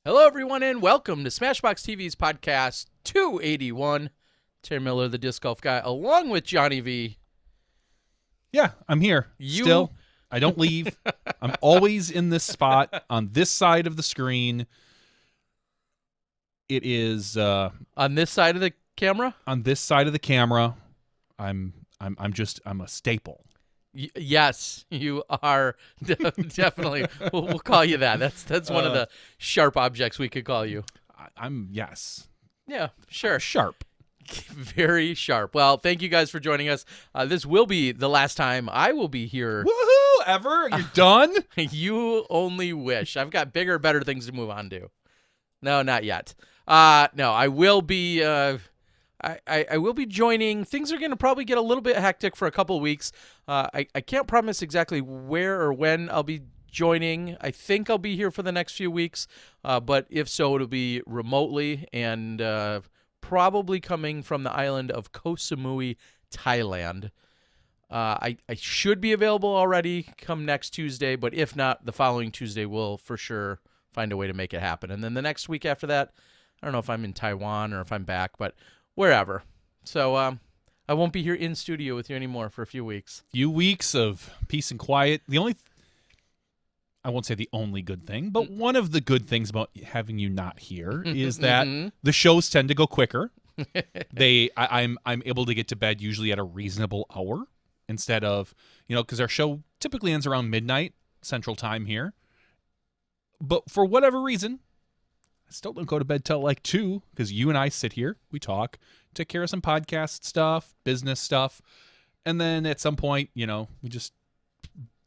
Hello, everyone, and welcome to SmashBoxxTV's podcast 281. Terry Miller, the disc golf guy, along with Johnny V. Yeah, I'm here. Still, I don't leave. I'm always in this spot on this side of the screen. It is on this side of the camera. On this side of the camera. I'm a staple. Yes, you are definitely. We'll call you that. That's one of the sharp objects we could call you. I'm yes. Yeah, sure. Sharp. Very sharp. Well, thank you guys for joining us. This will be the last time I will be here. Woohoo! Ever? You're done? You only wish. I've got bigger, better things to move on to. No, not yet. No, I will be. I will be joining. Things are going to probably get a little bit hectic for a couple of weeks. I can't promise exactly where or when I'll be joining. I think I'll be here for the next few weeks, but if so, it'll be remotely and probably coming from the island of Koh Samui, Thailand. I should be available already come next Tuesday, but if not, the following Tuesday we'll for sure find a way to make it happen. And then the next week after that, I don't know if I'm in Taiwan or if I'm back, but wherever. So I won't be here in studio with you anymore for a few weeks. Few weeks of peace and quiet. I won't say the only good thing, but one of the good things about having you not here is that the shows tend to go quicker. I'm able to get to bed usually at a reasonable hour instead of, because our show typically ends around midnight Central Time here. But for whatever reason, I still don't go to bed till like 2 because you and I sit here, we talk, take care of some podcast stuff, business stuff, and then at some point, we just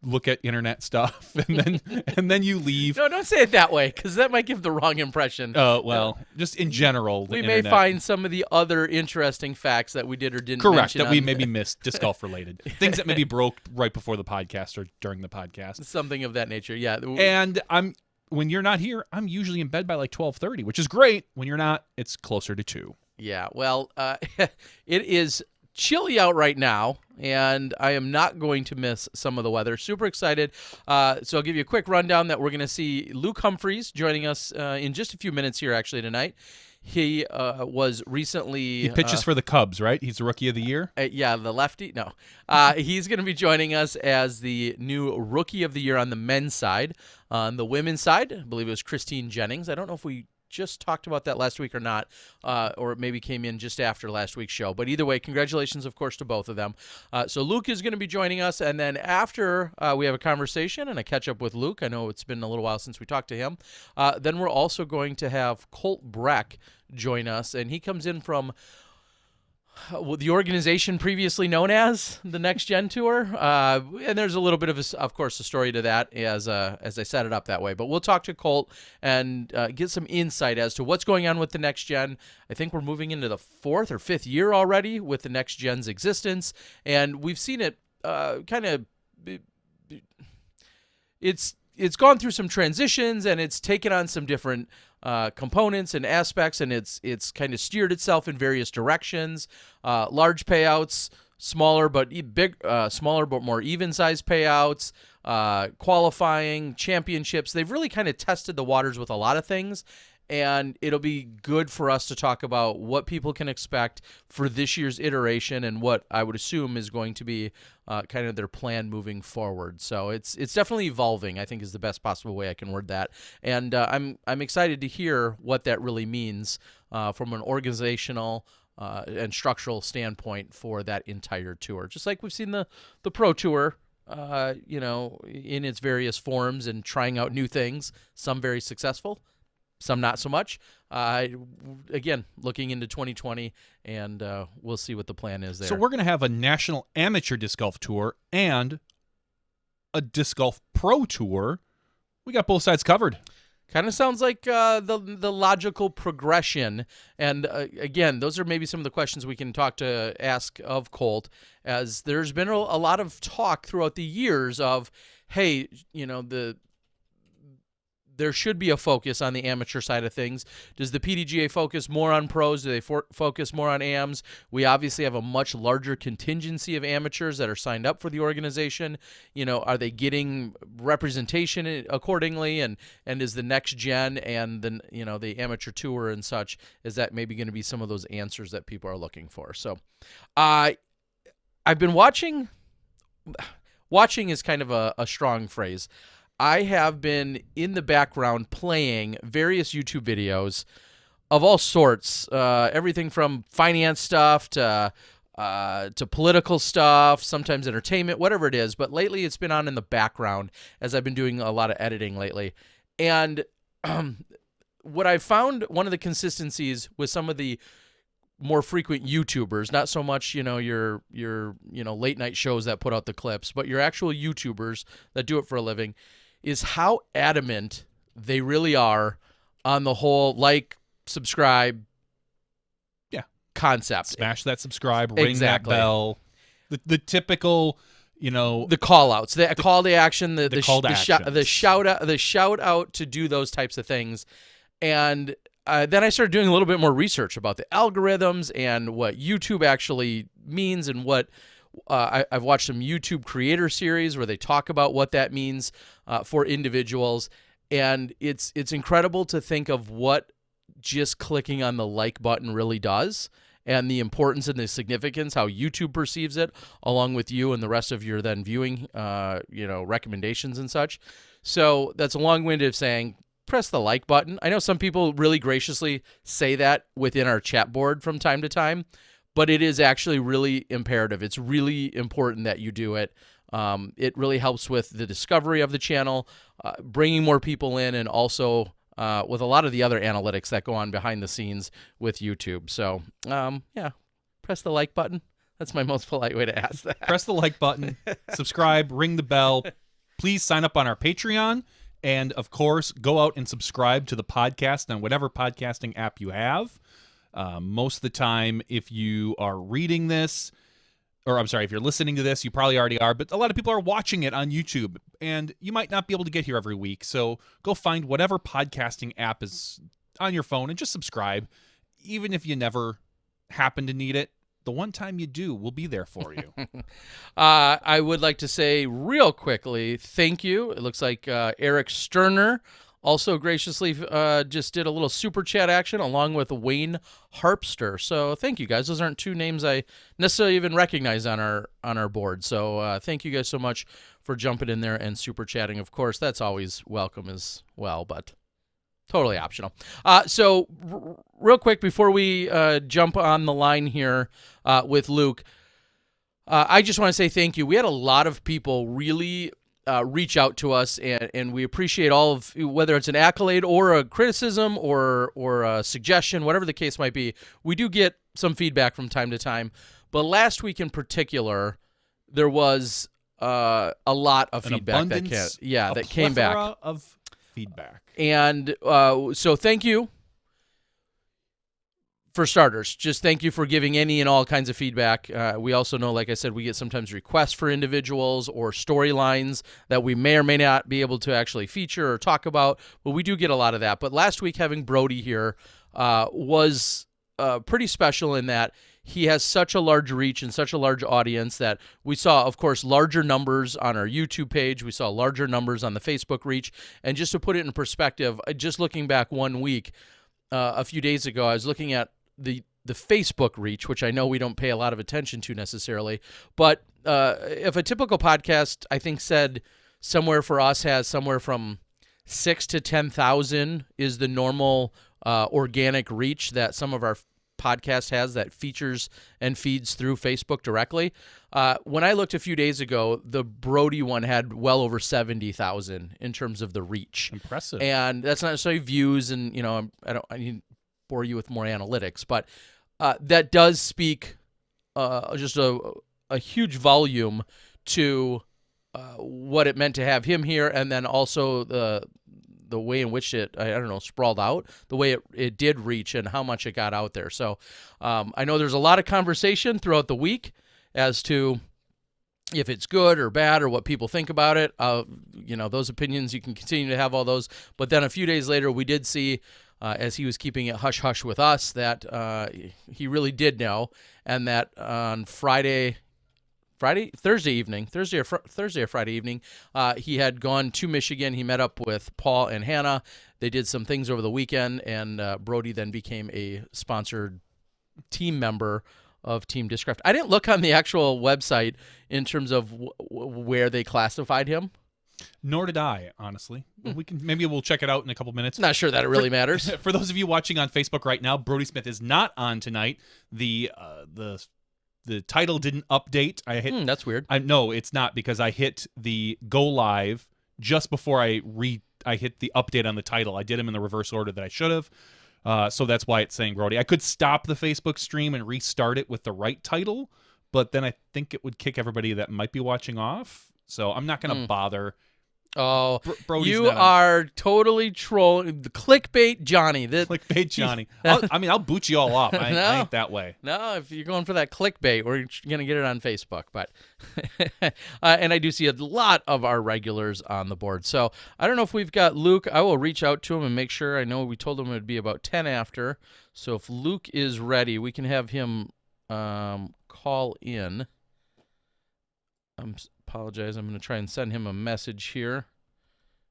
look at internet stuff, and then you leave. No, don't say it that way because that might give the wrong impression. Oh, well, just in general, we may find some of the other interesting facts that we did or didn't mention. Correct, that we maybe missed, disc golf related. Things that maybe broke right before the podcast or during the podcast. Something of that nature, yeah. And when you're not here, I'm usually in bed by like 12:30, which is great. When you're not, it's closer to 2. Yeah, well, it is chilly out right now, and I am not going to miss some of the weather. Super excited. So I'll give you a quick rundown that we're going to see Luke Humphreys joining us in just a few minutes here, actually, tonight. He was recently... He pitches for the Cubs, right? He's the Rookie of the Year? Yeah, the lefty. No. He's going to be joining us as the new Rookie of the Year on the men's side. On the women's side, I believe it was Christine Jennings. I don't know if we just talked about that last week or not, or it maybe came in just after last week's show. But either way, congratulations, of course, to both of them. So Luke is going to be joining us, and then after we have a conversation and I catch up with Luke, I know it's been a little while since we talked to him, then we're also going to have Colt Breck join us, and he comes in from the organization previously known as the NextGen Tour, and there's a little bit of course, a story to that as I set it up that way. But we'll talk to Colt and get some insight as to what's going on with the NextGen. I think we're moving into the 4th or 5th year already with the NextGen's existence, and we've seen it it's gone through some transitions, and it's taken on some different components and aspects, and it's kind of steered itself in various directions. Large payouts, smaller but more even-sized payouts, qualifying, championships. They've really kind of tested the waters with a lot of things, and it'll be good for us to talk about what people can expect for this year's iteration and what I would assume is going to be kind of their plan moving forward. So it's definitely evolving, I think, is the best possible way I can word that. And I'm excited to hear what that really means from an organizational and structural standpoint for that entire tour. Just like we've seen the Pro Tour, in its various forms and trying out new things, some very successful, some not so much. Again, looking into 2020, and we'll see what the plan is there. So we're going to have a National Amateur Disc Golf Tour and a Disc Golf Pro Tour. We got both sides covered. Kind of sounds like the logical progression. And again, those are maybe some of the questions we can ask of Colt, as there's been a lot of talk throughout the years of, hey, there should be a focus on the amateur side of things. Does the PDGA focus more on pros? Do they focus more on AMs? We obviously have a much larger contingency of amateurs that are signed up for the organization. Are they getting representation accordingly? And is the next gen and the amateur tour and such, is that maybe going to be some of those answers that people are looking for? So I've been watching. Watching is kind of a strong phrase. I have been in the background playing various YouTube videos of all sorts, everything from finance stuff to political stuff, sometimes entertainment, whatever it is. But lately it's been on in the background as I've been doing a lot of editing lately. And what I found, one of the consistencies with some of the more frequent YouTubers, not so much, your late night shows that put out the clips, but your actual YouTubers that do it for a living, is how adamant they really are on the whole subscribe concept. Smash that subscribe, ring Exactly. that bell. The typical, the call outs, the call to action, the shout out to do those types of things. And then I started doing a little bit more research about the algorithms and what YouTube actually means, and what I've watched some YouTube creator series where they talk about what that means for individuals. And it's incredible to think of what just clicking on the like button really does, and the importance and the significance, how YouTube perceives it, along with you and the rest of your then viewing, recommendations and such. So that's a long-winded of saying, press the like button. I know some people really graciously say that within our chat board from time to time, but it is actually really imperative. It's really important that you do it. It really helps with the discovery of the channel, bringing more people in, and also with a lot of the other analytics that go on behind the scenes with YouTube. So, press the like button. That's my most polite way to ask that. Press the like button, subscribe, ring the bell. Please sign up on our Patreon. And, of course, go out and subscribe to the podcast on whatever podcasting app you have. Most of the time, if you are reading this, or I'm sorry, if you're listening to this, you probably already are, but a lot of people are watching it on YouTube, and you might not be able to get here every week. So go find whatever podcasting app is on your phone and just subscribe. Even if you never happen to need it, the one time you do, we'll be there for you. I would like to say real quickly, thank you. It looks like Eric Sterner also graciously just did a little super chat action along with Wayne Harpster. So thank you guys. Those aren't two names I necessarily even recognize on our board. So thank you guys so much for jumping in there and super chatting. Of course, that's always welcome as well, but totally optional. So real quick before we jump on the line here with Luke, I just want to say thank you. We had a lot of people really reach out to us, and we appreciate all of, whether it's an accolade or a criticism or a suggestion, whatever the case might be. We do get some feedback from time to time, but last week in particular, there was a lot of feedback that came back. Of feedback. And so thank you. For starters, just thank you for giving any and all kinds of feedback. We also know, like I said, we get sometimes requests for individuals or storylines that we may or may not be able to actually feature or talk about, but we do get a lot of that. But last week, having Brody here was pretty special in that he has such a large reach and such a large audience that we saw, of course, larger numbers on our YouTube page. We saw larger numbers on the Facebook reach. And just to put it in perspective, just looking back 1 week, a few days ago, I was looking at the Facebook reach, which I know we don't pay a lot of attention to necessarily, but if a typical podcast, I think, said somewhere for us has somewhere from 6,000 to 10,000 is the normal organic reach that some of our podcast has that features and feeds through Facebook directly. When I looked a few days ago, the Brody one had well over 70,000 in terms of the reach. Impressive. And that's not necessarily views, and I need bore you with more analytics, but that does speak just a huge volume to what it meant to have him here, and then also the way in which it, sprawled out, the way it did reach and how much it got out there. So I know there's a lot of conversation throughout the week as to if it's good or bad or what people think about it. Those opinions, you can continue to have all those. But then a few days later, we did see, as he was keeping it hush-hush with us, that he really did know, and that on Thursday or Friday evening, he had gone to Michigan. He met up with Paul and Hannah. They did some things over the weekend, and Brody then became a sponsored team member of Team Discraft. I didn't look on the actual website in terms of where they classified him. Nor did I, honestly. Maybe we'll check it out in a couple minutes. Not sure that it really matters. For those of you watching on Facebook right now, Brody Smith is not on tonight. The title didn't update. I hit. That's weird. No, it's not, because I hit the go live just before I hit the update on the title. I did them in the reverse order that I should have. So that's why it's saying Brody. I could stop the Facebook stream and restart it with the right title, but then I think it would kick everybody that might be watching off. So I'm not going to bother. Oh, Brody's you are totally trolling. The clickbait Johnny. Clickbait Johnny. I'll boot you all off. I ain't that way. No, if you're going for that clickbait, we're going to get it on Facebook. But and I do see a lot of our regulars on the board. So I don't know if we've got Luke. I will reach out to him and make sure. I know we told him it would be about 10 after. So if Luke is ready, we can have him call in. Apologize. I'm going to try and send him a message here.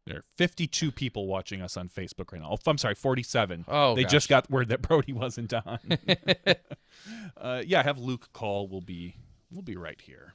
There are 52 people watching us on Facebook right now. Oh, I'm sorry, 47. Oh, they just got word that Brody wasn't on. Have Luke call. We'll be right here.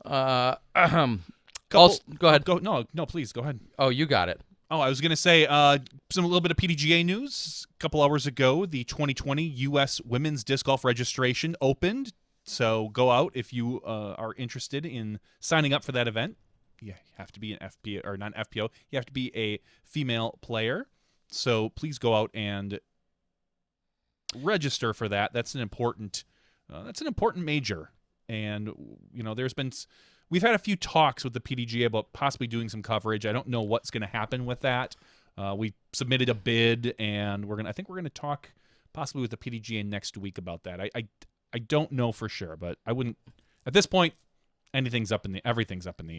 Go ahead. No, please go ahead. Oh, you got it. Oh, I was going to say a little bit of PDGA news. A couple hours ago, the 2020 U.S. Women's Disc Golf registration opened. So go out if you are interested in signing up for that event. You have to be an FPO or not an FPO. You have to be a female player. So please go out and register for that. That's an important major. And we've had a few talks with the PDGA about possibly doing some coverage. I don't know what's going to happen with that. We submitted a bid, and I think we're going to talk possibly with the PDGA next week about that. I don't know for sure, but I wouldn't at this point. Everything's up in the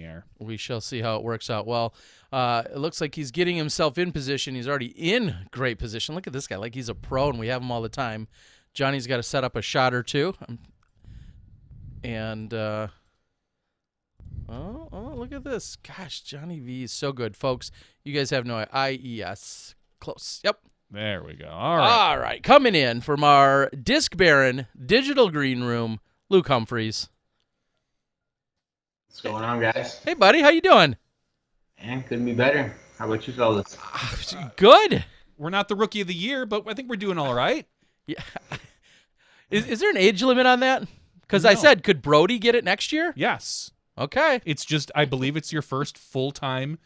air. We shall see how it works out. Well, it looks like he's getting himself in position. He's already in great position. Look at this guy, like he's a pro, and we have him all the time. Johnny's got to set up a shot or two, and look at this. Gosh, Johnny V is so good, folks. You guys have no IES close. Yep. There we go. All right. All right. Coming in from our Disc Baron Digital Green Room, Luke Humphreys. What's going on, guys? Hey, buddy. How you doing? Man, couldn't be better. How about you fellas? Good. We're not the Rookie of the Year, but I think we're doing all right. Yeah. Is there an age limit on that? Because No. I said, could Brody get it next year? Yes. Okay. It's just, I believe it's your first full-time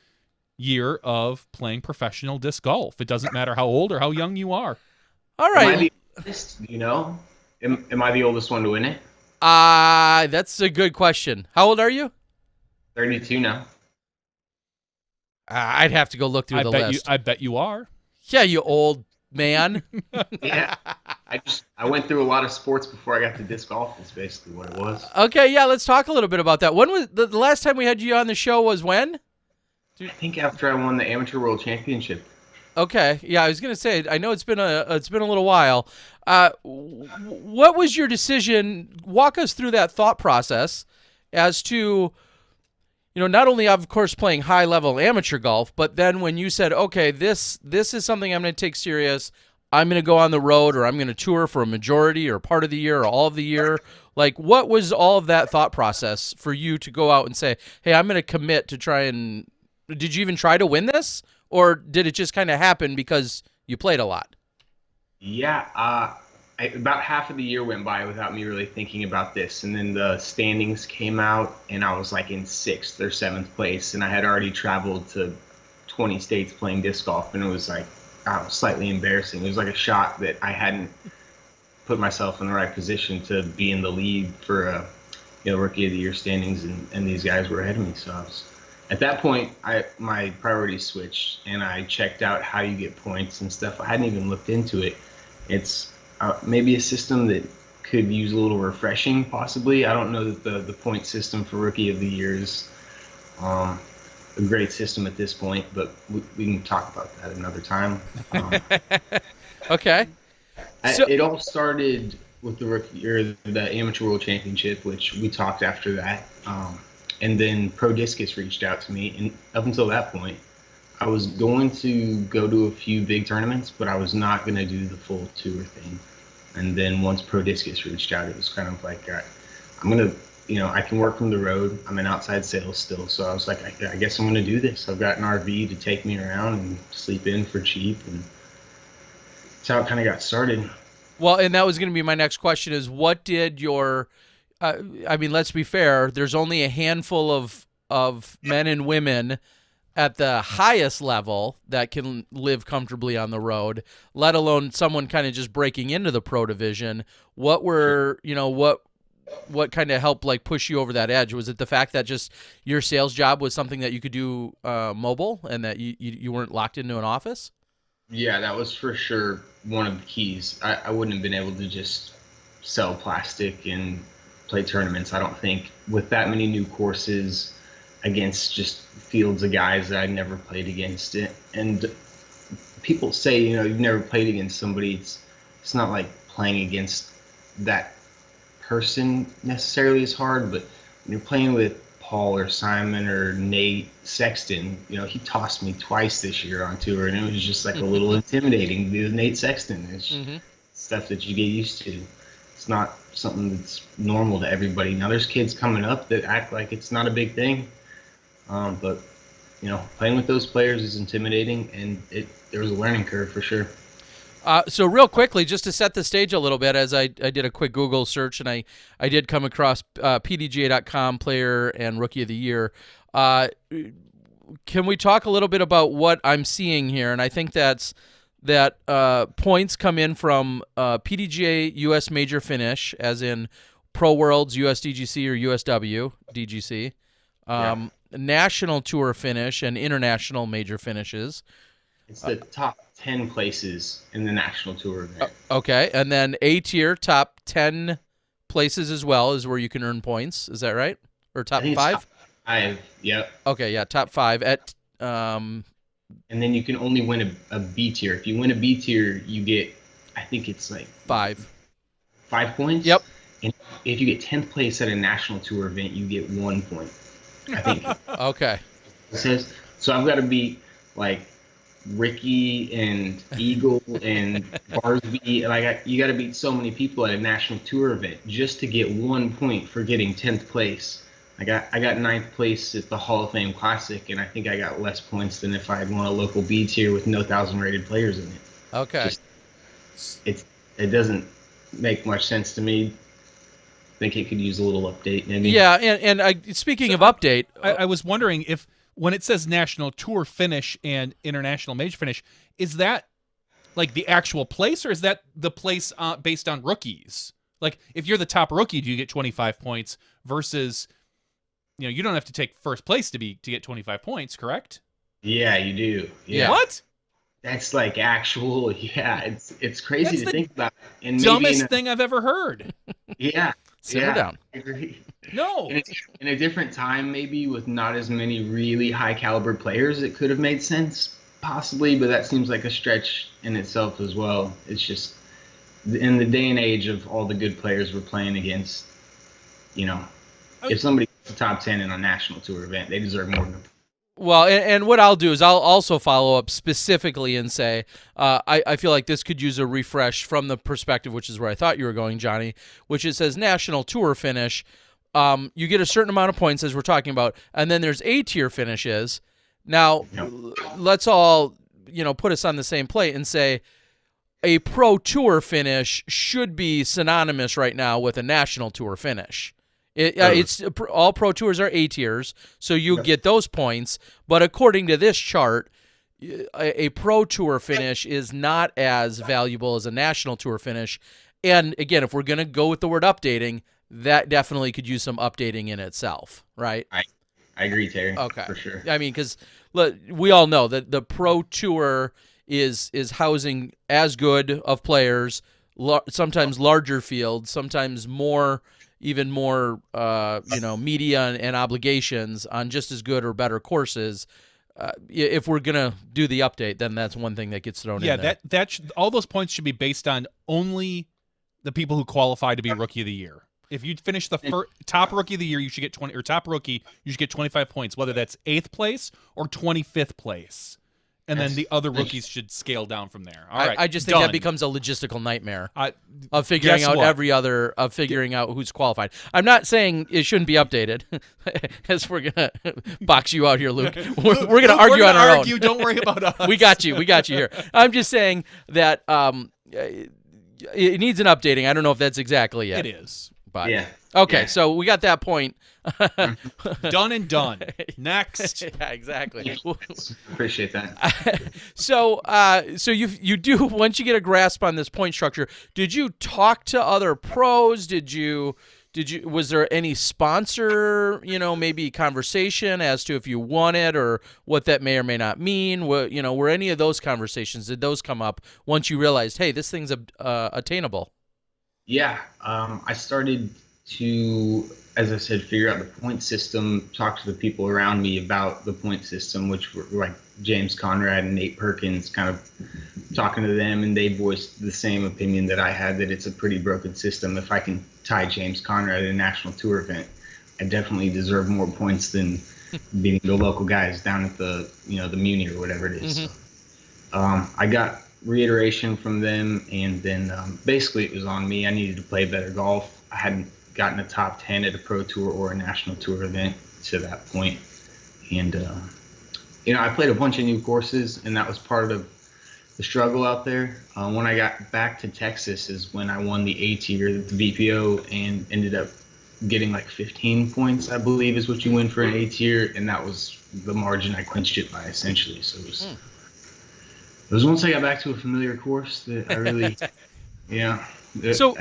year of playing professional disc golf. It doesn't matter how old or how young you are. All right. Am I the oldest? Do you know? Am I the oldest one to win it? That's a good question. How old are you? 32 now. I'd have to go look through the list. I bet you are. Yeah, you old man. Yeah. I went through a lot of sports before I got to disc golf. Is basically what it was. Okay, yeah, let's talk a little bit about that. When was the last time we had you on the show? Was when? I think after I won the Amateur World Championship. Okay, yeah, I was gonna say. I know it's been a little while. What was your decision? Walk us through that thought process as to, not only of course playing high level amateur golf, but then when you said, okay, this is something I'm going to take serious. I'm going to go on the road, or I'm going to tour for a majority or part of the year or all of the year. Like, what was all of that thought process for you to go out and say, hey, I'm going to commit to try and. Did you even try to win this, or did it just kind of happen because you played a lot? Yeah, about half of the year went by without me really thinking about this, and then the standings came out, and I was like in 6th or 7th place, and I had already traveled to 20 states playing disc golf, and it was like slightly embarrassing. It was like a shock that I hadn't put myself in the right position to be in the lead for Rookie of the Year standings, and these guys were ahead of me, so I was. At that point, my priorities switched, and I checked out how you get points and stuff. I hadn't even looked into it. It's maybe a system that could use a little refreshing, possibly. I don't know that the point system for Rookie of the Year is a great system at this point, but we can talk about that another time. Okay. So, It all started with the rookie or the Amateur World Championship, which we talked after that, and then Pro Discus reached out to me, and up until that point, I was going to go to a few big tournaments, but I was not going to do the full tour thing. And then once Pro Discus reached out, it was kind of like, I'm going to, I can work from the road. I'm in outside sales still. So I was like, I guess I'm going to do this. I've got an RV to take me around and sleep in for cheap. And that's how it kind of got started. well, and that was going to be my next question is what did your, I mean, let's be fair. There's only a handful of men and women at the highest level that can live comfortably on the road, let alone someone kind of just breaking into the pro division. What were, what kind of helped like push you over that edge? Was it the fact that just your sales job was something that you could do mobile and that you weren't locked into an office? Yeah, that was for sure one of the keys. I wouldn't have been able to just sell plastic and play tournaments, I don't think, with that many new courses against just fields of guys that I'd never played against it. And people say, you've never played against somebody. It's not like playing against that person necessarily is hard, but when you're playing with Paul or Simon or Nate Sexton, he tossed me twice this year on tour, and it was just like a little intimidating to be with Nate Sexton. It's stuff that you get used to. It's not something that's normal to everybody. Now there's kids coming up that act like it's not a big thing. But playing with those players is intimidating, and there was a learning curve for sure. So real quickly, just to set the stage a little bit, as I did a quick Google search, and I did come across PDGA.com Player and Rookie of the Year. Can we talk a little bit about what I'm seeing here? And I think that points come in from PDGA US Major Finish, as in Pro Worlds, USDGC, or USW DGC. National Tour finish and international major finishes. It's the top 10 places in the national tour event. Okay, and then A tier, top 10 places as well is where you can earn points. Is that right? Or top 5? Top 5, yep. Okay, yeah, top 5 at. And then you can only win a B tier. If you win a B tier, you get, I think it's like 5 points. Yep. And if you get 10th place at a national tour event, you get 1 point. I think. Okay. It says so. I've got to beat like Ricky and Eagle and Barsby. Like you got to beat so many people at a national tour event just to get 1 point for getting 10th place. I got 9th place at the Hall of Fame Classic, and I think I got less points than if I had won a local B tier with no 1,000 rated players in it. Okay. It doesn't make much sense to me. I think it could use a little update, maybe. Yeah, and speaking of update, I was wondering if when it says national tour finish and international major finish, is that like the actual place, or is that the place based on rookies? Like if you're the top rookie, do you get 25 points versus, you don't have to take first place to get 25 points, correct? Yeah, you do. Yeah. What? That's like actual. Yeah, it's crazy to think about. And dumbest thing I've ever heard. Yeah. Simmer down. I agree. No. In a different time, maybe with not as many really high caliber players, it could have made sense, possibly. But that seems like a stretch in itself as well. It's just in the day and age of all the good players we're playing against. If somebody gets the top 10 in a national tour event, they deserve more than. Well, and what I'll do is I'll also follow up specifically and say I feel like this could use a refresh from the perspective, which is where I thought you were going, Johnny, which it says national tour finish. You get a certain amount of points, as we're talking about, and then there's A-tier finishes. Now, let's all put us on the same plate and say a pro tour finish should be synonymous right now with a national tour finish. It's all pro tours are A tiers, so you get those points. But according to this chart, a pro tour finish is not as valuable as a national tour finish. And again, if we're going to go with the word updating, that definitely could use some updating in itself, right? I agree, Terry. Okay, for sure. I mean, because we all know that the pro tour is housing as good of players, sometimes larger fields, sometimes even more media and obligations on just as good or better courses. If we're gonna do the update, then that's one thing that gets thrown in there. Yeah, all those points should be based on only the people who qualify to be Rookie of the Year. If you finish the top Rookie of the Year, you should get 20, or top rookie, you should get 25 points, whether that's 8th place or 25th place. And then the other rookies should scale down from there. All right, I just think that becomes a logistical nightmare of figuring out who's qualified. I'm not saying it shouldn't be updated, as we're gonna box you out here, Luke. We're gonna argue on our own. Don't worry about us. We got you here. I'm just saying that it needs an updating. I don't know if that's exactly it. It is. But yeah. Okay, Yeah. So we got that point. Done and done. Next. Yeah, exactly. Appreciate that. So you do, once you get a grasp on this point structure, did you talk to other pros? Was there any sponsor, maybe conversation as to if you won it or what that may or may not mean? Were any of those conversations, did those come up once you realized, hey, this thing's attainable? Yeah, I started to, as I said, figure out the point system, talk to the people around me about the point system, which were like James Conrad and Nate Perkins, kind of talking to them, and they voiced the same opinion that I had, that it's a pretty broken system. If I can tie James Conrad at a national tour event, I definitely deserve more points than beating the local guys down at the Muni or whatever it is. Mm-hmm. So, I got reiteration from them, and then basically it was on me. I needed to play better golf. I hadn't gotten a top 10 at a pro tour or a national tour event to that point, and I played a bunch of new courses, and that was part of the struggle out there. When I got back to Texas is when I won the A tier, the VPO, and ended up getting like 15 points, I believe is what you win for an A tier, and that was the margin I clinched it by, essentially. So it was once I got back to a familiar course that I really, So,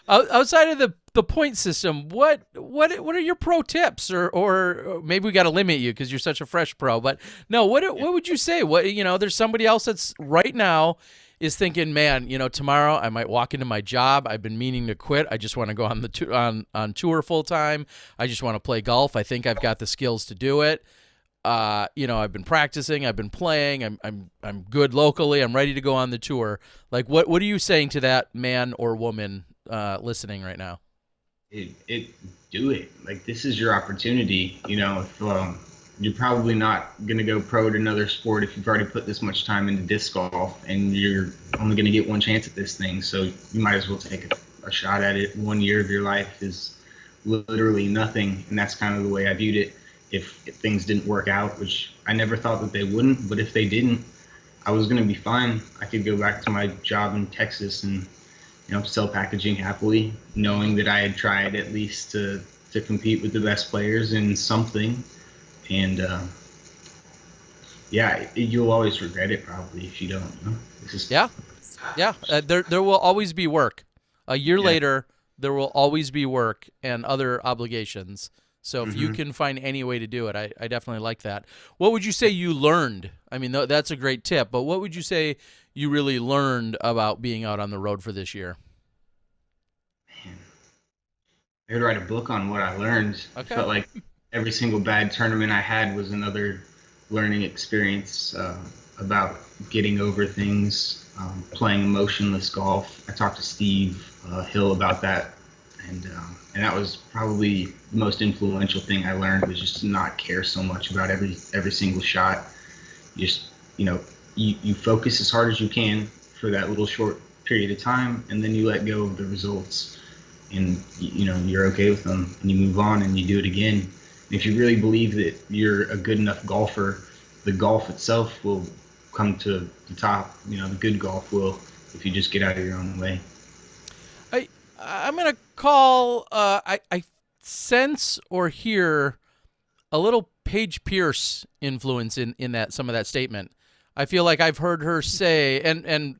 outside of the point system, what are your pro tips, or maybe we got to limit you because you're such a fresh pro? But no, what would you say? There's somebody else that's right now is thinking, man, tomorrow I might walk into my job. I've been meaning to quit. I just want to go on on tour full time. I just want to play golf. I think I've got the skills to do it. I've been practicing, I've been playing, I'm good locally, I'm ready to go on the tour. Like, what are you saying to that man or woman listening right now? Do it. Like, this is your opportunity. If you're probably not going to go pro at another sport if you've already put this much time into disc golf, and you're only going to get one chance at this thing. So you might as well take a shot at it. 1 year of your life is literally nothing, and that's kind of the way I viewed it. If things didn't work out, which I never thought that they wouldn't, but if they didn't, I was going to be fine. I could go back to my job in Texas and, sell packaging happily, knowing that I had tried at least to compete with the best players in something. And, you'll always regret it probably if you don't. Yeah. There will always be work. A year later, there will always be work and other obligations. So if you can find any way to do it, I definitely like that. What would you say you learned? I mean, that's a great tip, but what would you say you really learned about being out on the road for this year? Man, I could write a book on what I learned. Okay. I felt like every single bad tournament I had was another learning experience about getting over things, playing emotionless golf. I talked to Steve Hill about that. And that was probably the most influential thing I learned, was just to not care so much about every single shot. Just, you focus as hard as you can for that little short period of time, and then you let go of the results, and you're okay with them, and you move on and you do it again. And if you really believe that you're a good enough golfer, the golf itself will come to the top. The good golf will, if you just get out of your own way. I'm going to call, I sense or hear a little Paige Pierce influence in that, some of that statement. I feel like I've heard her say, and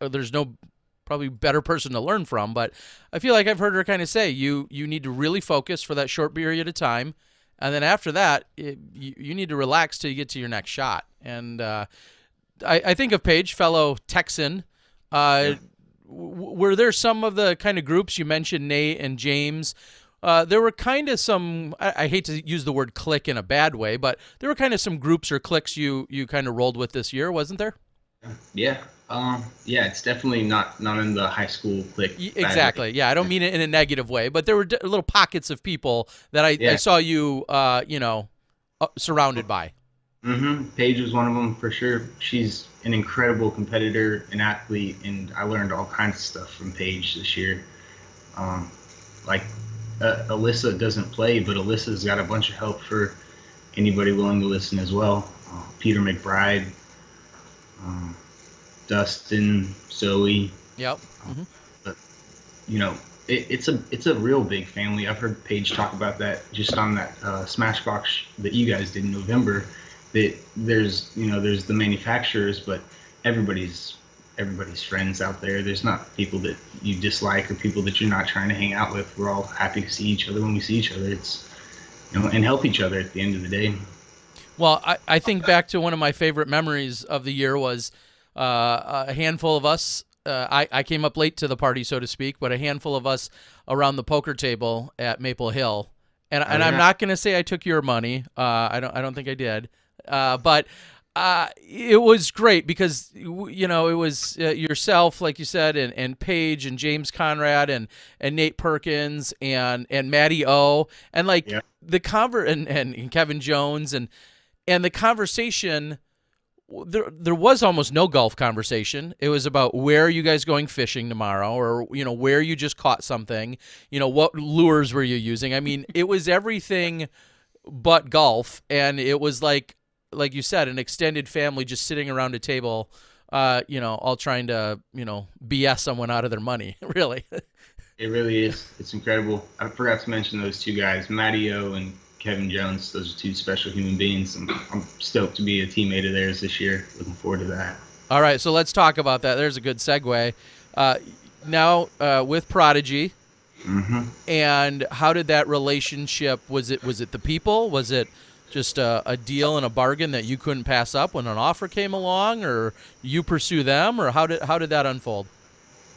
there's no probably better person to learn from, but I feel like I've heard her kind of say, you need to really focus for that short period of time, and then after that, you need to relax till you get to your next shot. And I think of Paige, fellow Texan, were there some of the kind of groups you mentioned, Nate and James? There were kind of some, I hate to use the word clique in a bad way, but there were kind of some groups or cliques you kind of rolled with this year, wasn't there? Yeah. Yeah, it's definitely not in the high school clique. Exactly. Yeah, I don't mean it in a negative way, but there were little pockets of people that I saw you, surrounded by. Paige was one of them for sure. She's an incredible competitor and athlete, and I learned all kinds of stuff from Paige this year. Like Alyssa doesn't play, but Alyssa's got a bunch of help for anybody willing to listen as well. Peter McBride, Dustin, Zoe. Yep. But it's a real big family. I've heard Paige talk about that just on that SmashBoxx that you guys did in November. That there's the manufacturers, but everybody's friends out there. There's not people that you dislike or people that you're not trying to hang out with. We're all happy to see each other when we see each other. It's and help each other at the end of the day. Well, I think back to one of my favorite memories of the year was a handful of us. I came up late to the party, so to speak, but a handful of us around the poker table at Maple Hill. And I'm not going to say I took your money. I don't think I did. But it was great because it was yourself, like you said, and Paige and James Conrad and Nate Perkins and Matty O and the and Kevin Jones and the conversation. There was almost no golf conversation. It was about where are you guys going fishing tomorrow, or where you just caught something. What lures were you using? I mean, it was everything but golf, and it was like you said, an extended family just sitting around a table, all trying to BS someone out of their money. Really, it really is. It's incredible. I forgot to mention those two guys, Matty O and Kevin Jones. Those are two special human beings. I'm stoked to be a teammate of theirs this year. Looking forward to that. All right, so let's talk about that. There's a good segue. Now with Prodigy, and how did that relationship? Was it the people? Was it just a deal and a bargain that you couldn't pass up when an offer came along, or you pursue them, or how did that unfold?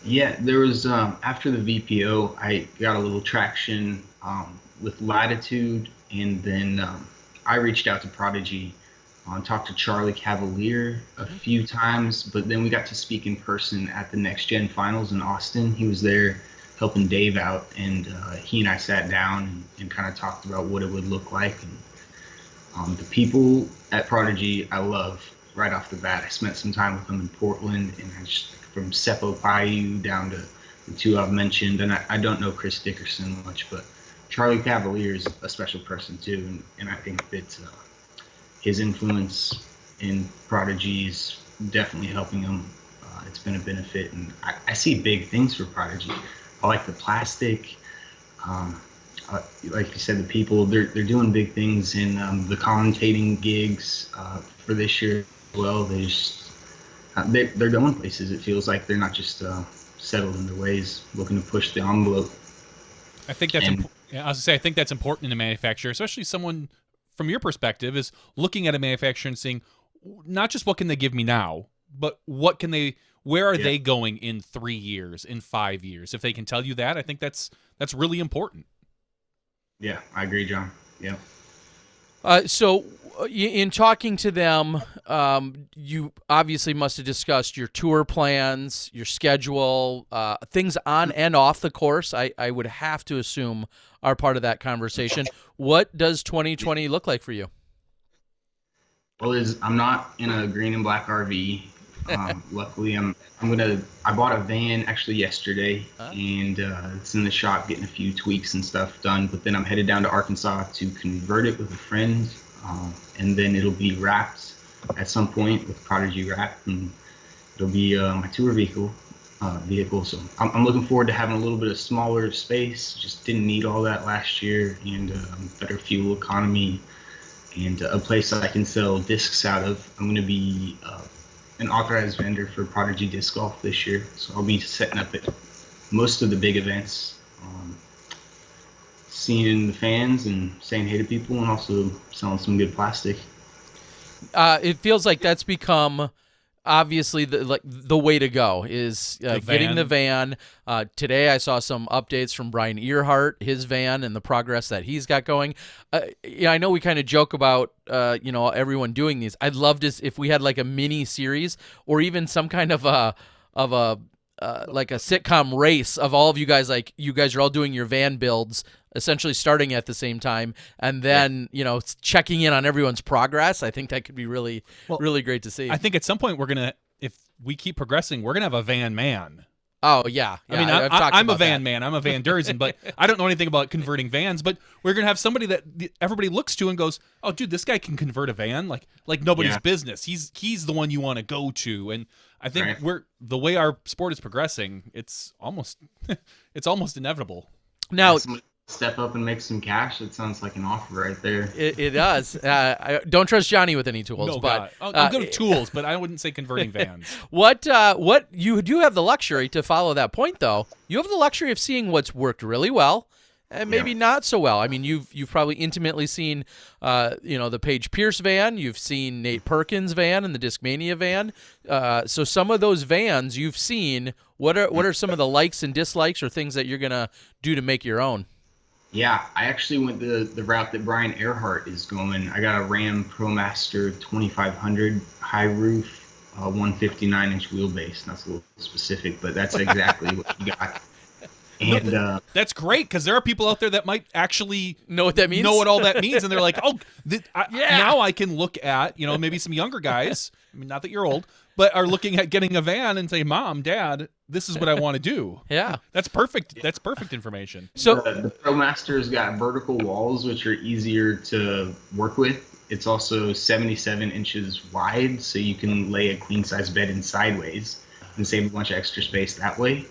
Yeah, there was after the VPO, I got a little traction with Latitude. And then I reached out to Prodigy, talked to Charlie Cavalier a few times, but then we got to speak in person at the NextGen finals in Austin. He was there helping Dave out, and he and I sat down and kind of talked about what it would look like. And the people at Prodigy I love right off the bat. I spent some time with them in Portland, and from Seppo Paiu down to the two I've mentioned. And I don't know Chris Dickerson much, but Charlie Cavalier is a special person too, and I think that his influence in Prodigy is definitely helping him. It's been a benefit, and I see big things for Prodigy. I like the plastic. Like you said, the people, they're doing big things in the commentating gigs for this year as well. They're going places. It feels like they're not just settled in their ways, looking to push the envelope. I think that's I was gonna say, I think that's important in a manufacturer, especially someone from your perspective is looking at a manufacturer and saying, not just what can they give me now, but where are they going in 3 years, in 5 years? If they can tell you that, I think that's really important. Yeah, I agree, John. Yeah. So in talking to them, you obviously must have discussed your tour plans, your schedule, things on and off the course. I would have to assume are part of that conversation. What does 2020 look like for you? Well, I'm not in a green and black RV. Luckily, I bought a van actually yesterday, and it's in the shop getting a few tweaks and stuff done. But then I'm headed down to Arkansas to convert it with a friend, and then it'll be wrapped at some point with Prodigy Wrap, and it'll be my tour vehicle. So I'm looking forward to having a little bit of smaller space. Just didn't need all that last year, and better fuel economy, and a place that I can sell discs out of. I'm going to be an authorized vendor for Prodigy Disc Golf this year, so I'll be setting up at most of the big events, seeing the fans and saying hey to people, and also selling some good plastic. It feels like that's become obviously the way to go is getting the van. Today I saw some updates from Brian Earhart, his van, and the progress that he's got going. Yeah, I know we kind of joke about everyone doing these. I'd love to if we had like a mini series or even some kind of a like a sitcom race of all of you guys. Like you guys are all doing your van builds, essentially starting at the same time, and then checking in on everyone's progress. I think that could be really great to see. I think at some point if we keep progressing, we're gonna have a van man. Oh yeah. I mean, I'm a van man. I'm a Van Derzen, but I don't know anything about converting vans. But we're gonna have somebody that everybody looks to and goes, "Oh, dude, this guy can convert a van like nobody's business. He's the one you want to go to." And I think the way our sport is progressing, it's almost inevitable. Now, step up and make some cash. It sounds like an offer right there. It does. I don't trust Johnny with any tools. No, but I'm good at tools, but I wouldn't say converting vans. What you do have the luxury to follow that point, though. You have the luxury of seeing what's worked really well and maybe not so well. I mean, you've probably intimately seen the Paige Pierce van. You've seen Nate Perkins' van and the Discmania van. So some of those vans you've seen. What are some of the likes and dislikes or things that you're gonna do to make your own? Yeah, I actually went the route that Brian Earhart is going. I got a Ram ProMaster 2500 high roof, 159-inch wheelbase. That's a little specific, but that's exactly what you got. And that's great because there are people out there that might actually know what that means, know what all that means, and they're like, "Oh, now I can look at maybe some younger guys. I mean, not that you're old, but are looking at getting a van and say, Mom, Dad, this is what I want to do." Yeah, that's perfect. That's perfect information. So the ProMaster's got vertical walls, which are easier to work with. It's also 77 inches wide, so you can lay a queen size bed in sideways and save a bunch of extra space that way.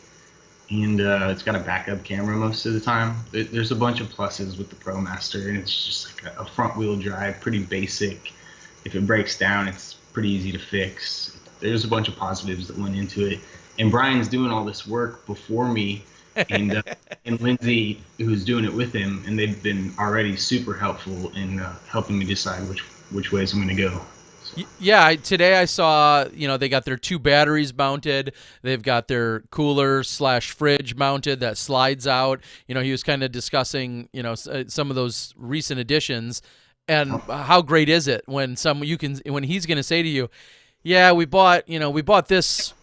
And it's got a backup camera most of the time. There's a bunch of pluses with the ProMaster, and it's just like a front wheel drive, pretty basic. If it breaks down, it's pretty easy to fix. There's a bunch of positives that went into it. And Brian's doing all this work before me, and Lindsay, who's doing it with him, and they've been already super helpful in helping me decide which ways I'm going to go. Yeah, today I saw, they got their 2 batteries mounted. They've got their cooler/fridge mounted that slides out. He was kind of discussing, some of those recent additions, and how great is it when he's going to say to you, "Yeah, we bought this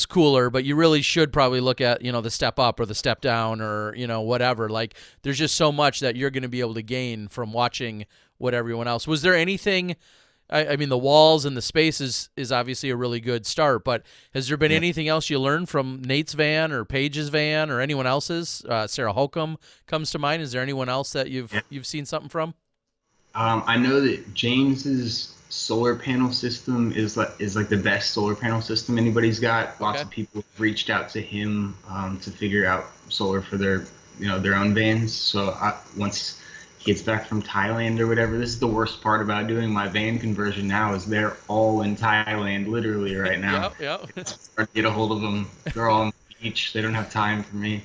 cooler, but you really should probably look at, the step up or the step down or, whatever." Like, there's just so much that you're going to be able to gain from watching what everyone else. Was there anything? I mean, the walls and the space is obviously a really good start, but has there been anything else you learned from Nate's van or Paige's van or anyone else's? Sarah Holcomb comes to mind. Is there anyone else that you've seen something from? I know that James's solar panel system is like the best solar panel system anybody's got. Lots of people have reached out to him to figure out solar for their own vans. So once gets back from Thailand or whatever. This is the worst part about doing my van conversion now is they're all in Thailand literally right now. Yep. It's hard to get a hold of them. They're all on the beach. They don't have time for me.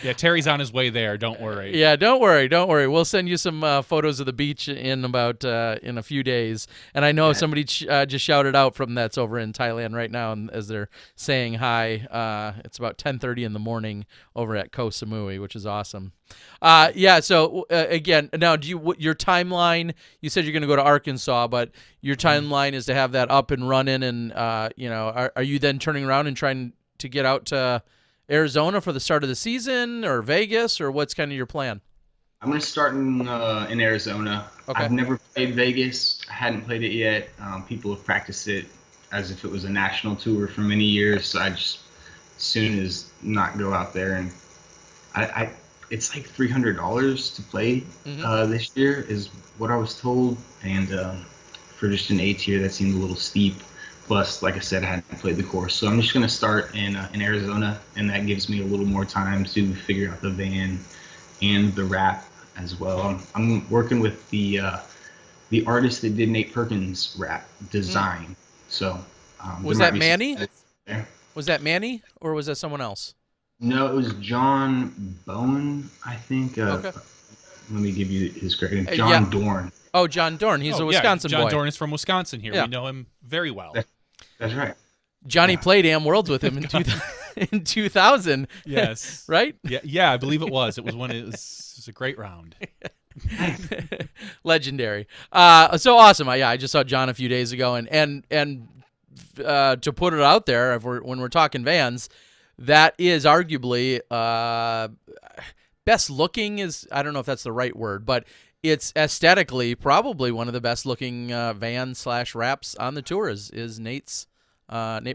Yeah, Terry's on his way there. Don't worry. Yeah, don't worry. We'll send you some photos of the beach in a few days. And I know somebody just shouted out from that's over in Thailand right now, and as they're saying hi. It's about 10:30 in the morning over at Koh Samui, which is awesome. So again, now your timeline, you said you're going to go to Arkansas, but your timeline is to have that up and running, and are you then turning around and trying to get out to Arizona for the start of the season or Vegas, or what's kind of your plan? I'm going to start in Arizona. Okay. I've never played Vegas. I hadn't played it yet. People have practiced it as if it was a national tour for many years. So I just as soon as not go out there, and I it's like $300 to play this year is what I was told, and for just an A tier that seemed a little steep. Plus, like I said, I hadn't played the course, so I'm just going to start in Arizona, and that gives me a little more time to figure out the van and the wrap as well. I'm working with the artist that did Nate Perkins' wrap design. So was that Manny? Was that Manny, or was that someone else? No, it was John Bowen, I think. Okay. Let me give you his correct name. John Dorn. Oh, John Dorn. He's a Wisconsin boy. John Dorn is from Wisconsin here. Yeah. We know him very well. That's right. Johnny Yeah. played Am Worlds with him in 2000. Yes. Right? Yeah, I believe it was. It was it was a great round. Legendary. So awesome. I just saw John a few days ago, and to put it out there, when we're talking vans, that is arguably best looking is, I don't know if that's the right word, but it's aesthetically probably one of the best looking van / wraps on the tour is Nate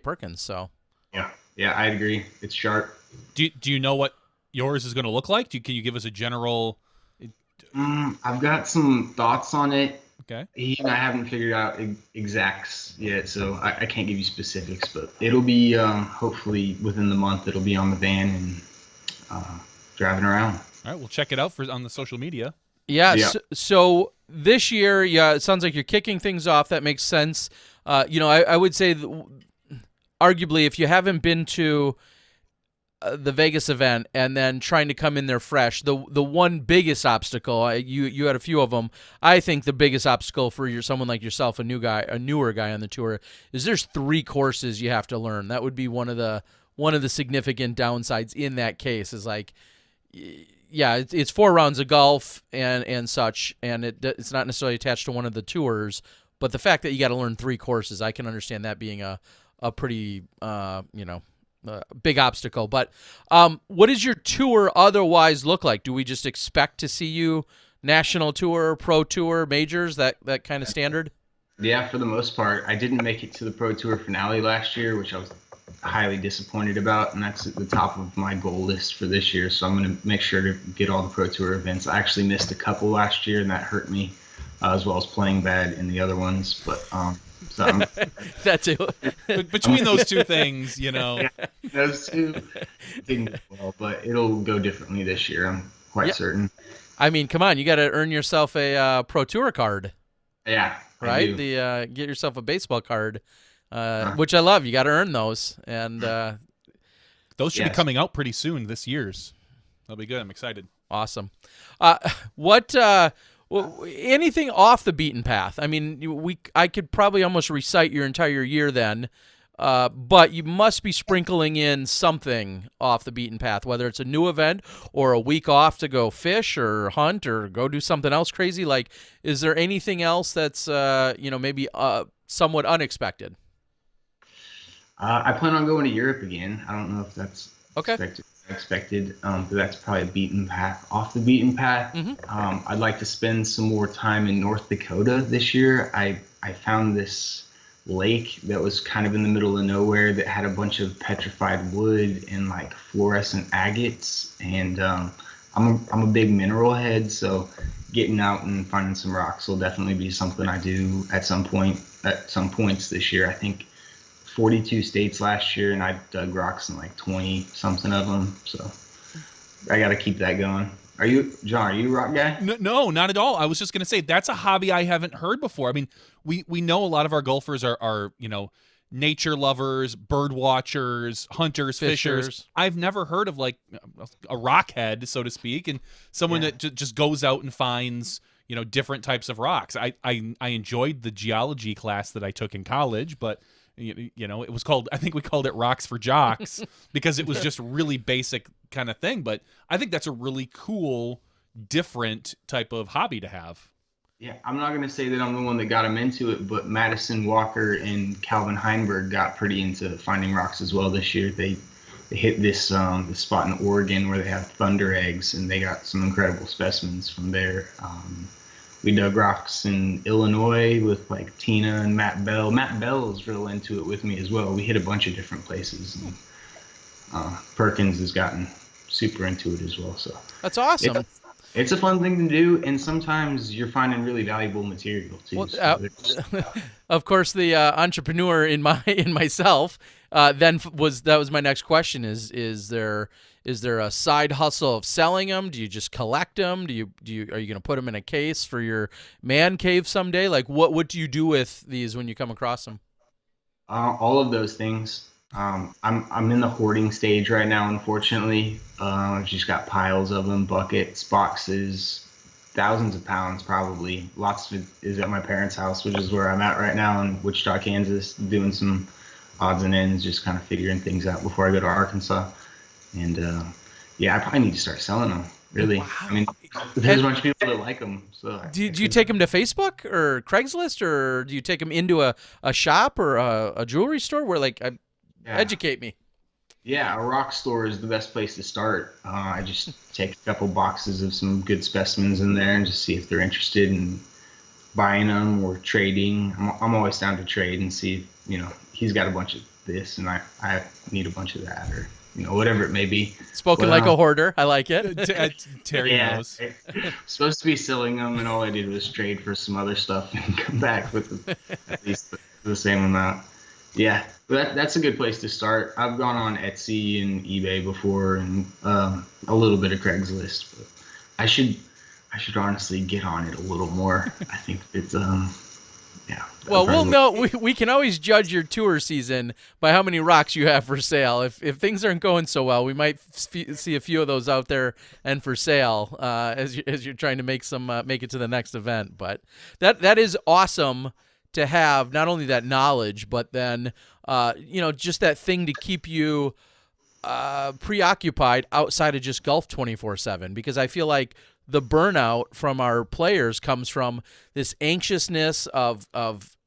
Perkins. So Yeah, I agree. It's sharp. Do you know what yours is going to look like? Can you give us a general? I've got some thoughts on it. Okay. He and I haven't figured out exacts yet, so I can't give you specifics, but it'll be hopefully within the month. It'll be on the van and driving around. All right, we'll check it out on the social media. Yeah. Yeah. So this year, it sounds like you're kicking things off. That makes sense. I would say, arguably, if you haven't been to the Vegas event and then trying to come in there fresh, the one biggest obstacle, you had a few of them. I think the biggest obstacle for someone like yourself, a newer guy on the tour, is there's 3 courses you have to learn. That would be one of the significant downsides in that case. Is like, yeah, it's 4 rounds of golf and such, and it's not necessarily attached to one of the tours. But the fact that you got to learn 3 courses, I can understand that being a pretty big obstacle. But what does your tour otherwise look like? Do we just expect to see you national tour, pro tour, majors, that kind of standard? Yeah, for the most part. I didn't make it to the Pro Tour finale last year, which I was highly disappointed about, and that's at the top of my goal list for this year. So I'm going to make sure to get all the Pro Tour events. I actually missed a couple last year, and that hurt me, as well as playing bad in the other ones. But so I'm, That too. But between those two things, those two didn't go well, but it'll go differently this year. I'm quite certain. I mean, come on, you got to earn yourself a Pro Tour card. Yeah. Right? Get yourself a baseball card, which I love. You got to earn those, and those should be coming out pretty soon. This year's, that'll be good. I'm excited. Awesome. Anything off the beaten path? I mean, I could probably almost recite your entire year then, but you must be sprinkling in something off the beaten path, whether it's a new event or a week off to go fish or hunt or go do something else crazy. Like, is there anything else that's maybe somewhat unexpected? I plan on going to Europe again. I don't know if that's expected, but that's probably a beaten path. Off the beaten path, I'd like to spend some more time in North Dakota this year. I found this lake that was kind of in the middle of nowhere that had a bunch of petrified wood and like fluorescent agates, and I'm a big mineral head, so getting out and finding some rocks will definitely be something I do at some points this year. I think 42 states last year, and I dug rocks in like 20 something of them, so I got to keep that going. John, are you a rock guy? No, not at all. I was just going to say that's a hobby I haven't heard before. I mean, we know a lot of our golfers are nature lovers, bird watchers, hunters, fishers. I've never heard of like a rock head, so to speak, and someone that just goes out and finds different types of rocks. I enjoyed the geology class that I took in college, but it was called, I think we called it Rocks for Jocks because it was just really basic kind of thing. But I think that's a really cool, different type of hobby to have. Yeah, I'm not going to say that I'm the one that got him into it, but Madison Walker and Calvin Heinberg got pretty into finding rocks as well this year. They hit this spot in Oregon where they have thunder eggs, and they got some incredible specimens from there. We dug rocks in Illinois with like Tina and Matt Bell. Matt Bell is real into it with me as well. We hit a bunch of different places. And, Perkins has gotten super into it as well. So that's awesome. It's a fun thing to do, and sometimes you're finding really valuable material too. Well, of course, the entrepreneur in myself that was my next question. Is there a side hustle of selling them? Do you just collect them? Are you going to put them in a case for your man cave someday? Like, what do you do with these when you come across them? All of those things. I'm in the hoarding stage right now, unfortunately. I've just got piles of them, buckets, boxes, thousands of pounds probably. Lots of it is at my parents' house, which is where I'm at right now in Wichita, Kansas, doing some odds and ends, just kind of figuring things out before I go to Arkansas. And yeah, I probably need to start selling them. Really, Wow. I mean, there's a bunch of people that like them. So Do you take them to Facebook or Craigslist, or do you take them into a shop or a jewelry store where educate me? Yeah, a rock store is the best place to start. I just take a couple boxes of some good specimens in there and just see if they're interested in buying them or trading. I'm always down to trade and see if, he's got a bunch of this and I need a bunch of that, or, whatever it may be. Spoken like a hoarder. I like it. Terry knows. Supposed to be selling them, and all I did was trade for some other stuff and come back with at least the same amount. Yeah, but that's a good place to start. I've gone on Etsy and eBay before, and a little bit of Craigslist. But I should honestly get on it a little more. I think it's yeah. Well, we'll know. We can always judge your tour season by how many rocks you have for sale. If things aren't going so well, we might see a few of those out there and for sale as you're trying to make it to the next event. But that is awesome to have, not only that knowledge, but then just that thing to keep you preoccupied outside of just golf 24/7. Because I feel like the burnout from our players comes from this anxiousness of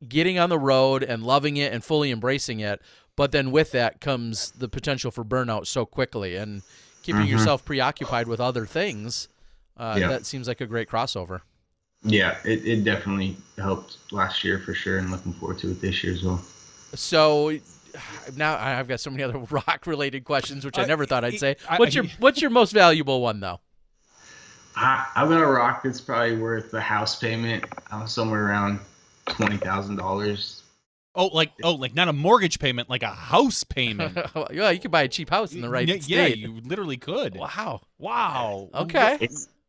getting on the road and loving it and fully embracing it. But then with that comes the potential for burnout so quickly, and keeping yourself preoccupied with other things. That seems like a great crossover. Yeah, it definitely helped last year for sure, and looking forward to it this year as well. So now I've got so many other rock-related questions, which I never thought I'd say. What's your most valuable one, though? I've got a rock that's probably worth the house payment. Somewhere around $20,000. Oh, like not a mortgage payment, like a house payment. Yeah, you could buy a cheap house in the right state. Yeah, you literally could. Wow. Okay.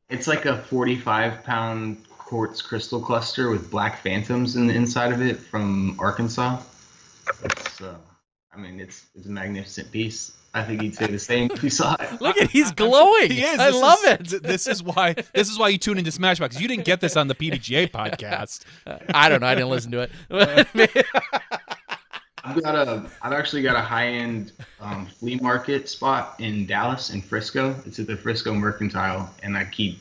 It's like a 45-pound quartz crystal cluster with black phantoms in the inside of it from Arkansas. It's a magnificent piece. I think he'd say the same if he saw it. Look at, he's glowing. He is. I love it. This is why you tune into SmashBoxx. You didn't get this on the PDGA podcast. I don't know. I didn't listen to it. I've actually got a high-end flea market spot in Dallas and Frisco. It's at the Frisco Mercantile, and I keep,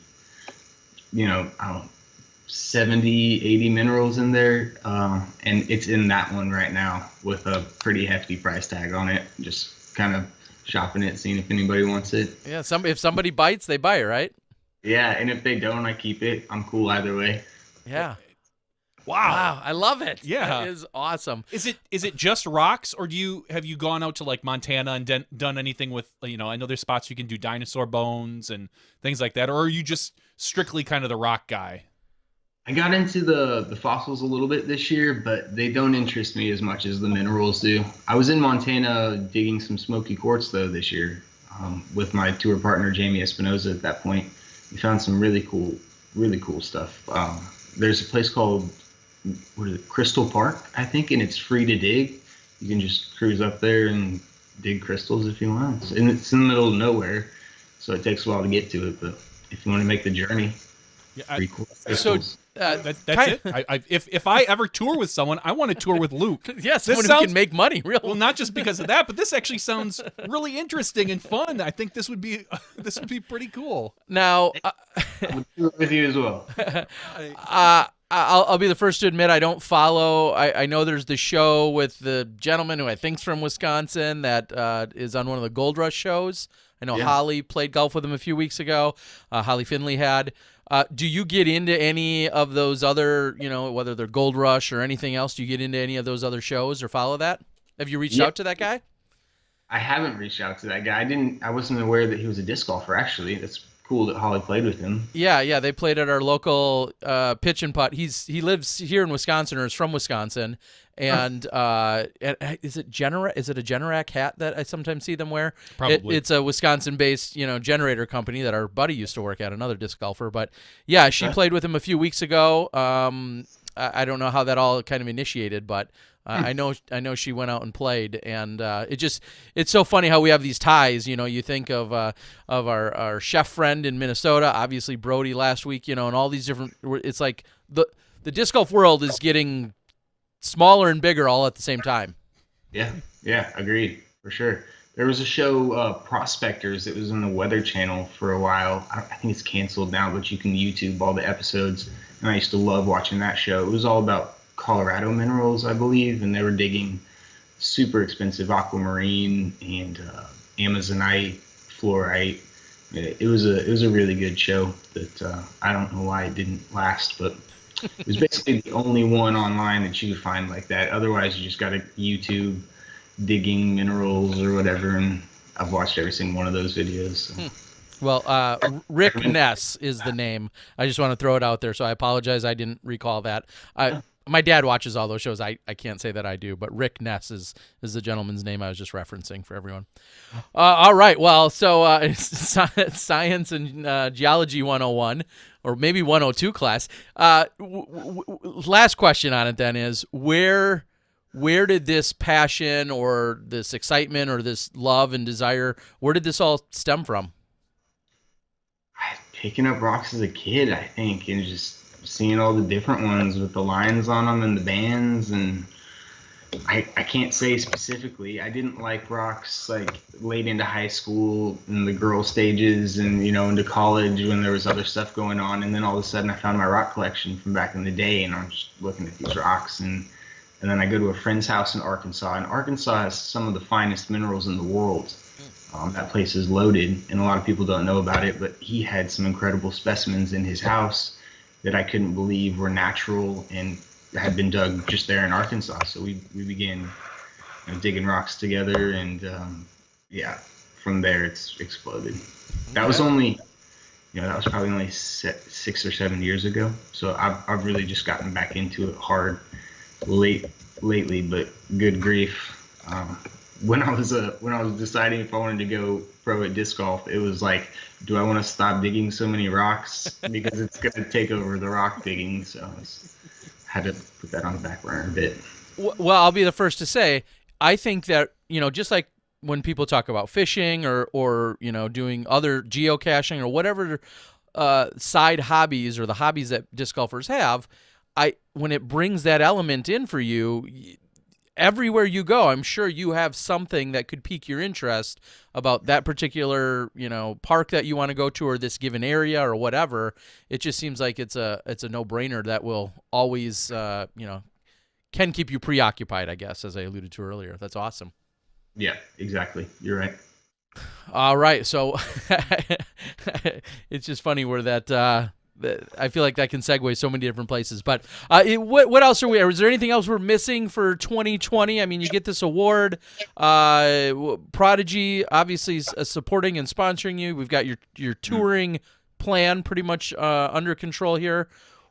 70, 80 minerals in there, and it's in that one right now with a pretty hefty price tag on it. Just kind of shopping it, seeing if anybody wants it. Yeah, if somebody bites, they buy it, right? Yeah, and if they don't, I keep it. I'm cool either way. Yeah. Wow, I love it. Yeah, that is awesome. Is it just rocks, or have you gone out to like Montana and done anything with, I know there's spots you can do dinosaur bones and things like that, or are you just strictly kind of the rock guy? I got into the fossils a little bit this year, but they don't interest me as much as the minerals do. I was in Montana digging some smoky quartz though this year with my tour partner Jamie Espinoza. At that point, we found some really cool stuff. There's a place called Crystal Park, I think, and it's free to dig. You can just cruise up there and dig crystals if you want. And it's in the middle of nowhere, so it takes a while to get to it. But if you want to make the journey, pretty cool. So that's it. If I ever tour with someone, I want to tour with Luke. Yes, someone who can make money. Well, not just because of that, but this actually sounds really interesting and fun. I think this would be pretty cool. Now, with you as well. I'll be the first to admit I don't follow. I know there's the show with the gentleman who I think's from Wisconsin that is on one of the Gold Rush shows. I know Holly played golf with him a few weeks ago. Holly Finley had. Do you get into any of those other, whether they're Gold Rush or anything else? Do you get into any of those other shows or follow that? Have you reached out to that guy? I haven't reached out to that guy. I wasn't aware that he was a disc golfer, actually. That's cool that Holly played with him. Yeah. They played at our local pitch and putt. He lives here in Wisconsin, or is from Wisconsin. And is it a Generac hat that I sometimes see them wear? Probably. It's a Wisconsin-based, generator company that our buddy used to work at, another disc golfer. But yeah, she played with him a few weeks ago. I don't know how that all kind of initiated, but I know she went out and played, and it's so funny how we have these ties. You think of our chef friend in Minnesota, obviously Brody last week, and all these different. It's like the disc golf world is getting smaller and bigger all at the same time. Yeah, agreed for sure. There was a show, Prospectors. It was on the Weather Channel for a while. I think it's canceled now, but you can YouTube all the episodes. And I used to love watching that show. It was all about Colorado minerals, I believe, and they were digging super expensive aquamarine and amazonite, fluorite. It was a really good show that I don't know why it didn't last, but it was basically the only one online that you could find like that. Otherwise, you just got to YouTube digging minerals or whatever, and I've watched every single one of those videos. So. Well, Rick Ness is the name. I just want to throw it out there, so I apologize I didn't recall that. My dad watches all those shows. I can't say that I do, but Rick Ness is the gentleman's name I was just referencing for everyone. All right, well, so science and geology 101, or maybe 102 class. Last question on it then is, where did this passion or this excitement or this love and desire, where did this all stem from? Picking up rocks as a kid, I think, and just seeing all the different ones with the lines on them and the bands. And I can't say specifically. I didn't like rocks like late into high school in the girl stages and, into college when there was other stuff going on. And then all of a sudden I found my rock collection from back in the day, and I'm just looking at these rocks. And then I go to a friend's house in Arkansas, and Arkansas has some of the finest minerals in the world. That place is loaded, and a lot of people don't know about it, but he had some incredible specimens in his house that I couldn't believe were natural and had been dug just there in Arkansas. So we began digging rocks together, and from there it's exploded. That was only, that was probably only 6 or 7 years ago. So I've really just gotten back into it hard lately, but good grief. When I was deciding if I wanted to go pro at disc golf, it was like, do I want to stop digging so many rocks because it's going to take over the rock digging? So I had to put that on the back burner a bit. Well, I'll be the first to say, I think that, just like when people talk about fishing or doing other geocaching or whatever side hobbies or the hobbies that disc golfers have, when it brings that element in for you, everywhere you go, I'm sure you have something that could pique your interest about that particular, park that you want to go to, or this given area or whatever. It just seems like it's a no-brainer that will always, can keep you preoccupied, I guess, as I alluded to earlier. That's awesome. Yeah, exactly. You're right. All right. So it's just funny where that, I feel like that can segue so many different places. But what else are we? Is there anything else we're missing for 2020? I mean, you get this award. Prodigy obviously is supporting and sponsoring you. We've got your touring plan pretty much under control here.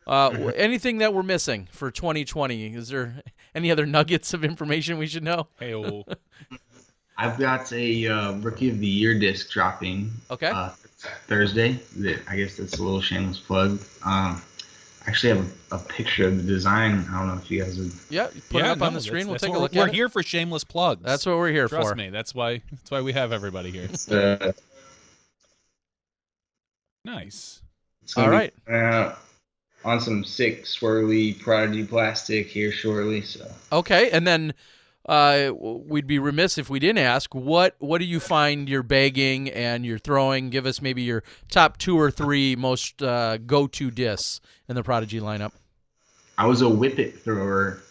Anything that we're missing for 2020? Is there any other nuggets of information we should know? Hey-o. I've got a Rookie of the Year disc dropping. Okay. Thursday. I guess that's a little shameless plug. I actually have a picture of the design. I don't know if you guys would. Yeah, put it up on the screen. We'll take a look at it. We're here for shameless plugs. That's what we're here for. Trust me. That's why we have everybody here. Nice. All right. On some sick, swirly Prodigy plastic here shortly. So. Okay, and then we'd be remiss if we didn't ask, what do you find you're bagging and you're throwing? Give us maybe your top 2 or 3 most go-to discs in the Prodigy lineup. I was a whippet thrower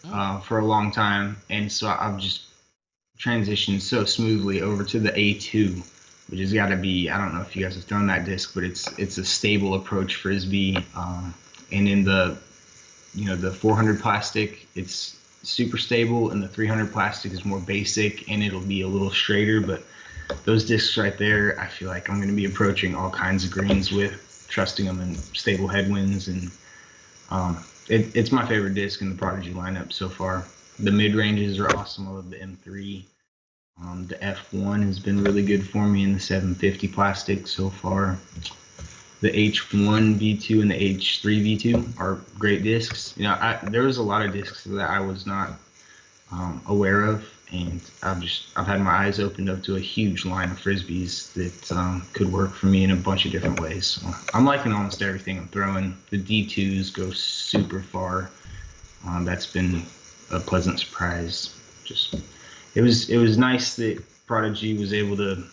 for a long time, and so I've just transitioned so smoothly over to the A2, which has got to be, I don't know if you guys have thrown that disc, but it's a stable approach frisbee. And in the 400 plastic, it's super stable, and the 300 plastic is more basic, and it'll be a little straighter. But those discs right there, I feel like I'm going to be approaching all kinds of greens with, trusting them in stable headwinds, and it's my favorite disc in the Prodigy lineup so far. The mid ranges are awesome. I love the M3. The F1 has been really good for me in the 750 plastic so far. The H1 V2 and the H3 V2 are great discs. There was a lot of discs that I was not aware of, and I've had my eyes opened up to a huge line of frisbees that could work for me in a bunch of different ways. So I'm liking almost everything I'm throwing. The D2s go super far. That's been a pleasant surprise. Just it was nice that Prodigy was able to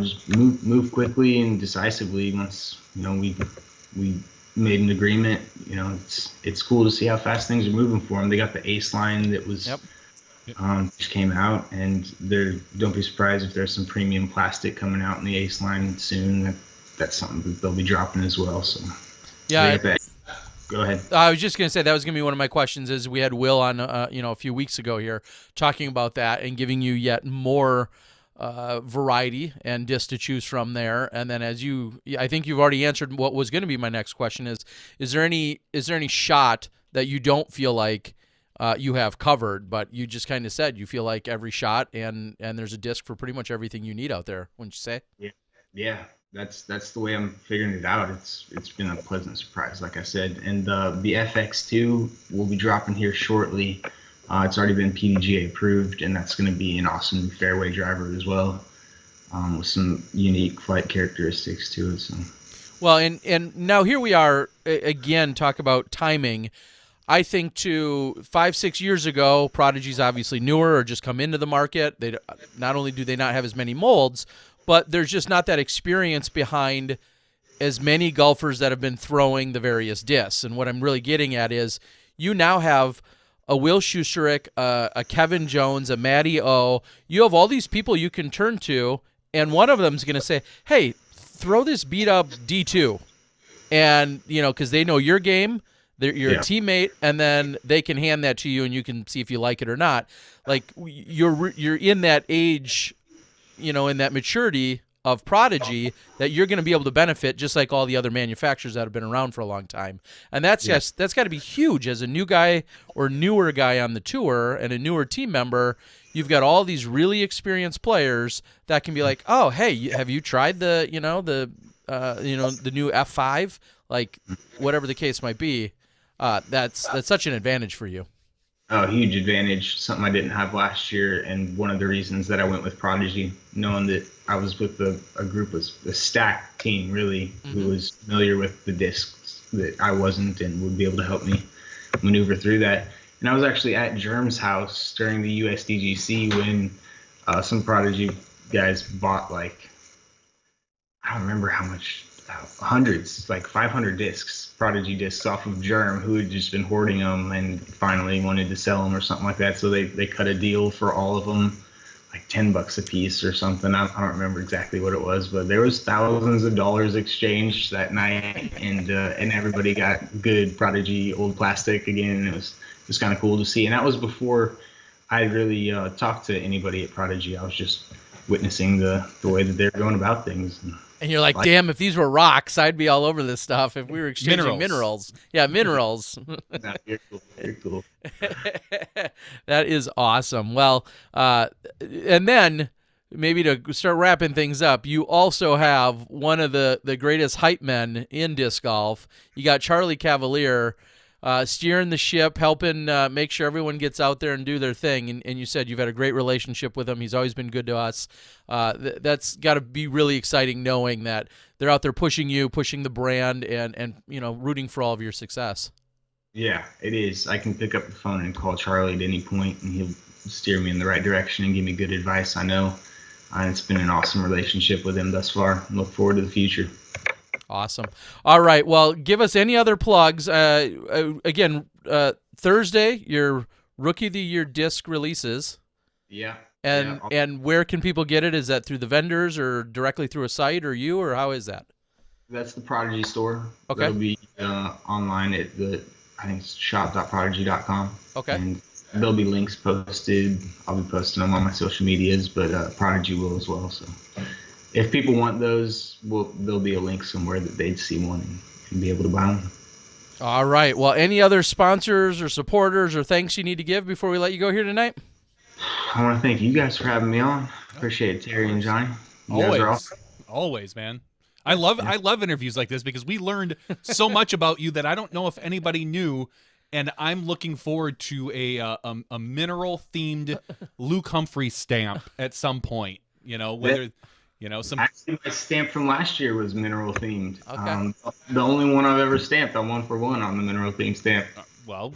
just move quickly and decisively once we made an agreement. It's cool to see how fast things are moving for them. They got the Ace line that was just came out, and don't be surprised if there's some premium plastic coming out in the Ace line soon. That's something that they'll be dropping as well. So yeah. Go ahead. I was just going to say that was going to be one of my questions. Is we had Will on, a few weeks ago here talking about that and giving you yet more variety and discs to choose from there. And then I think you've already answered what was going to be my next question. Is there any shot that you don't feel like you have covered, but you just kind of said you feel like every shot and there's a disc for pretty much everything you need out there, wouldn't you say? Yeah. That's the way I'm figuring it out. It's been a pleasant surprise, like I said. And the FX2 will be dropping here shortly. It's already been PDGA approved, and that's going to be an awesome fairway driver as well, with some unique flight characteristics to it. So. Well, and now here we are again. Talk about timing. I think 5-6 years ago, Prodigy's obviously newer or just come into the market. They not only do they not have as many molds, but there's just not that experience behind as many golfers that have been throwing the various discs. And what I'm really getting at is you now have a Will Schusterick, a Kevin Jones, a Matty O. You have all these people you can turn to, and one of them is going to say, hey, throw this beat-up D2. And, because they know your game, you're a teammate, and then they can hand that to you, and you can see if you like it or not. Like, you're in that age, in that maturity of Prodigy that you're going to be able to benefit just like all the other manufacturers that have been around for a long time. And that's got to be huge as a new guy or newer guy on the tour and a newer team member. You've got all these really experienced players that can be like, oh, hey, have you tried the new F5? Like, whatever the case might be. That's such an advantage for you. Oh, huge advantage. Something I didn't have last year, and one of the reasons that I went with Prodigy, knowing that I was with a group of a stacked team, really, who was familiar with the discs that I wasn't, and would be able to help me maneuver through that. And I was actually at Germ's house during the USDGC when some Prodigy guys bought, like, I don't remember how much, hundreds, like 500 discs, Prodigy discs off of Germ, who had just been hoarding them and finally wanted to sell them or something like that. So they cut a deal for all of them, like $10 a piece or something. I don't remember exactly what it was, but there was thousands of dollars exchanged that night, and everybody got good Prodigy old plastic again. It was kind of cool to see, and that was before I really talked to anybody at Prodigy. I was just witnessing the way that they're going about things. And you're like, damn, if these were rocks, I'd be all over this stuff if we were exchanging minerals. Yeah, minerals. Nah, you're cool. You're cool. That is awesome. Well, and then maybe to start wrapping things up, you also have one of the greatest hype men in disc golf. You got Charlie Cavalier steering the ship, helping make sure everyone gets out there and do their thing. And you said you've had a great relationship with him. He's always been good to us. That's got to be really exciting knowing that they're out there pushing you, pushing the brand, and rooting for all of your success. Yeah, it is. I can pick up the phone and call Charlie at any point, and he'll steer me in the right direction and give me good advice, I know. And it's been an awesome relationship with him thus far. Look forward to the future. Awesome. All right. Well, give us any other plugs. Again, Thursday, your Rookie of the Year disc releases. Yeah. And where can people get it? Is that through the vendors or directly through a site or you, or how is that? That's the Prodigy store. Okay. It'll be online at I think it's shop.prodigy.com. Okay. And there'll be links posted. I'll be posting them on my social medias, but Prodigy will as well. So if people want those, there'll be a link somewhere that they'd see one and be able to buy them. All right. Well, any other sponsors or supporters or thanks you need to give before we let you go here tonight? I want to thank you guys for having me on. Appreciate it, Terry and Johnny. You guys are awesome. Always, man. I love interviews like this because we learned so much about you that I don't know if anybody knew, and I'm looking forward to a mineral themed Luke Humphreys stamp at some point. Some. Actually, my stamp from last year was mineral themed. Okay. The only one I've ever stamped, I'm 1 for 1 on the mineral themed stamp. Well,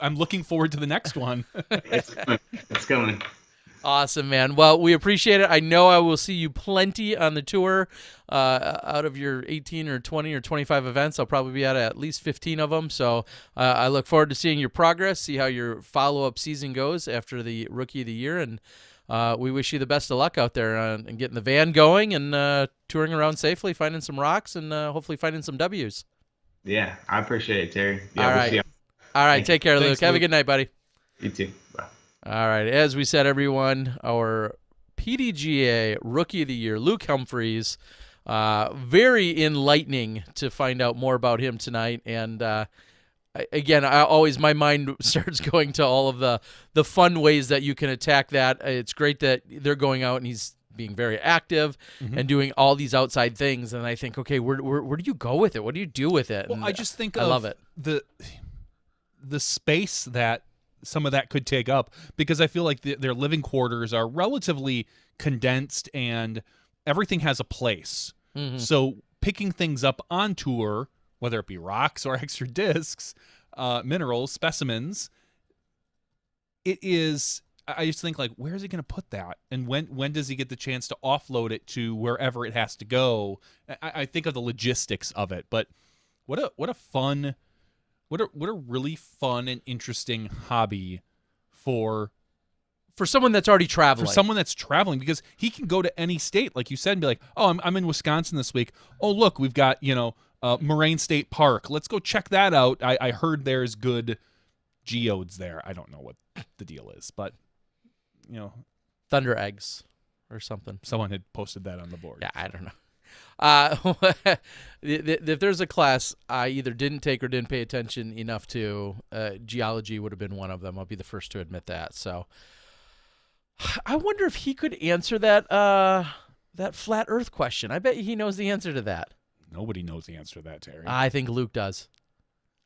I'm looking forward to the next one. It's coming. It's coming. Awesome, man. Well, we appreciate it. I know I will see you plenty on the tour. Out of your 18 or 20 or 25 events, I'll probably be at least 15 of them. So I look forward to seeing your progress, see how your follow-up season goes after the Rookie of the Year, and we wish you the best of luck out there and getting the van going and touring around safely, finding some rocks, and hopefully finding some W's. Yeah, I appreciate it, Terry. Yeah, All we'll right. see you. All right. Take care, Thanks, Luke. Have a Luke. good night, buddy. You too. Bye. All right. As we said, everyone, our PDGA Rookie of the Year, Luke Humphreys. Very enlightening to find out more about him tonight. And again, my mind starts going to all of the fun ways that you can attack that. It's great that they're going out and he's being very active and doing all these outside things. And I think, okay, where do you go with it? What do you do with it? Well, And I just think I love it. The space that some of that could take up, because I feel like their living quarters are relatively condensed and everything has a place. So picking things up on tour, whether it be rocks or extra discs, minerals, specimens, it is. I just think, like, where is he going to put that, and when does he get the chance to offload it to wherever it has to go? I think of the logistics of it, but what a really fun and interesting hobby for someone that's already traveling. For someone that's traveling, because he can go to any state, like you said, and be like, oh, I'm in Wisconsin this week. Oh, look, we've got, Moraine State Park. Let's go check that out. I heard there's good geodes there. I don't know what the deal is, but, Thunder eggs or something. Someone had posted that on the board. Yeah, I don't know. If there's a class I either didn't take or didn't pay attention enough to, geology would have been one of them. I'll be the first to admit that. So I wonder if he could answer that flat Earth question. I bet he knows the answer to that. Nobody knows the answer to that, Terry. I think Luke does.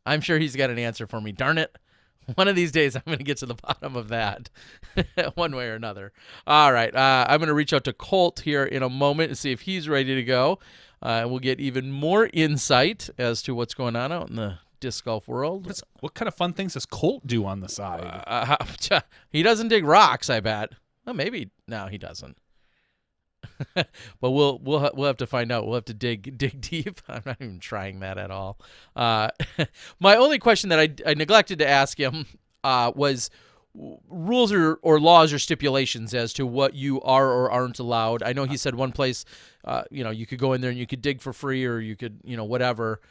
I'm sure he's got an answer for me. Darn it. One of these days, I'm going to get to the bottom of that one way or another. All right. I'm going to reach out to Colt here in a moment and see if he's ready to go. And we'll get even more insight as to what's going on out in the disc golf world. What kind of fun things does Colt do on the side? He doesn't dig rocks, I bet. Well, maybe. No, he doesn't. But we'll have to find out. We'll have to dig deep. I'm not even trying that at all. My only question that I neglected to ask him was rules or laws or stipulations as to what you are or aren't allowed. I know he said one place, you could go in there and you could dig for free, or you could, whatever.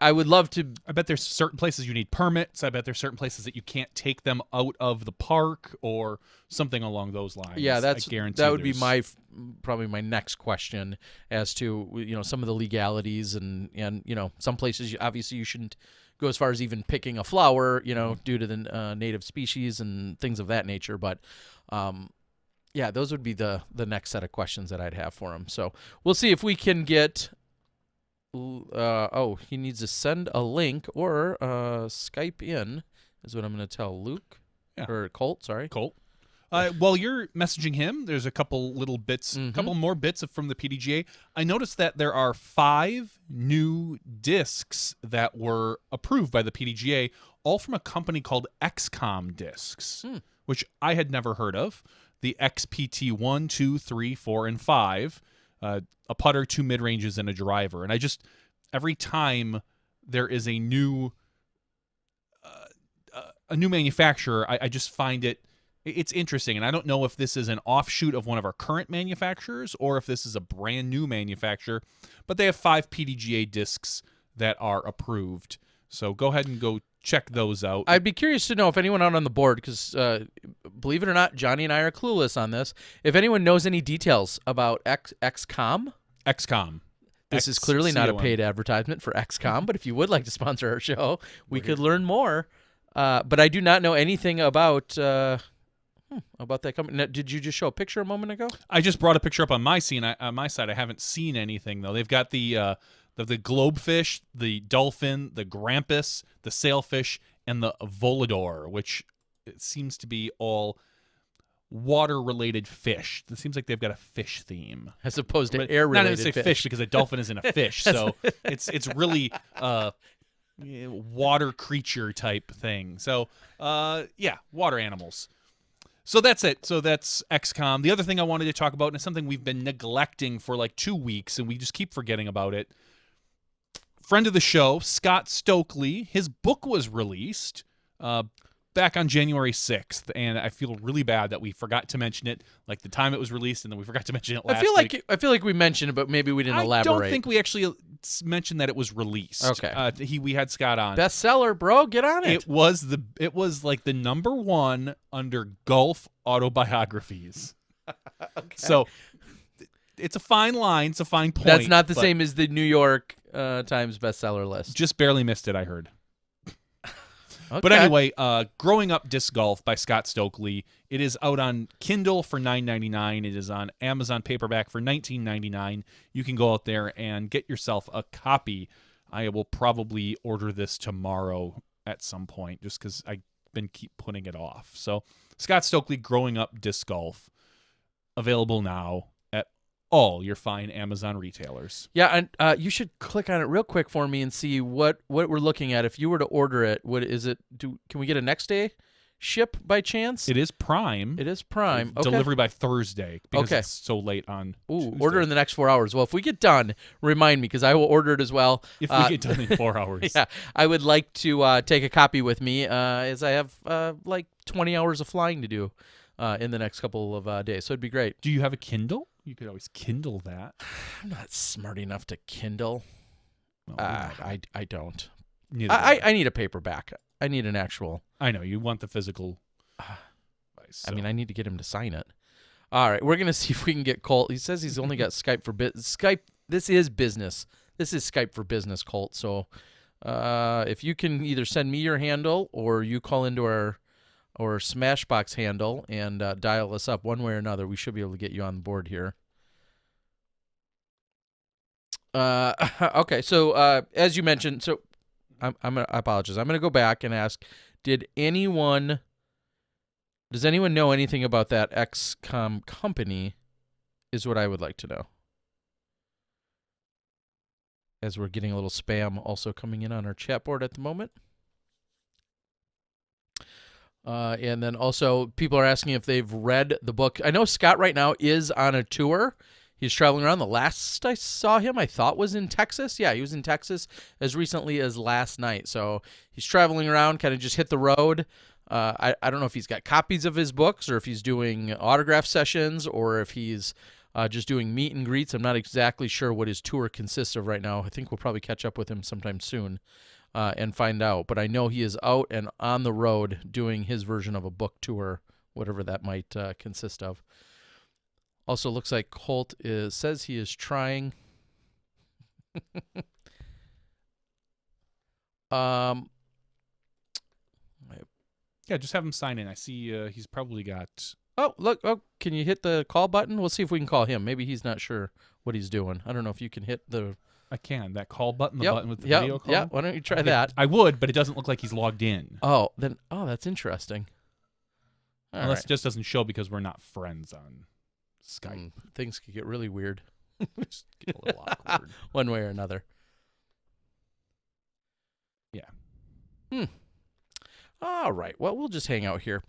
I would love to. I bet there's certain places you need permits. I bet there's certain places that you can't take them out of the park or something along those lines. Yeah, that would be probably my next question as to some of the legalities and some places obviously you shouldn't go as far as even picking a flower due to the native species and things of that nature. But yeah, those would be the next set of questions that I'd have for him. So we'll see if we can get. He needs to send a link or Skype in is what I'm going to tell Luke. Yeah. Or Colt, sorry. Colt. While you're messaging him, there's a couple little bits, couple more bits from the PDGA. I noticed that there are 5 new discs that were approved by the PDGA, all from a company called XCOM Discs, which I had never heard of. The XPT 1, 2, 3, 4, and 5. A putter, 2 mid-ranges, and a driver. And every time there is a new manufacturer, I just find it's interesting. And I don't know if this is an offshoot of one of our current manufacturers or if this is a brand new manufacturer, but they have 5 PDGA discs that are approved. So go ahead and go check those out. I'd be curious to know if anyone out on the board, because believe it or not, Johnny and I are clueless on this. If anyone knows any details about XCOM. XCOM. This is clearly not a paid advertisement for XCOM, but if you would like to sponsor our show, we could learn more. But I do not know anything about that company. Now, did you just show a picture a moment ago? I just brought a picture up on my side. I haven't seen anything, though. They've got the globefish, the dolphin, the grampus, the sailfish, and the volador, which it seems to be all water-related fish. It seems like they've got a fish theme, as opposed to air-related fish because a dolphin isn't a fish. So it's really water creature type thing. So, yeah, water animals. So that's it. So that's XCOM. The other thing I wanted to talk about, and it's something we've been neglecting for like 2 weeks, and we just keep forgetting about it. Friend of the show, Scott Stokely, his book was released back on January 6th, and I feel really bad that we forgot to mention it, like the time it was released, and then we forgot to mention it last week. I feel like we mentioned it, but maybe we didn't elaborate. I don't think we actually mentioned that it was released. Okay. We had Scott on. Bestseller, bro. Get on it. It was like the number one under golf autobiographies. Okay. So it's a fine line. It's a fine point. That's not the same as the New York Times bestseller list. Just barely missed it, I heard. Okay. But anyway, Growing Up Disc Golf by Scott Stokely. It is out on Kindle for $9.99. It is on Amazon paperback for $19.99. You can go out there and get yourself a copy. I will probably order this tomorrow at some point just because I've been keep putting it off. So Scott Stokely, Growing Up Disc Golf, available now at all your fine Amazon retailers. Yeah, and you should click on it real quick for me and see what we're looking at. If you were to order it, what is it? Can we get a next day ship by chance? It is Prime. It is Prime. Okay. Delivery by Thursday because it's so late on Ooh, Tuesday. order in the next 4 hours. Well, if we get done, remind me because I will order it as well. If we get done in 4 hours. Yeah, I would like to take a copy with me as I have like 20 hours of flying to do in the next couple of days. So it'd be great. Do you have a Kindle? You could always Kindle that. I'm not smart enough to Kindle. Well, I don't. I need a paperback. I need an actual. I know you want the physical. I mean, I need to get him to sign it. All right, we're gonna see if we can get Colt. He says he's only got Skype for Skype. This is business. This is Skype for business, Colt. So, if you can either send me your handle or you call into our Smashbox handle and dial us up one way or another, we should be able to get you on the board here. Okay, so as you mentioned, so I apologize. I'm gonna go back and ask, does anyone know anything about that XCOM company? Is what I would like to know. As we're getting a little spam also coming in on our chat board at the moment. And then also people are asking if they've read the book. I know Scott right now is on a tour. He's traveling around. The last I saw him, I thought, was in Texas. Yeah, he was in Texas as recently as last night. So he's traveling around, kind of just hit the road. I don't know if he's got copies of his books or if he's doing autograph sessions or if he's just doing meet and greets. I'm not exactly sure what his tour consists of right now. I think we'll probably catch up with him sometime soon. And find out. But I know he is out and on the road doing his version of a book tour, whatever that might consist of. Also, looks like Colt says he is trying. Yeah, just have him sign in. I see he's probably got. Oh, look! Oh, can you hit the call button? We'll see if we can call him. Maybe he's not sure what he's doing. I don't know if you can hit the. I can. That call button, the button with the video call? Yeah, why don't you try that? I would, but it doesn't look like he's logged in. Oh, that's interesting. Unless it just doesn't show because we're not friends on Skype. Things could get really weird. Just get a little awkward. One way or another. Yeah. All right. Well, we'll just hang out here.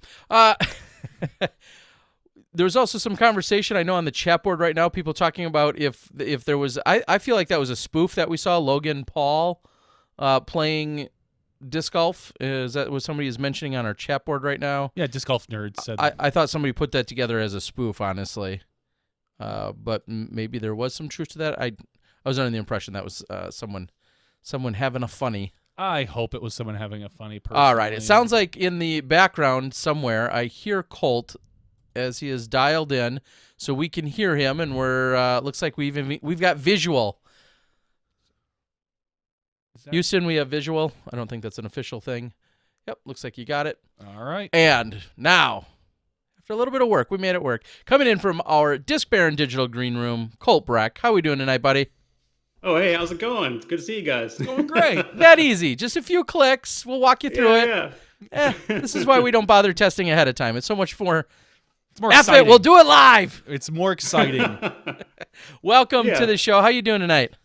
There's also some conversation I know on the chat board right now. People talking about if there was. I feel like that was a spoof that we saw Logan Paul playing disc golf. Is that what somebody is mentioning on our chat board right now? Yeah, Disc Golf Nerds said. I thought somebody put that together as a spoof, honestly. But maybe there was some truth to that. I was under the impression that was someone having a funny. I hope it was someone having a funny person. All right. It sounds like in the background somewhere I hear Colt as he is dialed in, so we can hear him, and we're looks like we've got visual. Houston, we have visual. I don't think that's an official thing. Yep, looks like you got it. All right. And now, after a little bit of work, we made it work. Coming in from our Disc Baron Digital Green Room, Colt Breck. How we doing tonight, buddy? Oh, hey, how's it going? Good to see you guys. Going great. That easy. Just a few clicks. We'll walk you through it. Yeah. This is why we don't bother testing ahead of time. It's so much more. It's more F exciting. it, we'll do it live. It's more exciting. Welcome to the show. How you doing tonight?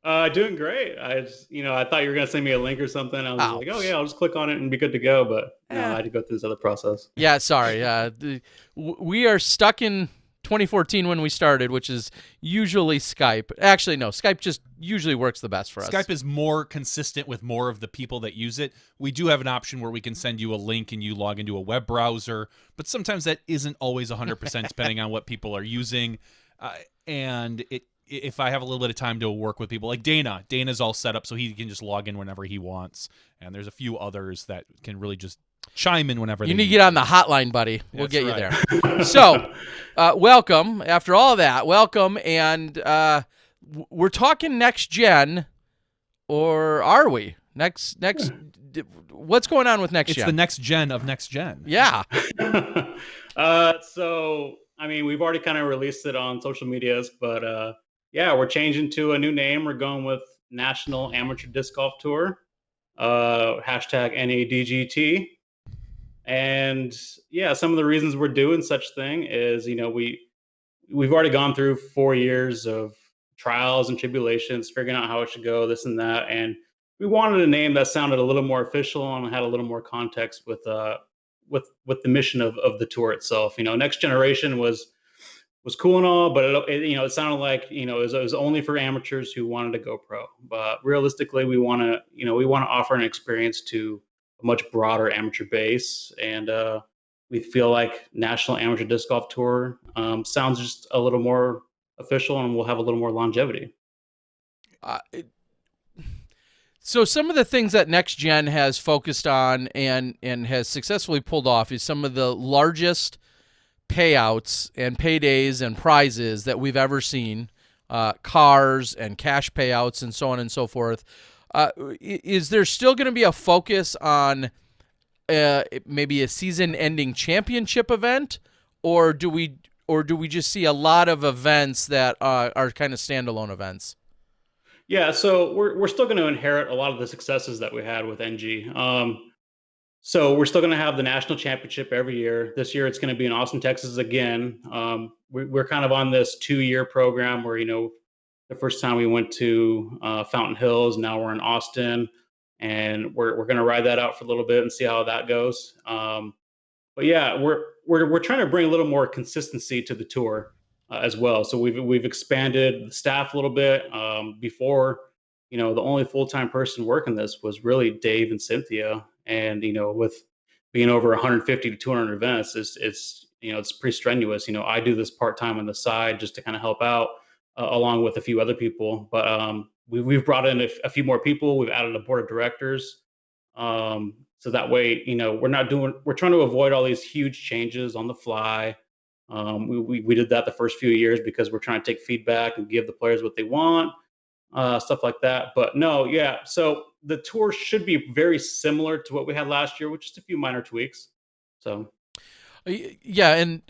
Doing great. I thought you were gonna send me a link or something. I was Oh, like, oh yeah, I'll just click on it and be good to go. But no, eh. I had to go through this other process. Yeah, sorry. We are stuck in 2014 when we started, which is usually Skype. Actually, no, Skype just usually works the best for us. Skype is more consistent with more of the people that use it. We do have an option where we can send you a link and you log into a web browser, but sometimes that isn't always 100% depending on what people are using. And if I have a little bit of time to work with people, like Dana's all set up so he can just log in whenever he wants. And there's a few others that can really just chime in whenever You they need to get on the hotline, buddy. We'll That's get you right. there. So, welcome. After all that, welcome. And we're talking next gen, or are we? Next. What's going on with next It's gen? the next gen of next gen. Yeah. So I mean, we've already kind of released it on social medias, but yeah, we're changing to a new name. We're going with National Amateur Disc Golf Tour, hashtag NADGT. And yeah, some of the reasons we're doing such thing is, we've already gone through 4 years of trials and tribulations, figuring out how it should go, this and that, and we wanted a name that sounded a little more official and had a little more context with the mission of the tour itself. Next Generation was cool and all, but it sounded like it was only for amateurs who wanted to go pro. But realistically, we want to offer an experience to a much broader amateur base, and we feel like National Amateur Disc Golf Tour sounds just a little more official, and we'll have a little more longevity. So some of the things that Next Gen has focused on and has successfully pulled off is some of the largest payouts and paydays and prizes that we've ever seen, cars and cash payouts and so on and so forth. Is there still going to be a focus on maybe a season-ending championship event, or do we just see a lot of events that are kind of standalone events? Yeah, so we're still going to inherit a lot of the successes that we had with NG. So we're still going to have the national championship every year. This year it's going to be in Austin, Texas again. We're kind of on this 2-year program where the first time we went to Fountain Hills, now we're in Austin, and we're going to ride that out for a little bit and see how that goes. But yeah, we're trying to bring a little more consistency to the tour as well. So we've expanded the staff a little bit. Before, the only full-time person working this was really Dave and Cynthia, and with being over 150 to 200 events, it's pretty strenuous. I do this part-time on the side just to kind of help out along with a few other people. But we've brought in a few more people. We've added a board of directors. So that way, we're trying to avoid all these huge changes on the fly. We did that the first few years because we're trying to take feedback and give the players what they want, stuff like that. But no, yeah. So the tour should be very similar to what we had last year, with just a few minor tweaks. So, yeah, and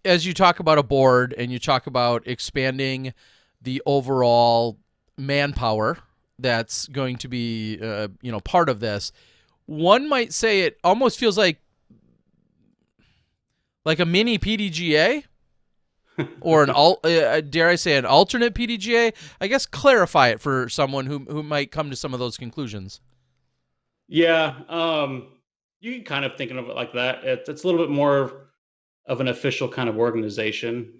as you talk about a board and you talk about expanding the overall manpower that's going to be, part of this, one might say it almost feels like a mini PDGA, or dare I say an alternate PDGA? I guess clarify it for someone who might come to some of those conclusions. Yeah, you can kind of think of it like that. It's a little bit more of an official kind of organization.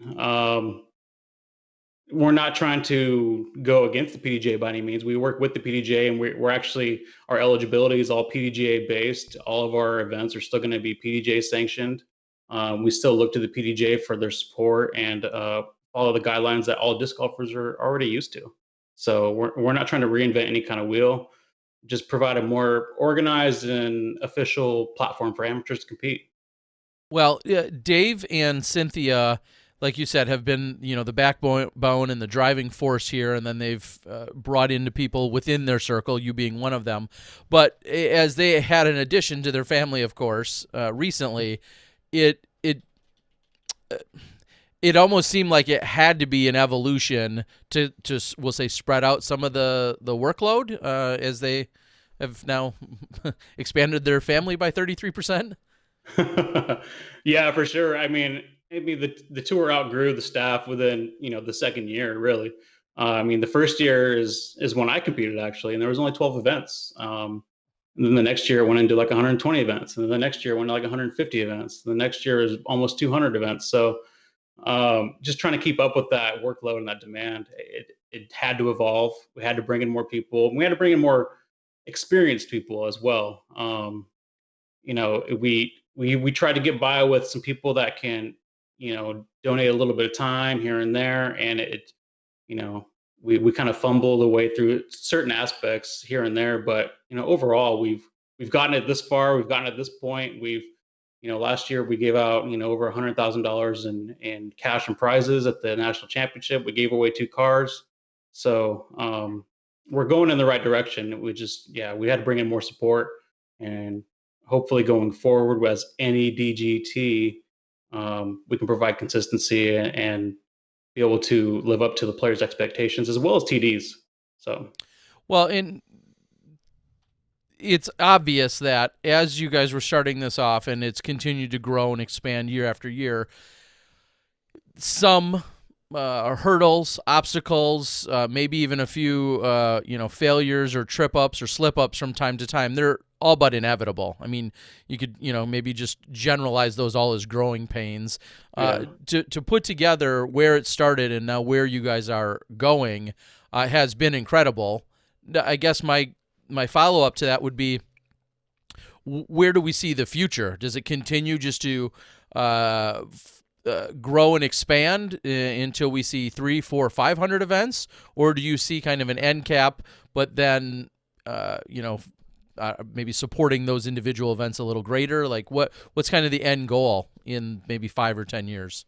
We're not trying to go against the PDGA by any means. We work with the PDGA, and we're actually, our eligibility is all PDGA based. All of our events are still going to be PDGA sanctioned. We still look to the PDGA for their support and follow the guidelines that all disc golfers are already used to. So we're not trying to reinvent any kind of wheel, just provide a more organized and official platform for amateurs to compete. Well, Dave and Cynthia, like you said, have been the backbone and the driving force here, and then they've brought into people within their circle, you being one of them. But as they had an addition to their family, of course, recently, it almost seemed like it had to be an evolution to we'll say spread out some of the workload as they have now expanded their family by 33%. Yeah, for sure. I mean, maybe the tour outgrew the staff within the second year, really. I mean, the first year is when I competed actually, and there was only 12 events. And then the next year it went into like 120 events, and then the next year it went to like 150 events. The next year is almost 200 events. So just trying to keep up with that workload and that demand, it had to evolve. We had to bring in more people. We had to bring in more experienced people as well. You know, we try to get by with some people that can, you know, donate a little bit of time here and there, and you know, we kind of fumble the way through certain aspects here and there, but you know, overall we've gotten it this far. We've gotten it this point. You know, last year we gave out, you know, over $100,000 in cash and prizes at the national championship. We gave away 2 cars, so we're going in the right direction. We just, yeah, we had to bring in more support, and hopefully going forward as any DGT, we can provide consistency and be able to live up to the players' expectations as well as TDs. So, Well, it's obvious that as you guys were starting this off and it's continued to grow and expand year after year, some hurdles, obstacles, maybe even a few failures or trip ups or slip ups from time to time, they're all but inevitable. I mean, you could, maybe just generalize those all as growing pains. To put together where it started and now where you guys are going has been incredible. I guess my follow-up to that would be, where do we see the future? Does it continue just to grow and expand until we see 300, 400, 500 events? Or do you see kind of an end cap, but then, maybe supporting those individual events a little greater? Like what's kind of the end goal in maybe 5 or 10 years?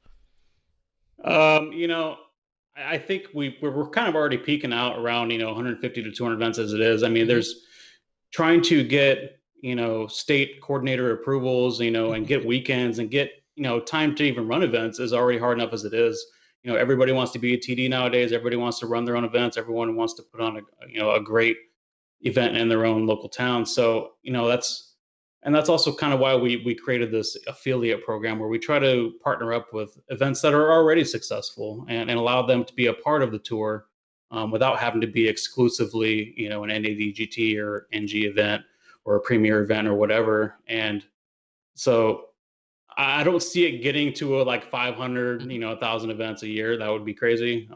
I think we're kind of already peaking out around, 150 to 200 events as it is. I mean, there's trying to get, state coordinator approvals, and get weekends and get, time to even run events is already hard enough as it is. Everybody wants to be a TD nowadays. Everybody wants to run their own events. Everyone wants to put on a great event in their own local town. So, that's also kind of why we created this affiliate program where we try to partner up with events that are already successful and allow them to be a part of the tour without having to be exclusively, an NADGT or NG event or a premier event or whatever. And so I don't see it getting to like 500, 1,000 events a year. That would be crazy.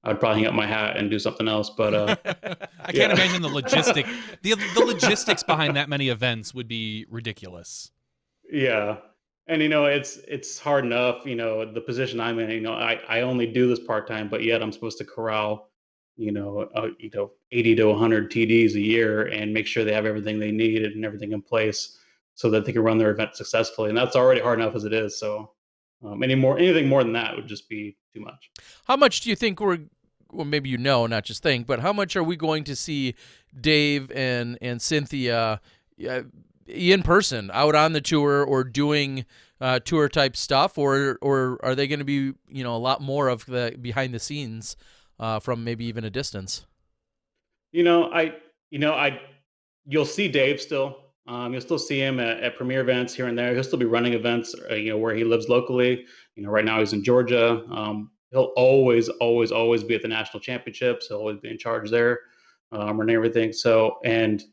I'd probably hang up my hat and do something else, but I can't imagine the logistics behind that many events would be ridiculous. Yeah. And it's hard enough, the position I'm in, I only do this part-time, but yet I'm supposed to corral, 80 to 100 TDs a year and make sure they have everything they need and everything in place so that they can run their event successfully. And that's already hard enough as it is. So anything more than that would just be too much. How much do you think maybe not just think, but how much are we going to see Dave and Cynthia in person, out on the tour or doing tour type stuff, or are they going to be a lot more of the behind the scenes from maybe even a distance? You'll see Dave still. You'll still see him at premier events here and there. He'll still be running events, where he lives locally. Right now he's in Georgia. He'll always be at the national championships. He'll always be in charge there, running everything. So, and,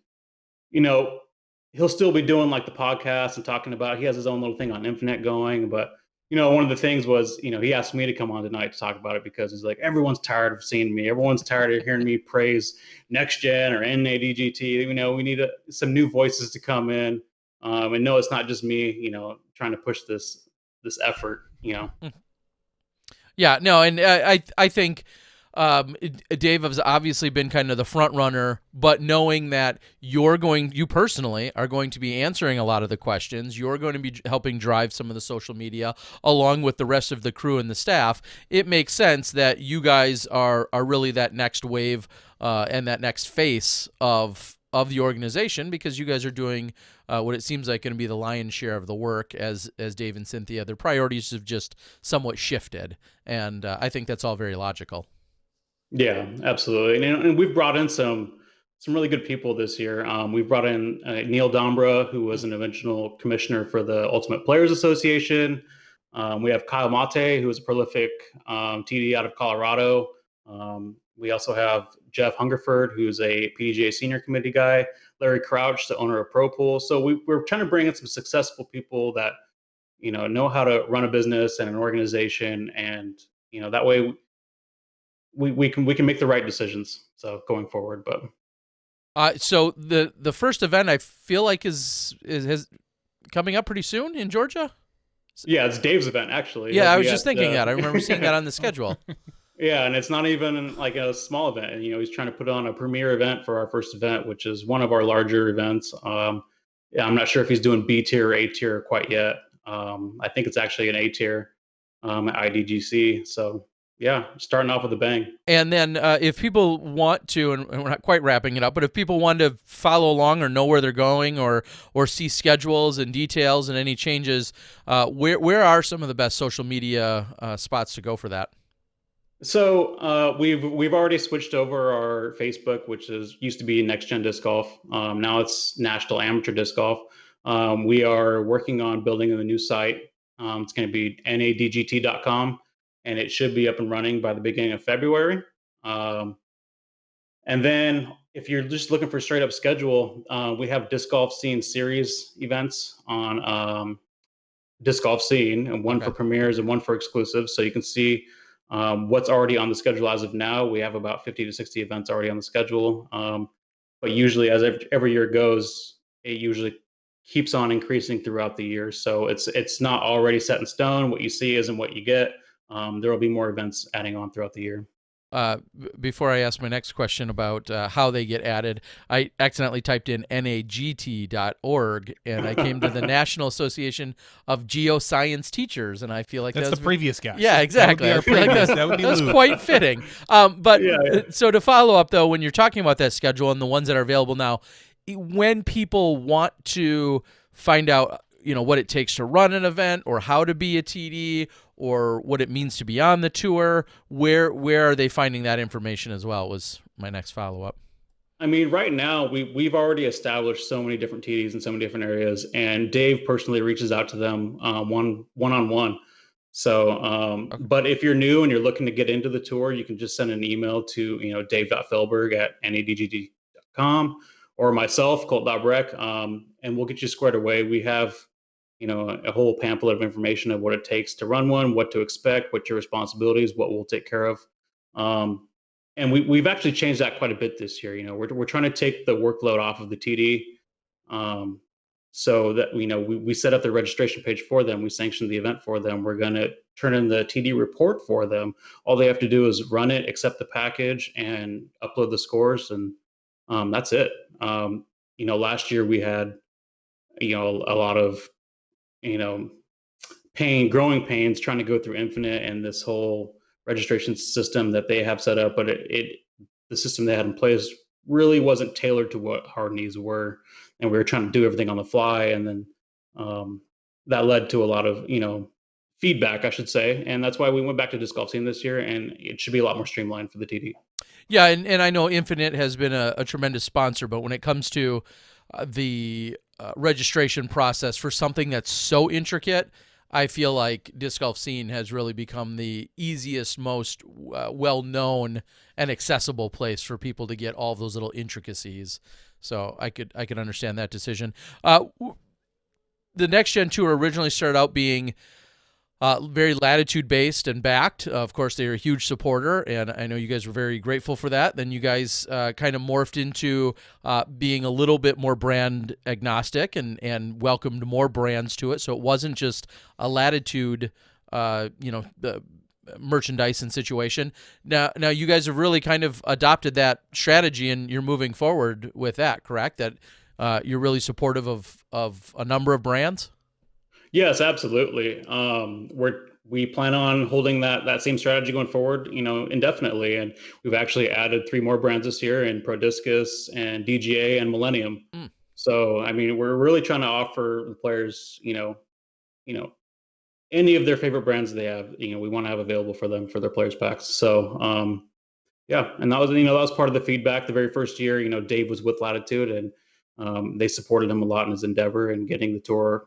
he'll still be doing like the podcast and talking about, he has his own little thing on Infinite going. But, one of the things was, he asked me to come on tonight to talk about it because he's like, everyone's tired of seeing me. Everyone's tired of hearing me praise NextGen or NADGT. We need some new voices to come in. And no, it's not just me, trying to push this effort, Yeah, no, and I think Dave has obviously been kind of the front runner, but knowing that you personally are going to be answering a lot of the questions, you're going to be helping drive some of the social media along with the rest of the crew and the staff, it makes sense that you guys are really that next wave and that next face of the organization, because you guys are doing what it seems like going to be the lion's share of the work as Dave and Cynthia. Their priorities have just somewhat shifted, and I think that's all very logical. Yeah, absolutely. And we've brought in some really good people this year. We've brought in Neil Dombra, who was an eventual commissioner for the Ultimate Players Association. We have Kyle Mate, who is a prolific TD out of Colorado. We also have Jeff Hungerford, who's a PDGA senior committee guy, Larry Crouch, the owner of Pro Pool. So we're trying to bring in some successful people that, know how to run a business and an organization. And, that way we can make the right decisions. So going forward, but. So the first event I feel like is coming up pretty soon in Georgia. Yeah, it's Dave's event actually. Yeah, I was just thinking that. I remember seeing that on the schedule. Yeah, and it's not even like a small event. And, he's trying to put on a premier event for our first event, which is one of our larger events. Yeah, I'm not sure if he's doing B tier or A tier quite yet. I think it's actually an A tier at IDGC. So yeah, starting off with a bang. And then if people want to, and we're not quite wrapping it up, but if people want to follow along or know where they're going or see schedules and details and any changes, where are some of the best social media spots to go for that? So we've already switched over our Facebook, which used to be NextGen Disc Golf. Now it's National Amateur Disc Golf. We are working on building a new site. It's going to be nadgt.com, and it should be up and running by the beginning of February. And then if you're just looking for a straight up schedule, we have Disc Golf Scene Series events on Disc Golf Scene, and one for premieres and one for exclusives. So you can see what's already on the schedule as of now. We have about 50 to 60 events already on the schedule. But usually as every year goes, it usually keeps on increasing throughout the year. So it's not already set in stone. What you see isn't what you get. There will be more events adding on throughout the year. Before I ask my next question about how they get added, I accidentally typed in nagt.org, and I came to the National Association of Geoscience Teachers, and I feel like that's the previous guy. Yeah, exactly. That would be that's quite fitting. But so to follow up, though, when you're talking about that schedule and the ones that are available now, when people want to find out, what it takes to run an event or how to be a TD or what it means to be on the tour, where are they finding that information as well was my next follow-up. I mean, right now we've already established so many different TDs in so many different areas, and Dave personally reaches out to them one-on-one. So, but if you're new and you're looking to get into the tour, you can just send an email to, dave.felberg@nadgt.com or myself, Colt Breck, and we'll get you squared away. We have a whole pamphlet of information of what it takes to run one, what to expect, what your responsibilities, what we'll take care of. And we've actually changed that quite a bit this year. We're trying to take the workload off of the TD, so that we set up the registration page for them. We sanctioned the event for them. We're going to turn in the TD report for them. All they have to do is run it, accept the package, and upload the scores, and that's it. Last year we had a lot of growing pains trying to go through Infinite and this whole registration system that they have set up, but the system they had in place really wasn't tailored to what our needs were, and we were trying to do everything on the fly, and then that led to a lot of feedback, I should say, and that's why we went back to Disc Golf Scene this year, and it should be a lot more streamlined for the TD. Yeah, and I know Infinite has been a tremendous sponsor, but when it comes to the registration process for something that's so intricate, I feel like Disc Golf Scene has really become the easiest, most well-known and accessible place for people to get all those little intricacies. So I could understand that decision. The Next Gen Tour originally started out being very latitude-based and backed. Of course, they're a huge supporter, and I know you guys were very grateful for that. Then you guys kind of morphed into being a little bit more brand agnostic and welcomed more brands to it. So it wasn't just a latitude, the merchandise and situation. Now you guys have really kind of adopted that strategy, and you're moving forward with that, correct? That you're really supportive of a number of brands? Yes, absolutely. We plan on holding that same strategy going forward, indefinitely. And we've actually added 3 more brands this year in Pro Discus and DGA and Millennium. So, I mean, we're really trying to offer the players, any of their favorite brands they have, we want to have available for them for their players packs. So, yeah, and that was part of the feedback the very first year. Dave was with Latitude, and they supported him a lot in his endeavor and getting the tour,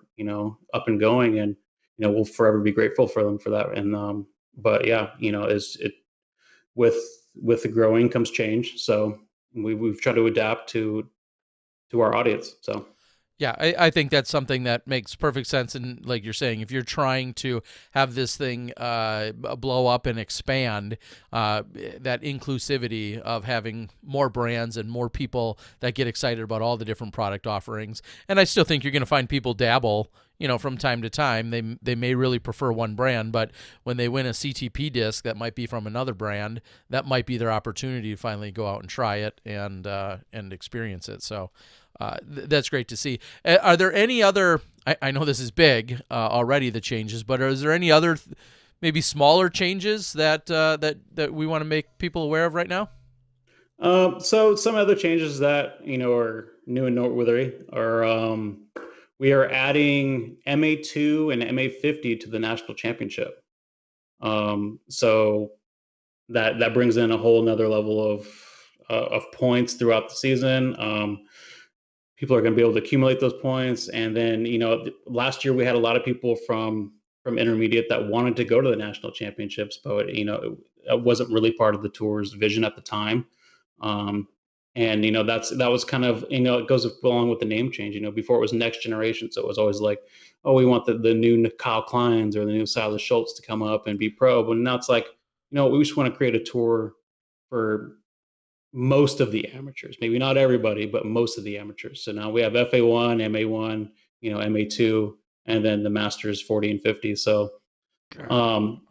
up and going, and we'll forever be grateful for them for that. And but yeah, with the growing comes change. So we've tried to adapt to our audience. So. Yeah, I think that's something that makes perfect sense. And like you're saying, if you're trying to have this thing blow up and expand, that inclusivity of having more brands and more people that get excited about all the different product offerings. And I still think you're going to find people dabble, from time to time. They may really prefer one brand, but when they win a CTP disc that might be from another brand, that might be their opportunity to finally go out and try it and experience it. So. That's great to see. Are there any other? I know this is big already, the changes, but is there any other maybe smaller changes that we want to make people aware of right now? So some other changes that are new and noteworthy are we are adding MA2 and MA50 to the national championship. So that brings in a whole another level of points throughout the season. People are going to be able to accumulate those points. And then, last year we had a lot of people from intermediate that wanted to go to the national championships, but, it wasn't really part of the tour's vision at the time. And, that was kind of, it goes along with the name change. Before it was Next Generation. So it was always like, oh, we want the new Kyle Kleins or the new Silas Schultz to come up and be pro. But now it's like, we just want to create a tour for most of the amateurs, maybe not everybody, but most of the amateurs. So now we have FA1, MA1, MA2, and then the Masters 40 and 50. So, and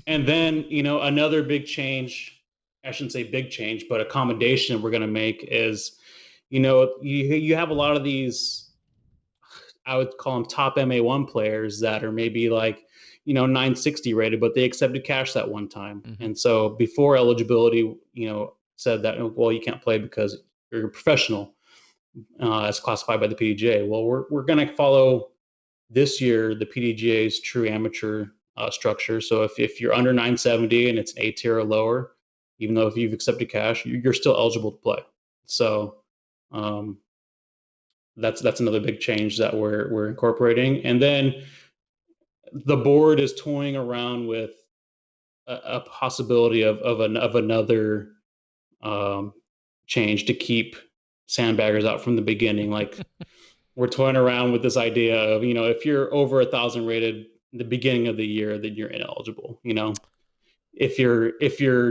then, another big change, I shouldn't say big change, but accommodation we're going to make is, you have a lot of these, I would call them top MA1 players that are maybe like, 960 rated, but they accepted cash that one time. Mm-hmm. And so before eligibility, said that, well, you can't play because you're a professional, as classified by the PDGA. Well, we're going to follow this year the PDGA's true amateur structure. So if you're under 970 and it's an A tier or lower, even though if you've accepted cash, you're still eligible to play. So that's another big change that we're incorporating. And then the board is toying around with a possibility of another change to keep sandbaggers out from the beginning. Like we're toying around with this idea of, if you're over 1,000 rated in the beginning of the year, then you're ineligible. If you're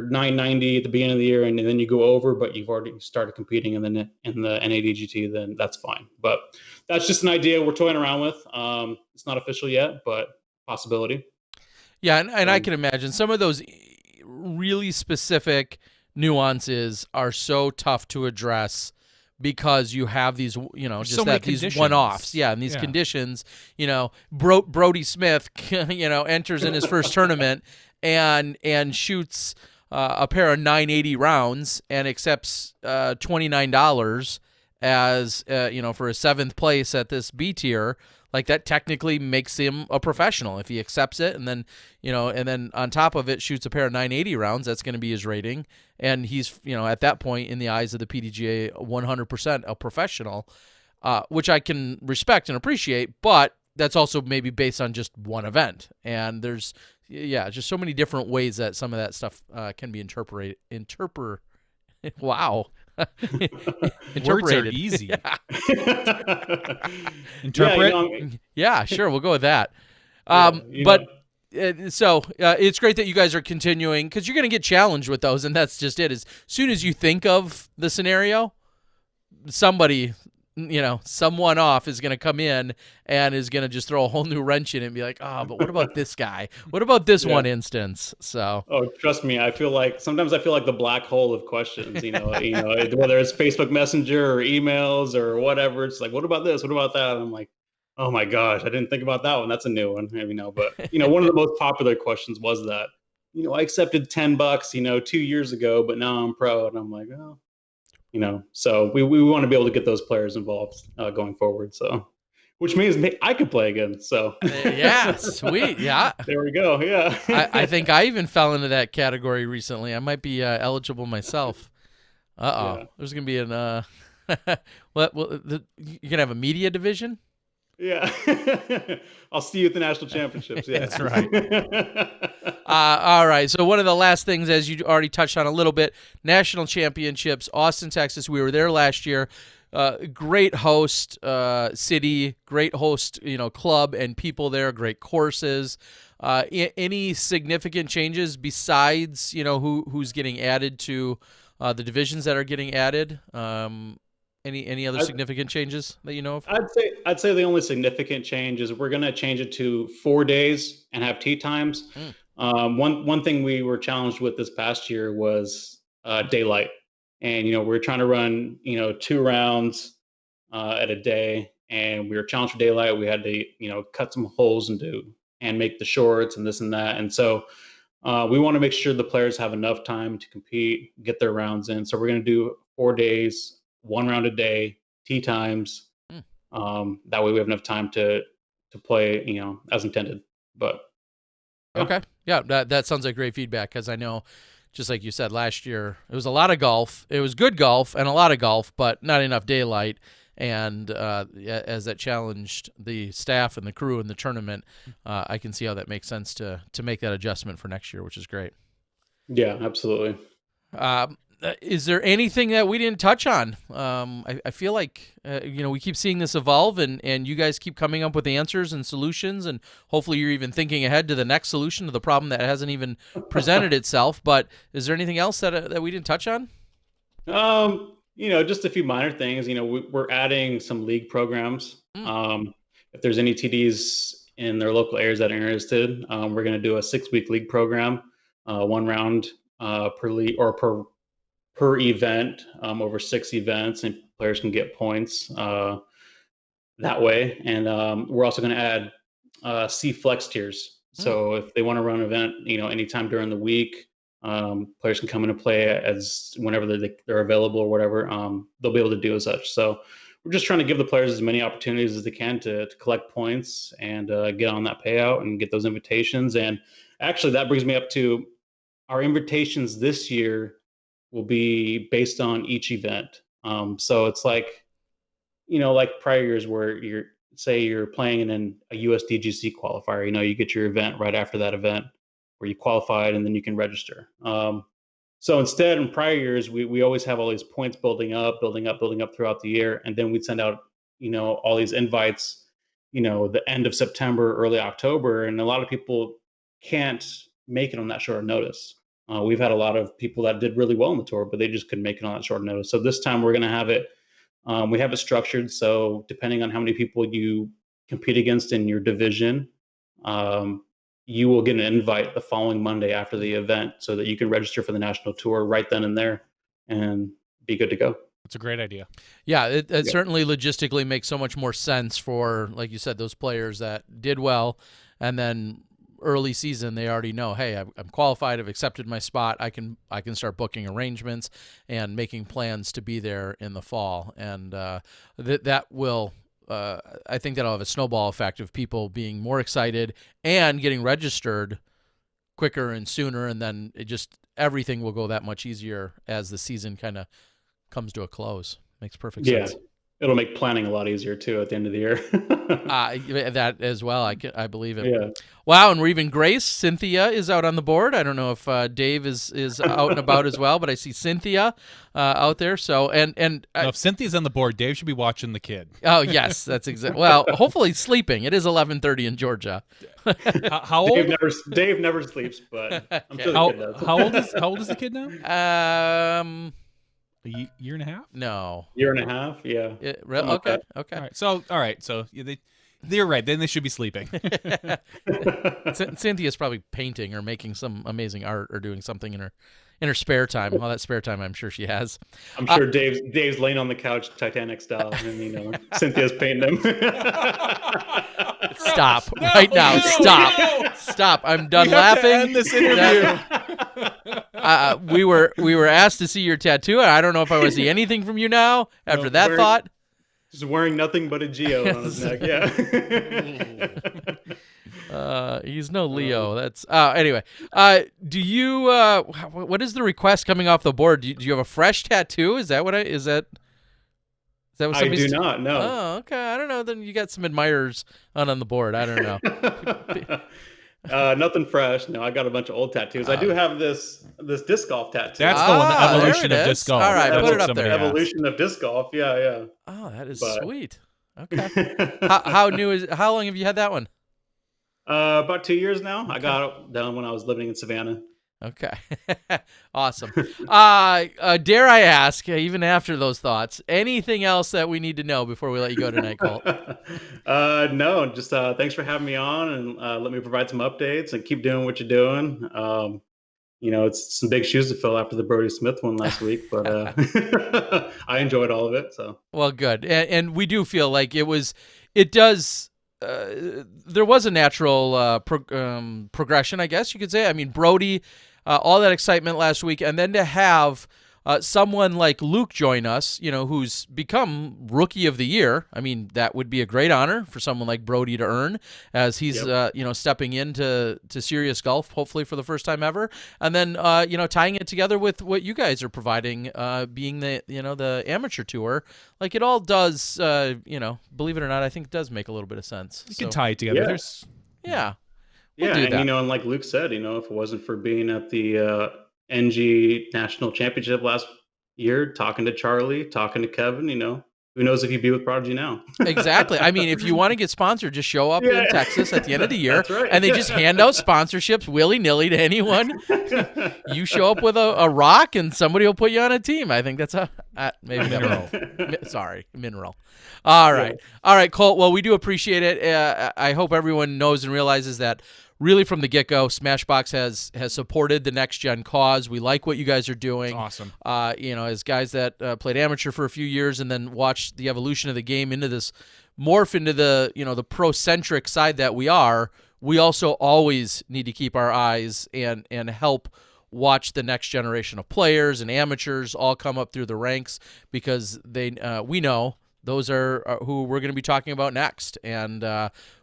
990 at the beginning of the year and then you go over, but you've already started competing in the NADGT, then that's fine. But that's just an idea we're toying around with. It's not official yet, but possibility. Yeah, and I can imagine some of those really specific nuances are so tough to address because you have these, these one-offs, and these conditions. Brody Smith, enters in his first tournament and shoots a pair of 980 rounds and accepts $29 as for a 7th place at this B tier. Like that technically makes him a professional if he accepts it, and then on top of it shoots a pair of 980 rounds. That's going to be his rating, and he's at that point in the eyes of the PDGA 100% a professional, which I can respect and appreciate. But that's also maybe based on just one event, and there's just so many different ways that some of that stuff can be interpreted. Wow. Words are easy. Interpret. Yeah, sure. We'll go with that. So it's great that you guys are continuing because you're going to get challenged with those, and that's just it. As soon as you think of the scenario, somebody, someone off is going to come in and is going to just throw a whole new wrench in it and be like, but what about this guy? What about this one instance? So, trust me, sometimes I feel like the black hole of questions, whether it's Facebook Messenger or emails or whatever. It's like, what about this? What about that? And I'm like, oh my gosh, I didn't think about that one. That's a new one, but one of the most popular questions was that, I accepted $10, 2 years ago, but now I'm pro. And I'm like, oh. So we want to be able to get those players involved going forward. So, which means I could play again. So yeah, sweet. Yeah, there we go. Yeah, I think I even fell into that category recently. I might be eligible myself. Yeah. There's gonna be an you can have a media division. Yeah, I'll see you at the national championships. Yeah, that's right. All right. So one of the last things, as you already touched on a little bit, national championships, Austin, Texas. We were there last year. Great host city, great host club and people there. Great courses. Any significant changes besides who's getting added to the divisions that are getting added? Any other significant changes that you know of? I'd say the only significant change is we're going to change it to 4 days and have tee times. One thing we were challenged with this past year was daylight, and we're trying to run 2 rounds at a day, and we were challenged for daylight. We had to cut some holes and make the shorts and this and that, and so we want to make sure the players have enough time to compete, get their rounds in. So we're going to do 4 days. 1 round a day, tee times. That way we have enough time to play, as intended. But yeah. Okay, yeah, that sounds like great feedback, because I know, just like you said, last year it was a lot of golf. It was good golf and a lot of golf, but not enough daylight. And as that challenged the staff and the crew in the tournament, I can see how that makes sense to make that adjustment for next year, which is great. Yeah, absolutely. Is there anything that we didn't touch on? I feel like we keep seeing this evolve, and you guys keep coming up with answers and solutions, and hopefully you're even thinking ahead to the next solution to the problem that hasn't even presented itself. But is there anything else that we didn't touch on? Just a few minor things. We're adding some league programs. If there's any TDs in their local areas that are interested, we're going to do a 6-week league program, 1 round per league or per event, over 6 events, and players can get points that way. And we're also going to add C flex tiers. So if they want to run an event, anytime during the week, players can come in and play as whenever they're available or whatever. They'll be able to do as such. So we're just trying to give the players as many opportunities as they can to collect points and get on that payout and get those invitations. And actually, that brings me up to our invitations this year will be based on each event. So it's like, like prior years where you're playing in a USDGC qualifier, you get your event right after that event where you qualified, and then you can register. So instead, in prior years, we always have all these points building up throughout the year. And then we'd send out, all these invites, the end of September, early October. And a lot of people can't make it on that short notice. We've had a lot of people that did really well on the tour, but they just couldn't make it on that short notice. So this time we're going to have it. We have it structured. So depending on how many people you compete against in your division, you will get an invite the following Monday after the event so that you can register for the national tour right then and there and be good to go. That's a great idea. Yeah, it certainly logistically makes so much more sense for, like you said, those players that did well, and then early season they already know, hey, I'm qualified, I've accepted my spot, I can start booking arrangements and making plans to be there in the fall. And that will I think that'll have a snowball effect of people being more excited and getting registered quicker and sooner, and then everything will go that much easier as the season kind of comes to a close. Makes perfect sense. It'll make planning a lot easier too at the end of the year. That as well, I believe it. Yeah. Wow, and we're even Grace. Cynthia is out on the board. I don't know if Dave is out and about as well, but I see Cynthia out there. So no, if Cynthia's on the board, Dave should be watching the kid. Oh yes, that's exactly. Well, hopefully sleeping. It is 11:30 in Georgia. How old? Dave never sleeps, but I'm sure the kid does. How old is the kid now? A year and a half? No. Year and a half? Yeah. Okay. All right. So they're right. Then they should be sleeping. Cynthia's probably painting or making some amazing art or doing something in her spare time. All that spare time, I'm sure she has. I'm sure Dave's laying on the couch, Titanic style, and Cynthia's painting him. Stop right now. Stop. I'm done laughing. End this interview. We were asked to see your tattoo, and I don't know if I want to see anything from you now after that thought. Just wearing nothing but a Geo on his neck. Yeah. He's no Leo. That's anyway. Do you? What is the request coming off the board? Do you have a fresh tattoo? Is that what is that what I do not. No. Oh, okay. I don't know. Then you got some admirers on the board. I don't know. Nothing fresh. No, I got a bunch of old tattoos. I do have this disc golf tattoo. That's the one, the there evolution it of is. disc golf. All right, That's put what it up somebody there. asked. Evolution of disc golf. Yeah, Oh, that is But- sweet. Okay. How long have you had that one? about 2 years now. I got it done when I was living in Savannah. Okay. Awesome. Dare I ask, even after those thoughts, anything else that we need to know before we let you go tonight, Colt? No, just thanks for having me on and let me provide some updates and keep doing what you're doing. It's some big shoes to fill after the Brody Smith one last week, but I enjoyed all of it. So Well, good. And we do feel like there was a natural progression, I guess you could say. I mean, Brody, all that excitement last week, and then to have someone like Luke join us, who's become Rookie of the Year. I mean, that would be a great honor for someone like Brody to earn, as he's stepping into serious golf, hopefully for the first time ever, and then tying it together with what you guys are providing, being the amateur tour. Like, it all does, believe it or not, I think it does make a little bit of sense. You can tie it together. Yeah. There's Yeah. yeah, do and that. and like Luke said, if it wasn't for being at the NG National Championship last year, talking to Charlie, talking to Kevin, who knows if he'd be with Prodigy now? Exactly. I mean, if you want to get sponsored, just show up in Texas at the end of the year, That's right. and they just hand out sponsorships willy-nilly to anyone. You show up with a rock, and somebody will put you on a team. I think that's maybe that sorry, mineral. All right. All right, Colt. Well, we do appreciate it. I hope everyone knows and realizes that really from the get-go, SmashBox has supported the NextGen cause. We like what you guys are doing. It's awesome. As guys that played amateur for a few years and then watched the evolution of the game into this morph into the pro-centric side that we are, we also always need to keep our eyes and help watch the next generation of players and amateurs all come up through the ranks, because we know those are who we're going to be talking about next. And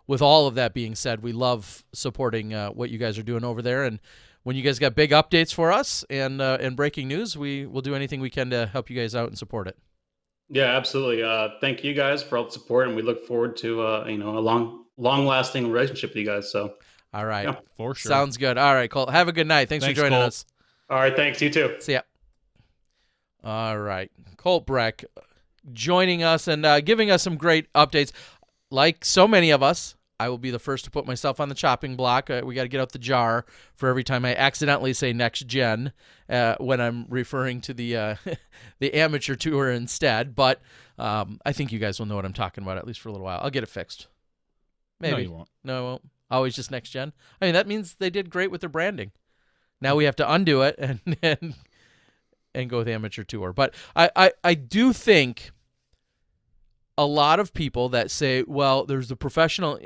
with all of that being said, we love supporting what you guys are doing over there. And when you guys got big updates for us and breaking news, we will do anything we can to help you guys out and support it. Yeah, absolutely. Thank you guys for all the support, and we look forward to a long-lasting relationship with you guys. So, all right, yeah. For sure. Sounds good. All right, Colt. Have a good night. Thanks for joining Colt. us. All right, thanks. You too. See ya. All right, Colt Breck joining us and giving us some great updates. Like so many of us, I will be the first to put myself on the chopping block. We got to get out the jar for every time I accidentally say next gen when I'm referring to the the amateur tour instead. But I think you guys will know what I'm talking about, at least for a little while. I'll get it fixed. Maybe. No, you won't. No, I won't. Always just next gen. I mean, that means they did great with their branding. Now we have to undo it and go with amateur tour. But I do think a lot of people that say, well, there's the Professional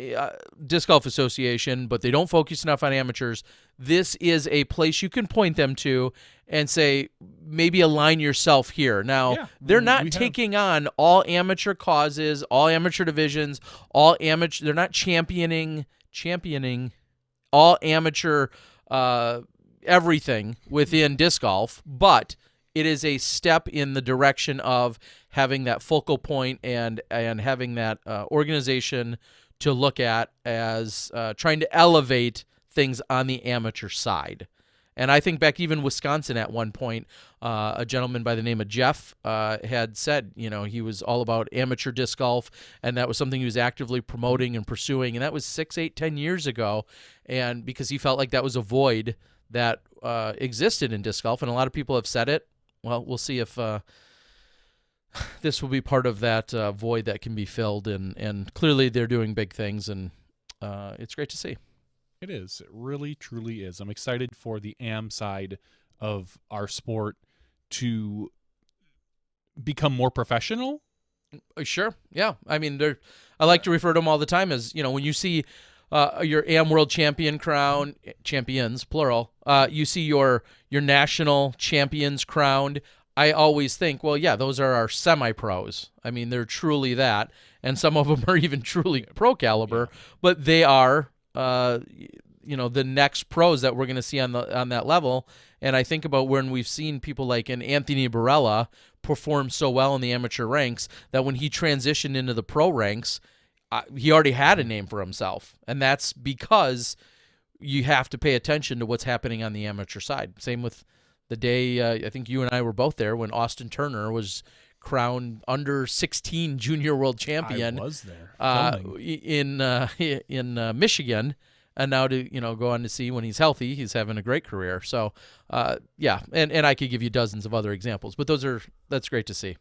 Disc Golf Association, but they don't focus enough on amateurs. This is a place you can point them to and say, maybe align yourself here. Now, they're not taking on all amateur causes, all amateur divisions, they're not championing all amateur everything within disc golf, but it is a step in the direction of having that focal point and having that organization to look at as trying to elevate things on the amateur side. And I think back even Wisconsin at one point, a gentleman by the name of Jeff had said, he was all about amateur disc golf, and that was something he was actively promoting and pursuing. And that was 6, 8, 10 years ago. And because he felt like that was a void that existed in disc golf, and a lot of people have said it. Well, we'll see if this will be part of that void that can be filled. And clearly they're doing big things, and it's great to see. It is. It really, truly is. I'm excited for the AM side of our sport to become more professional. Sure. Yeah. I mean, I like to refer to them all the time as, when you see your AM World Champion crown, champions, plural, you see your national champions crowned, I always think, well, yeah, those are our semi-pros. I mean, they're truly that, and some of them are even truly pro caliber, but they are, the next pros that we're going to see on that level. And I think about when we've seen people like an Anthony Barella perform so well in the amateur ranks that when he transitioned into the pro ranks, he already had a name for himself, and that's because you have to pay attention to what's happening on the amateur side. Same with the day, I think you and I were both there when Austin Turner was crowned under 16 junior world champion. I was there in Michigan, and now to go on to see when he's healthy, he's having a great career. So yeah, and I could give you dozens of other examples, but that's great to see.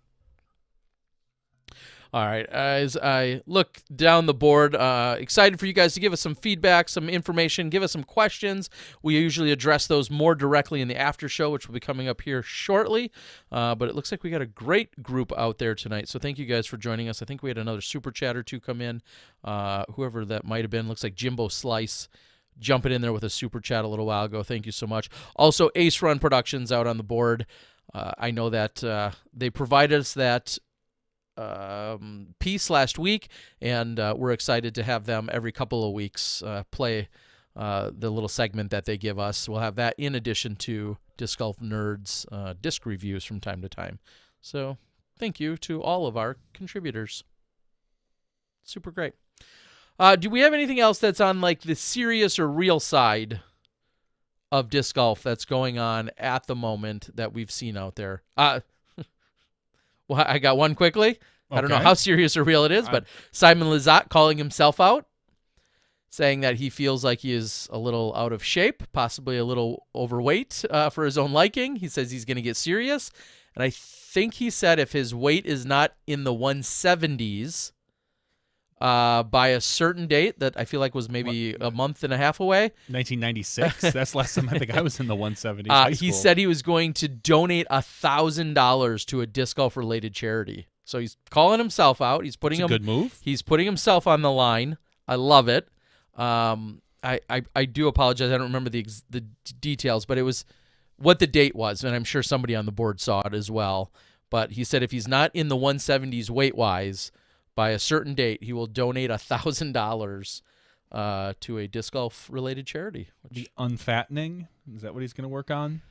All right, as I look down the board, excited for you guys to give us some feedback, some information, give us some questions. We usually address those more directly in the after show, which will be coming up here shortly. But it looks like we got a great group out there tonight, so thank you guys for joining us. I think we had another super chat or two come in. Whoever that might have been, looks like Jimbo Slice jumping in there with a super chat a little while ago. Thank you so much. Also, Ace Run Productions out on the board. I know that they provided us that piece last week, and we're excited to have them every couple of weeks play the little segment that they give us. We'll have that in addition to Disc Golf Nerds disc reviews from time to time. So thank you to all of our contributors. Super great. Do we have anything else that's on like the serious or real side of disc golf that's going on at the moment that we've seen out there? Well, I got one quickly. Okay. I don't know how serious or real it is, but Simon Lizotte calling himself out, saying that he feels like he is a little out of shape, possibly a little overweight for his own liking. He says he's going to get serious. And I think he said if his weight is not in the 170s by a certain date that I feel like was maybe a month and a half away. 1996. That's last time I think I was in the 170s. He said he was going to donate $1,000 to a disc golf related charity. So he's calling himself out. He's putting a good move. He's putting himself on the line. I love it. I do apologize. I don't remember the details, but it was what the date was, and I'm sure somebody on the board saw it as well. But he said if he's not in the 170s weight-wise by a certain date, he will donate $1,000 to a disc golf-related charity. The unfattening? Is that what he's going to work on?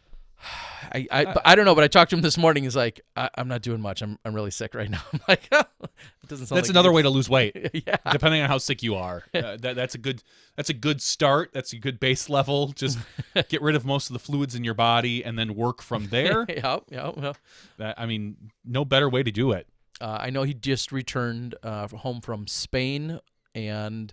I don't know, but I talked to him this morning. He's like, I'm not doing much. I'm really sick right now. I'm like, it doesn't sound. That's like another way to lose weight. Yeah, depending on how sick you are. That's a good start. That's a good base level. Just get rid of most of the fluids in your body and then work from there. Yep. I mean, no better way to do it. I know he just returned home from Spain and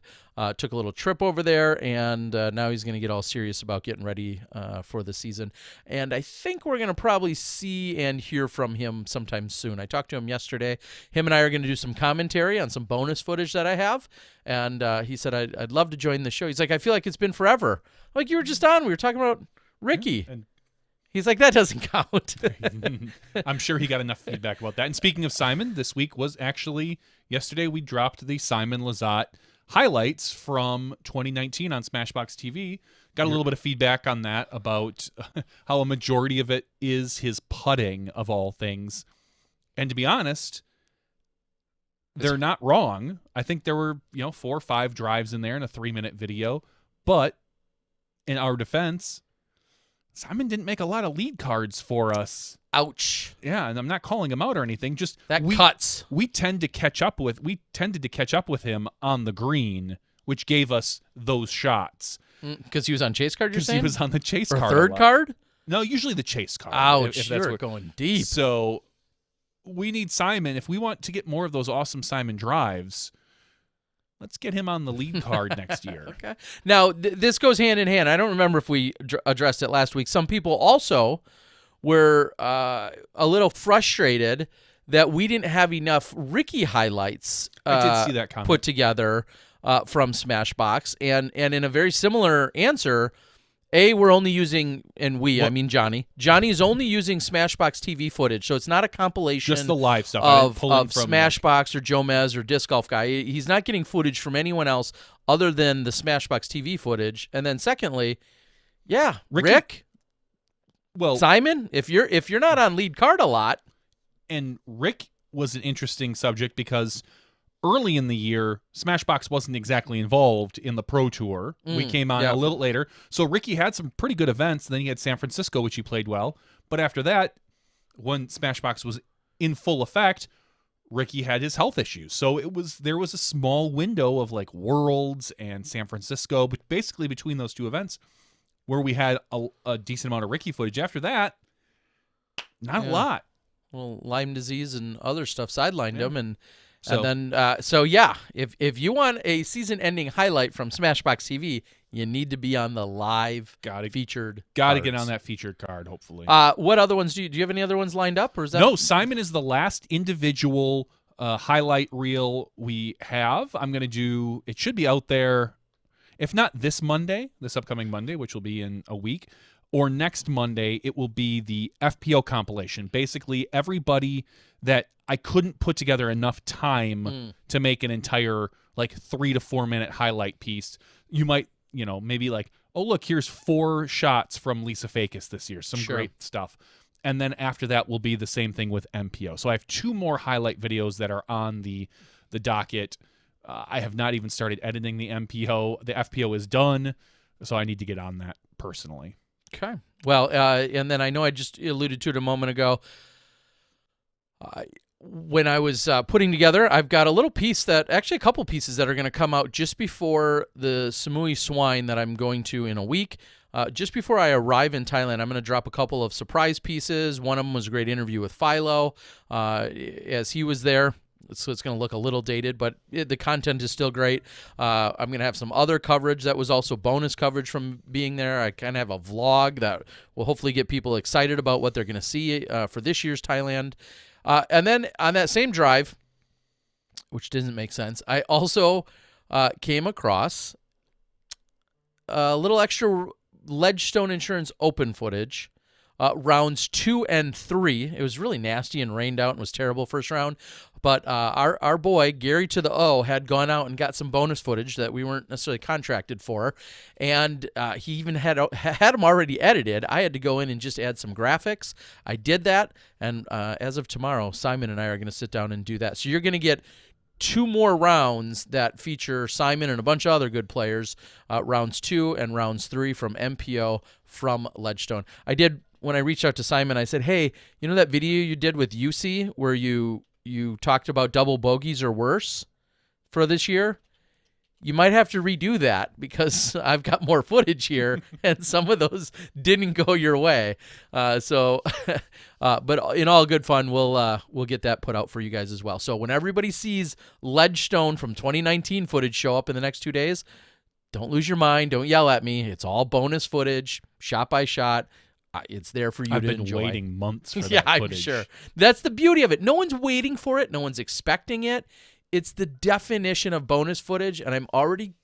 took a little trip over there, and now he's going to get all serious about getting ready for the season. And I think we're going to probably see and hear from him sometime soon. I talked to him yesterday. Him and I are going to do some commentary on some bonus footage that I have, and he said, I'd love to join the show. He's like, I feel like it's been forever. I'm like, you were just on. We were talking about Ricky. And he's like, that doesn't count. I'm sure he got enough feedback about that. And speaking of Simon, this week was actually, yesterday we dropped the Simon Lizotte highlights from 2019 on SmashBoxxTV. Got a little bit of feedback on that about how a majority of it is his putting of all things. And to be honest, they're not wrong. I think there were, 4 or 5 drives in there in a 3-minute video. But in our defense, Simon didn't make a lot of lead cards for us. Ouch. Yeah, and I'm not calling him out or anything. Just that cuts. We tended to catch up with him on the green, which gave us those shots. Because he was on chase card, you're saying? Because he was on the chase or card. Third card? No, usually the chase card. Ouch, if that's going deep. So we need Simon. If we want to get more of those awesome Simon drives, let's get him on the lead card next year. Okay. Now, this goes hand in hand. I don't remember if we addressed it last week. Some people also were a little frustrated that we didn't have enough Ricky highlights I did see that comment put together from Smashbox. And in a very similar answer, we're only using, I mean Johnny. Johnny's only using SmashBoxxTV footage, so it's not a compilation just the live stuff of Smashbox or Joe Mez or Disc Golf Guy. He's not getting footage from anyone else other than the SmashBoxxTV footage. And then secondly, Rick, Simon, if you're not on lead card a lot. And Rick was an interesting subject because early in the year, Smashbox wasn't exactly involved in the Pro Tour. We came on a little later. So Ricky had some pretty good events. Then he had San Francisco, which he played well. But after that, when Smashbox was in full effect, Ricky had his health issues. So there was a small window of like Worlds and San Francisco, but basically between those two events where we had a decent amount of Ricky footage. After that, not a lot. Well, Lyme disease and other stuff sidelined him, and So- then if you want a season-ending highlight from SmashBox TV, you need to be on the live featured. Got to get cards. on that featured card, hopefully. What other ones do you have any other ones lined up, or is that No, Simon is the last individual highlight reel we have. I'm going to do, it should be out there, if not this upcoming Monday, which will be in a week, or next Monday, it will be the FPO compilation. Basically, everybody that I couldn't put together enough time to make an entire like 3 to 4 minute highlight piece. You might, maybe like, oh, look, here's 4 shots from Lisa Fakis this year. Some great stuff. And then after that will be the same thing with MPO. So I have 2 more highlight videos that are on the docket. I have not even started editing the MPO. The FPO is done, so I need to get on that personally. Okay. Well, and then I know I just alluded to it a moment ago. When I was putting together, I've got a couple pieces that are going to come out just before the Samui Swine that I'm going to in a week. Just before I arrive in Thailand, I'm going to drop a couple of surprise pieces. One of them was a great interview with Philo as he was there. So it's going to look a little dated, but the content is still great. I'm going to have some other coverage that was also bonus coverage from being there. I kind of have a vlog that will hopefully get people excited about what they're going to see for this year's Thailand. And then on that same drive, which doesn't make sense, I also came across a little extra Ledgestone Insurance Open footage. Rounds 2 and 3. It was really nasty and rained out and was terrible first round. But our boy, Gary to the O, had gone out and got some bonus footage that we weren't necessarily contracted for. And he even had them already edited. I had to go in and just add some graphics. I did that. And as of tomorrow, Simon and I are going to sit down and do that. So you're going to get 2 more rounds that feature Simon and a bunch of other good players, rounds 2 and rounds 3 from MPO from Ledgestone. When I reached out to Simon, I said, hey, you know that video you did with UC where you talked about double bogeys or worse for this year? You might have to redo that because I've got more footage here, and some of those didn't go your way. But in all good fun, we'll get that put out for you guys as well. So when everybody sees Ledgestone from 2019 footage show up in the next 2 days, don't lose your mind. Don't yell at me. It's all bonus footage, shot by shot. It's there for you to enjoy. I've been waiting months for that yeah, footage. I'm sure. That's the beauty of it. No one's waiting for it. No one's expecting it. It's the definition of bonus footage, and I'm already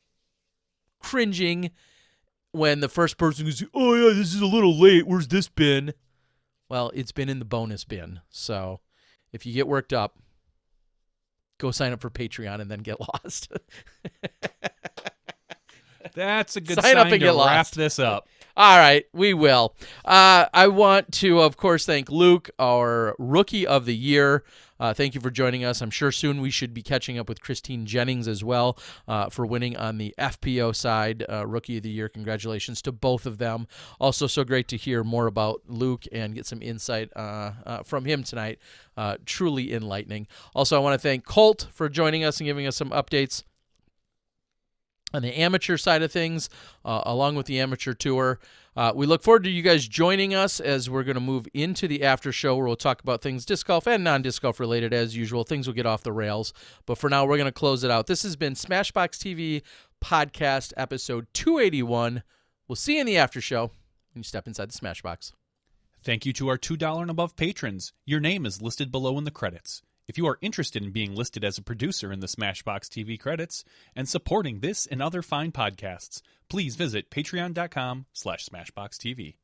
cringing when the first person goes, oh, yeah, this is a little late. Where's this bin? Well, it's been in the bonus bin. So if you get worked up, go sign up for Patreon and then get lost. That's a good Sign up and to get wrap lost. this up. All right, we will. I want to, of course, thank Luke, our Rookie of the Year. Thank you for joining us. I'm sure soon we should be catching up with Christine Jennings as well for winning on the FPO side, Rookie of the Year. Congratulations to both of them. Also, so great to hear more about Luke and get some insight from him tonight. Truly enlightening. Also, I want to thank Colt for joining us and giving us some updates on the amateur side of things, along with the amateur tour. We look forward to you guys joining us as we're going to move into the after show where we'll talk about things disc golf and non-disc golf related as usual. Things will get off the rails. But for now, we're going to close it out. This has been SmashBox TV Podcast Episode 281. We'll see you in the after show when you step inside the SmashBox. Thank you to our $2 and above patrons. Your name is listed below in the credits. If you are interested in being listed as a producer in the SmashBox TV credits and supporting this and other fine podcasts, please visit patreon.com/SmashBoxTV.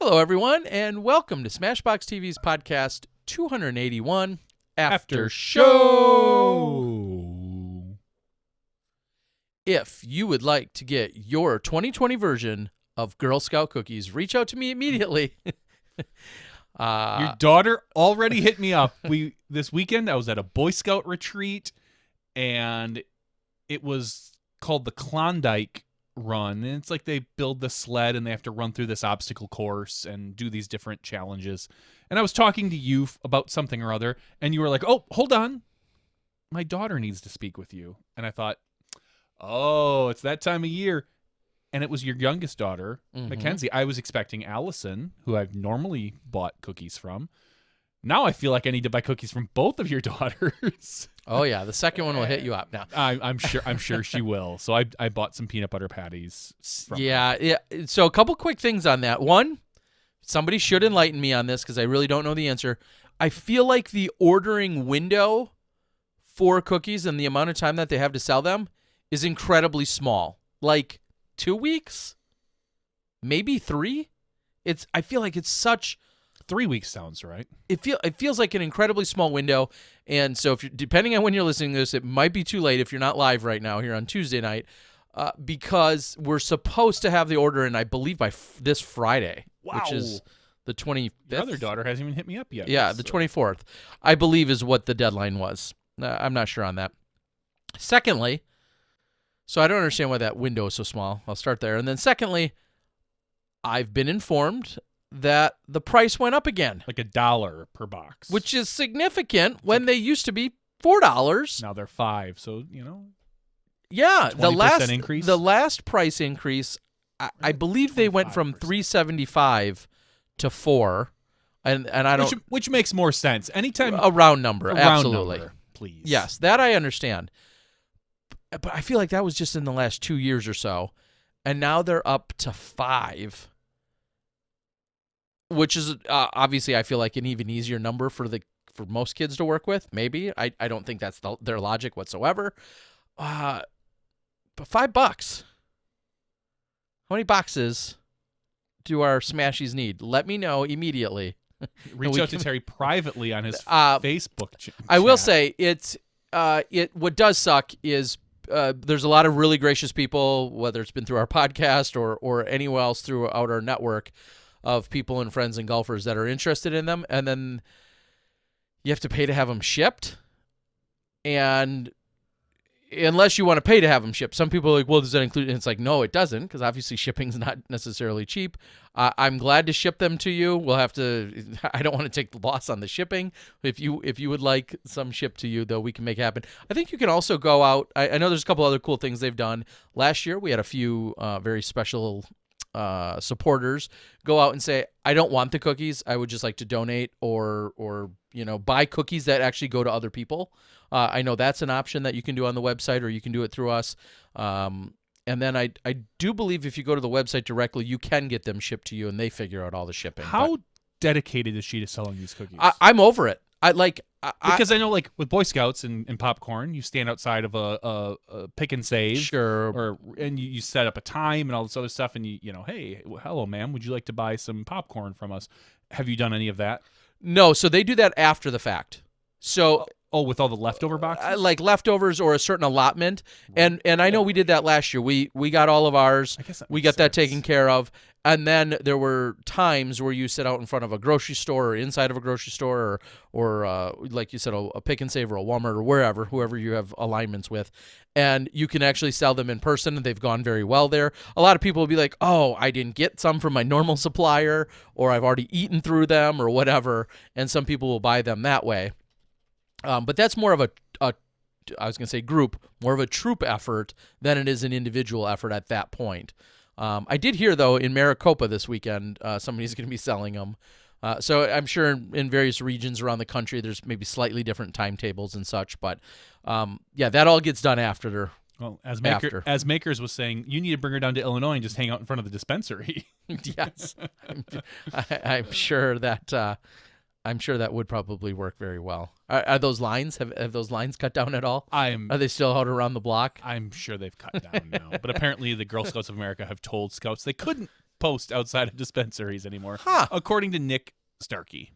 Hello, everyone, and welcome to SmashBoxxTV's podcast 281, After Show. If you would like to get your 2020 version of Girl Scout cookies, reach out to me immediately. Your daughter already hit me up. This weekend I was at a Boy Scout retreat, and it was called the Klondike Run, and it's like they build the sled and they have to run through this obstacle course and do these different challenges. And I was talking to you about something or other, and you were like, "Oh, hold on, my daughter needs to speak with you." And I thought, oh, it's that time of year. And it was your youngest daughter, Mackenzie. I was expecting Allison, who I've normally bought cookies from. Now I feel like I need to buy cookies from both of your daughters. Oh yeah, the second one will hit you up now. I'm sure she will. So I bought some peanut butter patties. Yeah. So a couple quick things on that. One, somebody should enlighten me on this because I really don't know the answer. I feel like the ordering window for cookies and the amount of time that they have to sell them is incredibly small. Like 2 weeks, maybe 3. I feel like it's such. 3 weeks sounds right. It feels like an incredibly small window, and so depending on when you're listening to this, it might be too late if you're not live right now here on Tuesday night, because we're supposed to have the order in, I believe, by this Friday, which is the 25th. Your other daughter hasn't even hit me up yet. Yeah, the 24th, I believe, is what the deadline was. I'm not sure on that. Secondly, so I don't understand why that window is so small. I'll start there, and then secondly, I've been informed that the price went up again. Like $1 per box. Which is significant when they used to be $4. Now they're $5, so, Yeah, the last increase? The last price increase, I believe they went from $3.75 to $4. And I don't which makes more sense. Anytime a round number, absolutely. Number, please. Yes, that I understand. But I feel like that was just in the last 2 years or so. And now they're up to $5. Which is obviously, I feel like, an even easier number for most kids to work with. Maybe I don't think that's their logic whatsoever. But $5. How many boxes do our Smashies need? Let me know immediately. Reach out to Terry privately on his Facebook chat. I will say what does suck is there's a lot of really gracious people, whether it's been through our podcast or anywhere else throughout our network of people and friends and golfers that are interested in them, and then you have to pay to have them shipped. And unless you want to pay to have them shipped, some people are like, well, does that include? And it's like, no, it doesn't, because obviously shipping's not necessarily cheap. I'm glad to ship them to you. We'll have to. I don't want to take the loss on the shipping. If you would like some shipped to you, though, we can make it happen. I think you can also go out. I know there's a couple other cool things they've done. Last year we had a few very special supporters go out and say, I don't want the cookies, I would just like to donate or buy cookies that actually go to other people. I know that's an option that you can do on the website, or you can do it through us. And then I do believe if you go to the website directly, you can get them shipped to you, and they figure out all the shipping. How dedicated is she to selling these cookies? I'm over it. Because I know, like, with Boy Scouts and popcorn, you stand outside of a pick and save, sure, and you set up a time and all this other stuff, and hey, hello, ma'am, would you like to buy some popcorn from us? Have you done any of that? No, so they do that after the fact. So. With all the leftover boxes? Like leftovers or a certain allotment. And I know we did that last year. We got all of ours. We got that taken care of. And then there were times where you sit out in front of a grocery store or inside of a grocery store or like you said, a Pick and Save or a Walmart or whoever you have alignments with. And you can actually sell them in person, and they've gone very well there. A lot of people will be like, oh, I didn't get some from my normal supplier, or I've already eaten through them or whatever. And some people will buy them that way. But that's more of I was going to say group, more of a troop effort than it is an individual effort at that point. I did hear, though, in Maricopa this weekend, somebody's going to be selling them. So I'm sure in various regions around the country, there's maybe slightly different timetables and such. But, yeah, that all gets done after. Well, as Makers was saying, you need to bring her down to Illinois and just hang out in front of the dispensary. Yes. I'm sure that... I'm sure that would probably work very well. Are those lines have those lines cut down at all? Are they still out around the block? I'm sure they've cut down now. But apparently the Girl Scouts of America have told Scouts they couldn't post outside of dispensaries anymore, Huh. according to Nick Starkey.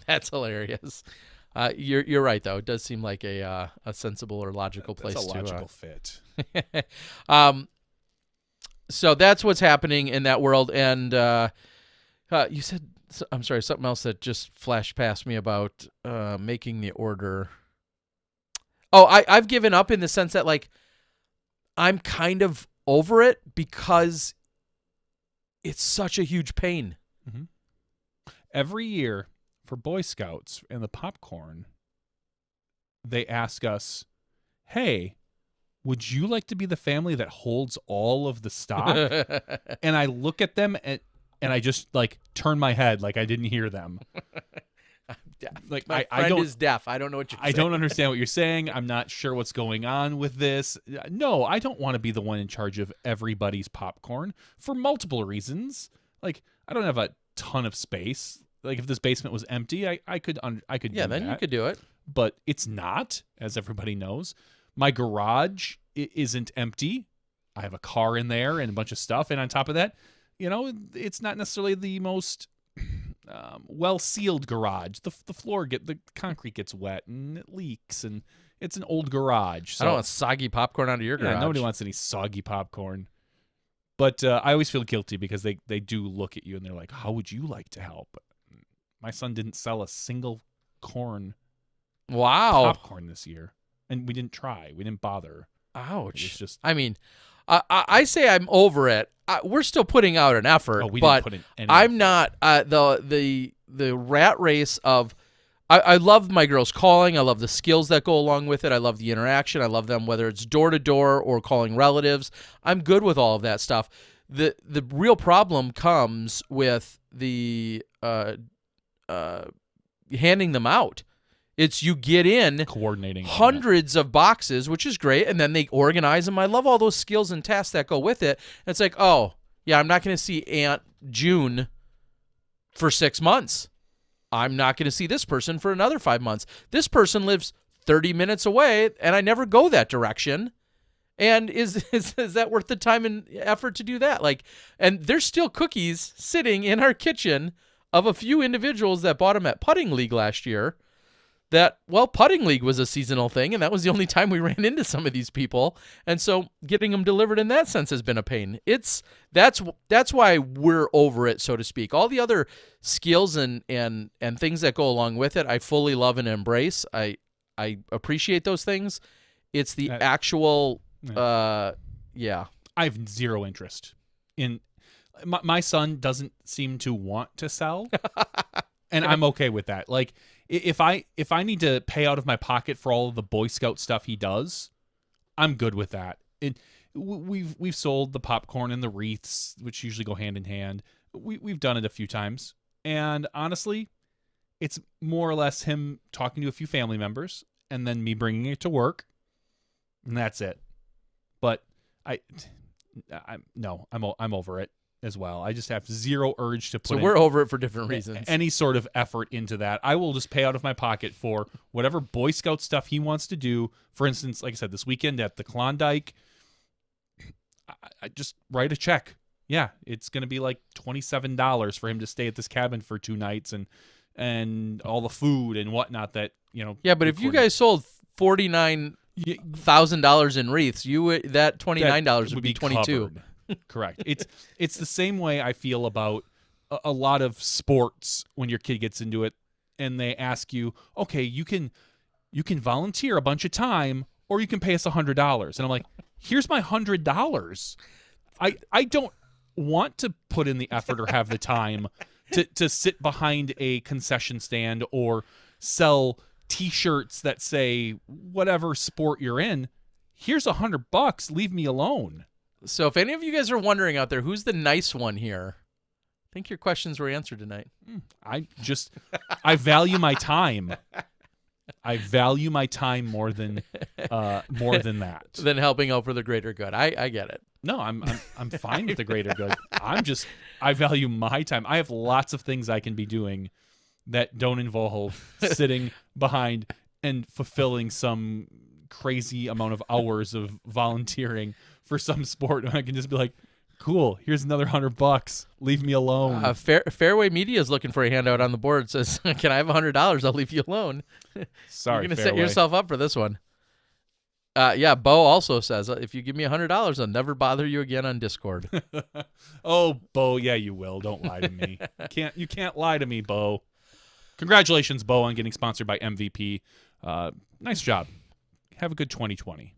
That's hilarious. You're right though. It does seem like a sensible or logical place That's a to logical fit. So that's what's happening in that world. And you said, I'm sorry, something else that just flashed past me about making the order. Oh, I've given up in the sense that, like, I'm kind of over it because it's such a huge pain. Mm-hmm. Every year for Boy Scouts and the popcorn, they ask us, hey, would you like to be the family that holds all of the stock? And I look at them and I just, like, turn my head like I didn't hear them. Like, My friend is deaf. I don't know what you're saying. I don't understand what you're saying. I'm not sure what's going on with this. No, I don't want to be the one in charge of everybody's popcorn for multiple reasons. Like, I don't have a ton of space. Like, if this basement was empty, I could do then that. you could do it. But it's not, as everybody knows. My garage isn't empty. I have a car in there and a bunch of stuff. And on top of that, you know, it's not necessarily the most well-sealed garage. The floor the concrete gets wet and it leaks, and it's an old garage. So I don't want soggy popcorn out of your garage. nobody wants any soggy popcorn. But I always feel guilty because they do look at you and they're like, how would you like to help? My son didn't sell a single popcorn this year. And we didn't try. We didn't bother. Ouch. It's just, I mean, I say I'm over it. We're still putting out an effort, we but didn't put in any I'm effort. not the rat race of. I love my girls calling. I love the skills that go along with it. I love the interaction. I love them, whether it's door to door or calling relatives. I'm good with all of that stuff. The real problem comes with the handing them out. It's you get in Coordinating hundreds of boxes, which is great, and then they organize them. I love all those skills and tasks that go with it. And it's like, oh, yeah, I'm not going to see Aunt June for 6 months. I'm not going to see this person for another 5 months. This person lives 30 minutes away, and I never go that direction. And is that worth the time and effort to do that? Like, and there's still cookies sitting in our kitchen of a few individuals that bought them at Putting League last year. That, well, Putting League was a seasonal thing, and that was the only time we ran into some of these people. And so getting them delivered in that sense has been a pain. That's why we're over it, so to speak. All the other skills and things that go along with it, I fully love and embrace. I appreciate those things. It's the actual, yeah. I have zero interest in. My son doesn't seem to want to sell, and I'm okay with that. Like, if I need to pay out of my pocket for all of the Boy Scout stuff he does, I'm good with that. We've sold the popcorn and the wreaths, which usually go hand in hand. We've done it a few times, and honestly, it's more or less him talking to a few family members and then me bringing it to work, and that's it. But I'm over it as well. I just have zero urge to put So we're over it for different reasons. Any sort of effort into that. I will just pay out of my pocket for whatever Boy Scout stuff he wants to do. For instance, like I said, this weekend at the Klondike, I just write a check. Yeah, it's going to be like $27 for him to stay at this cabin for 2 nights and all the food and whatnot that, you know. Yeah, but if you guys sold $49,000 in wreaths, that $29 would be $22. Covered. Correct. It's the same way I feel about a lot of sports when your kid gets into it and they ask you, okay, you can volunteer a bunch of time or you can pay us $100. And I'm like, here's my $100. I don't want to put in the effort or have the time to sit behind a concession stand or sell T-shirts that say whatever sport you're in. Here's $100. Leave me alone. So if any of you guys are wondering out there, who's the nice one here? I think your questions were answered tonight. I value my time. I value my time more than that. Than helping out for the greater good. I get it. No, I'm fine with the greater good. I value my time. I have lots of things I can be doing that don't involve sitting behind and fulfilling some crazy amount of hours of volunteering for some sport. I can just be like, Cool. Here's another $100. Leave me alone. Fairway Media is looking for a handout on the board. It says, "Can I have $100? I'll leave you alone." Sorry, you're gonna Fairway. set yourself up for this one. Yeah, Bo also says, "If you give me $100, I'll never bother you again on Discord." Oh, Bo, yeah, you will. Don't lie to me. You can't lie to me, Bo. Congratulations, Bo, on getting sponsored by MVP. Nice job. Have a good 2020.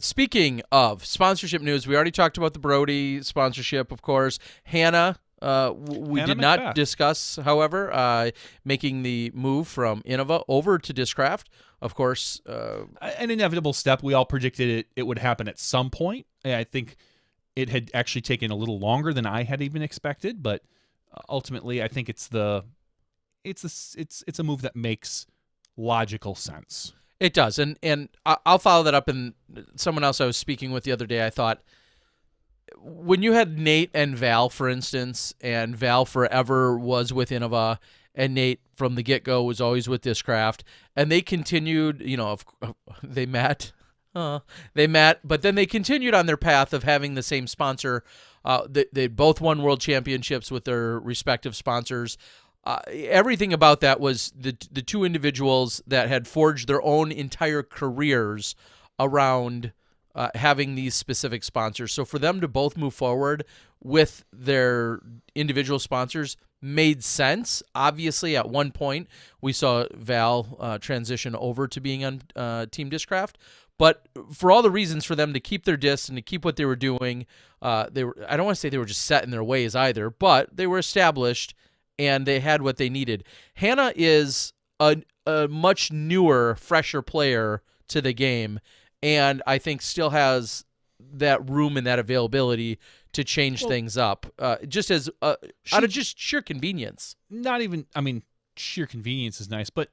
Speaking of sponsorship news, we already talked about the Brody sponsorship, of course. Hannah, we Hannah did not Macbeth. discuss, however, making the move from Innova over to Discraft. Of course, An inevitable step. We all predicted it would happen at some point. I think it had actually taken a little longer than I had even expected, but ultimately, I think it's a move that makes logical sense. it does. And I'll follow that up. And someone else I was speaking with the other day, I thought, when you had Nate and Val, for instance, and Val forever was with Innova, and Nate from the get-go was always with Discraft, and they continued, they met, but then they continued on their path of having the same sponsor. They both won world championships with their respective sponsors. Everything about that was the two individuals that had forged their own entire careers around having these specific sponsors. So for them to both move forward with their individual sponsors made sense. Obviously, at one point, we saw Val transition over to being on Team Discraft. But for all the reasons for them to keep their discs and to keep what they were doing, I don't want to say they were just set in their ways either, but they were established and they had what they needed. Hannah is a much newer, fresher player to the game, and I think still has that room and that availability to change things up, just as out of just sheer convenience. Not even, sheer convenience is nice, but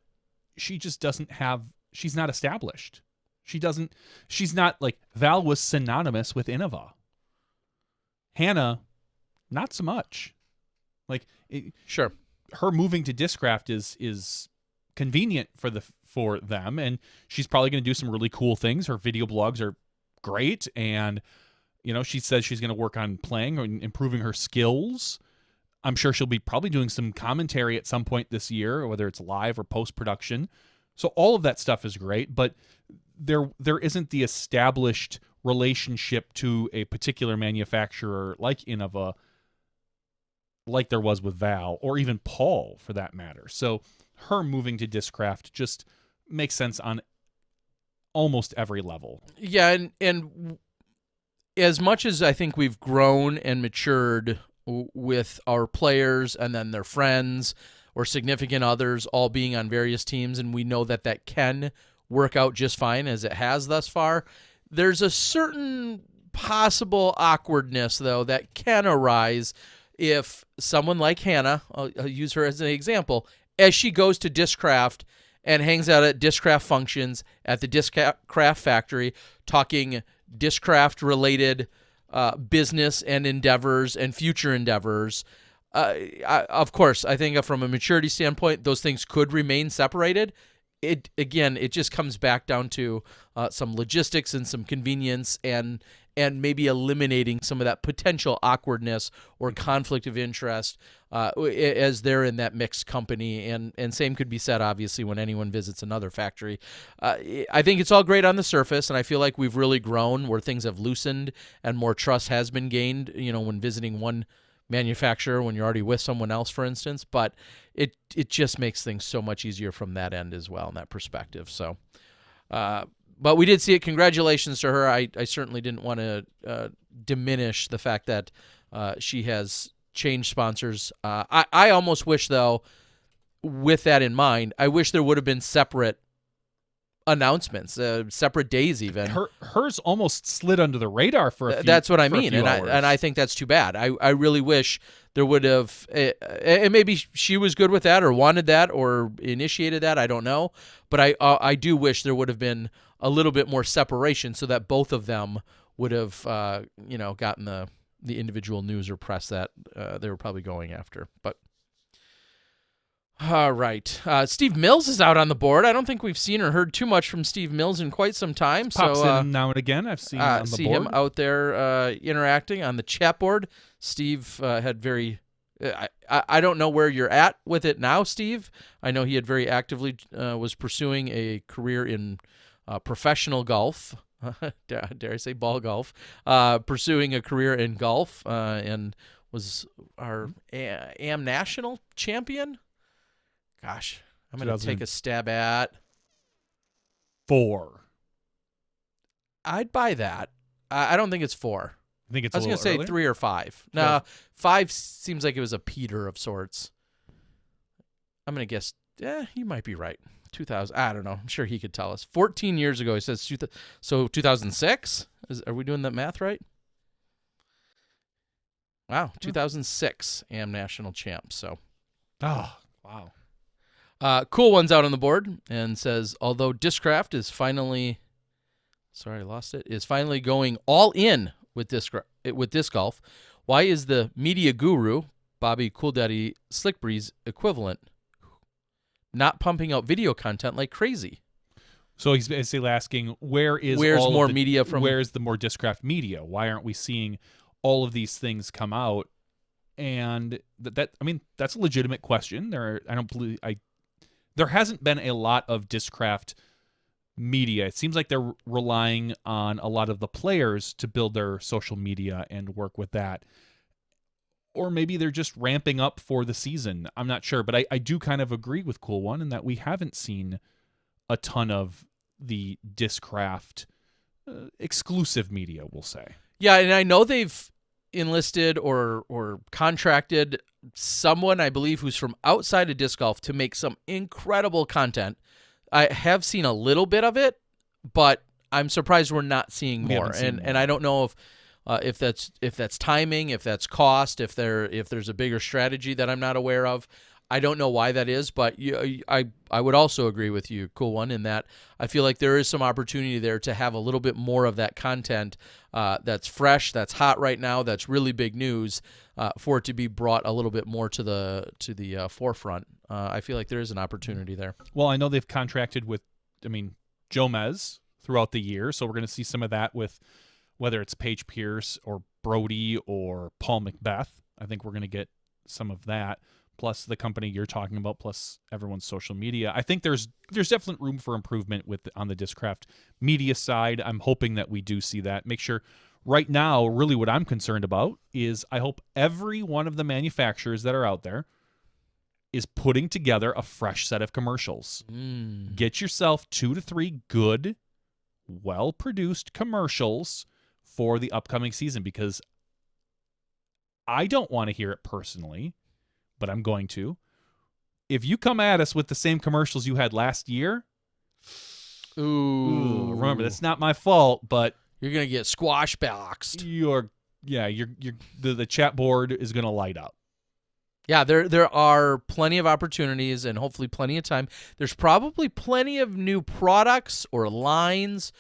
she just doesn't have, she's not established. She's not, like, Val was synonymous with Innova. Hannah, not so much. Like, Sure. Her moving to Discraft is convenient for them, and she's probably going to do some really cool things. Her video blogs are great, and she says she's going to work on playing and improving her skills. I'm sure she'll be probably doing some commentary at some point this year, whether it's live or post-production. So all of that stuff is great, but there isn't the established relationship to a particular manufacturer like Innova, like there was with Val, or even Paul, for that matter. So her moving to Discraft just makes sense on almost every level. Yeah, and as much as I think we've grown and matured with our players and then their friends or significant others all being on various teams, and we know that can work out just fine as it has thus far, there's a certain possible awkwardness, though, that can arise if someone like Hannah, I'll use her as an example, as she goes to Discraft and hangs out at Discraft functions at the Discraft factory, talking Discraft-related business and endeavors and future endeavors. Of course, I think from a maturity standpoint, those things could remain separated. It just comes back down to some logistics and some convenience and maybe eliminating some of that potential awkwardness or conflict of interest as they're in that mixed company. And same could be said, obviously, when anyone visits another factory. I think it's all great on the surface, and I feel like we've really grown where things have loosened and more trust has been gained, when visiting one manufacturer when you're already with someone else, for instance. But it just makes things so much easier from that end as well, in that perspective. So, but we did see it. Congratulations to her. I certainly didn't want to diminish the fact that she has changed sponsors. I almost wish, though, with that in mind, I wish there would have been separate announcements, separate days even. Hers almost slid under the radar for a few. That's what I mean, and hours. I think that's too bad. I really wish there would have, and maybe she was good with that or wanted that or initiated that. I don't know, but I do wish there would have been a little bit more separation so that both of them would have gotten the individual news or press that they were probably going after. But All right. Steve Mills is out on the board. I don't think we've seen or heard too much from Steve Mills in quite some time. Pops in now and again. I've seen on the see board. him out there interacting on the chat board. Steve had very... I don't know where you're at with it now, Steve. I know he had very actively was pursuing a career in professional golf. Dare I say ball golf? Pursuing a career in golf and was our AM national champion. Gosh, I'm going to take a stab at 4. I'd buy that. I don't think it's 4. I think it's. I was going to say 3 or 5. No, 5 seems like it was a Peter of sorts. I'm going to guess. You might be right. 2000. I don't know. I'm sure he could tell us. 14 years ago, he says. So 2006. Are we doing that math right? Wow, 2006 AM national champ. So. Oh, wow. Cool One's out on the board and says, although Discraft is finally, sorry, I lost it, is finally going all in with disc golf, why is the media guru, Bobby Cool Daddy Slick Breeze equivalent, not pumping out video content like crazy? So he's basically asking, where's more media from? Where's the more Discraft media? Why aren't we seeing all of these things come out? And I mean, that's a legitimate question. There hasn't been a lot of Discraft media. It seems like they're relying on a lot of the players to build their social media and work with that. Or maybe they're just ramping up for the season. I'm not sure, but I do kind of agree with Cool One in that we haven't seen a ton of the Discraft exclusive media, we'll say. Yeah, and I know they've enlisted or contracted someone, I believe, who's from outside of disc golf to make some incredible content. I have seen a little bit of it, but I'm surprised we're not seeing more. And I don't know if that's timing, if that's cost, if there's a bigger strategy that I'm not aware of. I don't know why that is, but I would also agree with you, Cool One, in that I feel like there is some opportunity there to have a little bit more of that content that's fresh, that's hot right now, that's really big news, for it to be brought a little bit more to the forefront. I feel like there is an opportunity there. Well, I know they've contracted with, Jomez throughout the year, so we're going to see some of that with whether it's Paige Pierce or Brody or Paul Macbeth. I think we're going to get some of that. Plus the company you're talking about, plus everyone's social media. I think there's definitely room for improvement on the Discraft media side. I'm hoping that we do see that. Make sure right now, really what I'm concerned about is I hope every one of the manufacturers that are out there is putting together a fresh set of commercials. Get yourself 2 to 3 good, well-produced commercials for the upcoming season, because I don't want to hear it personally, but I'm going to. If you come at us with the same commercials you had last year, remember, that's not my fault, but you're gonna get squash boxed. The chat board is gonna light up. Yeah, there are plenty of opportunities and hopefully plenty of time. There's probably plenty of new products or lines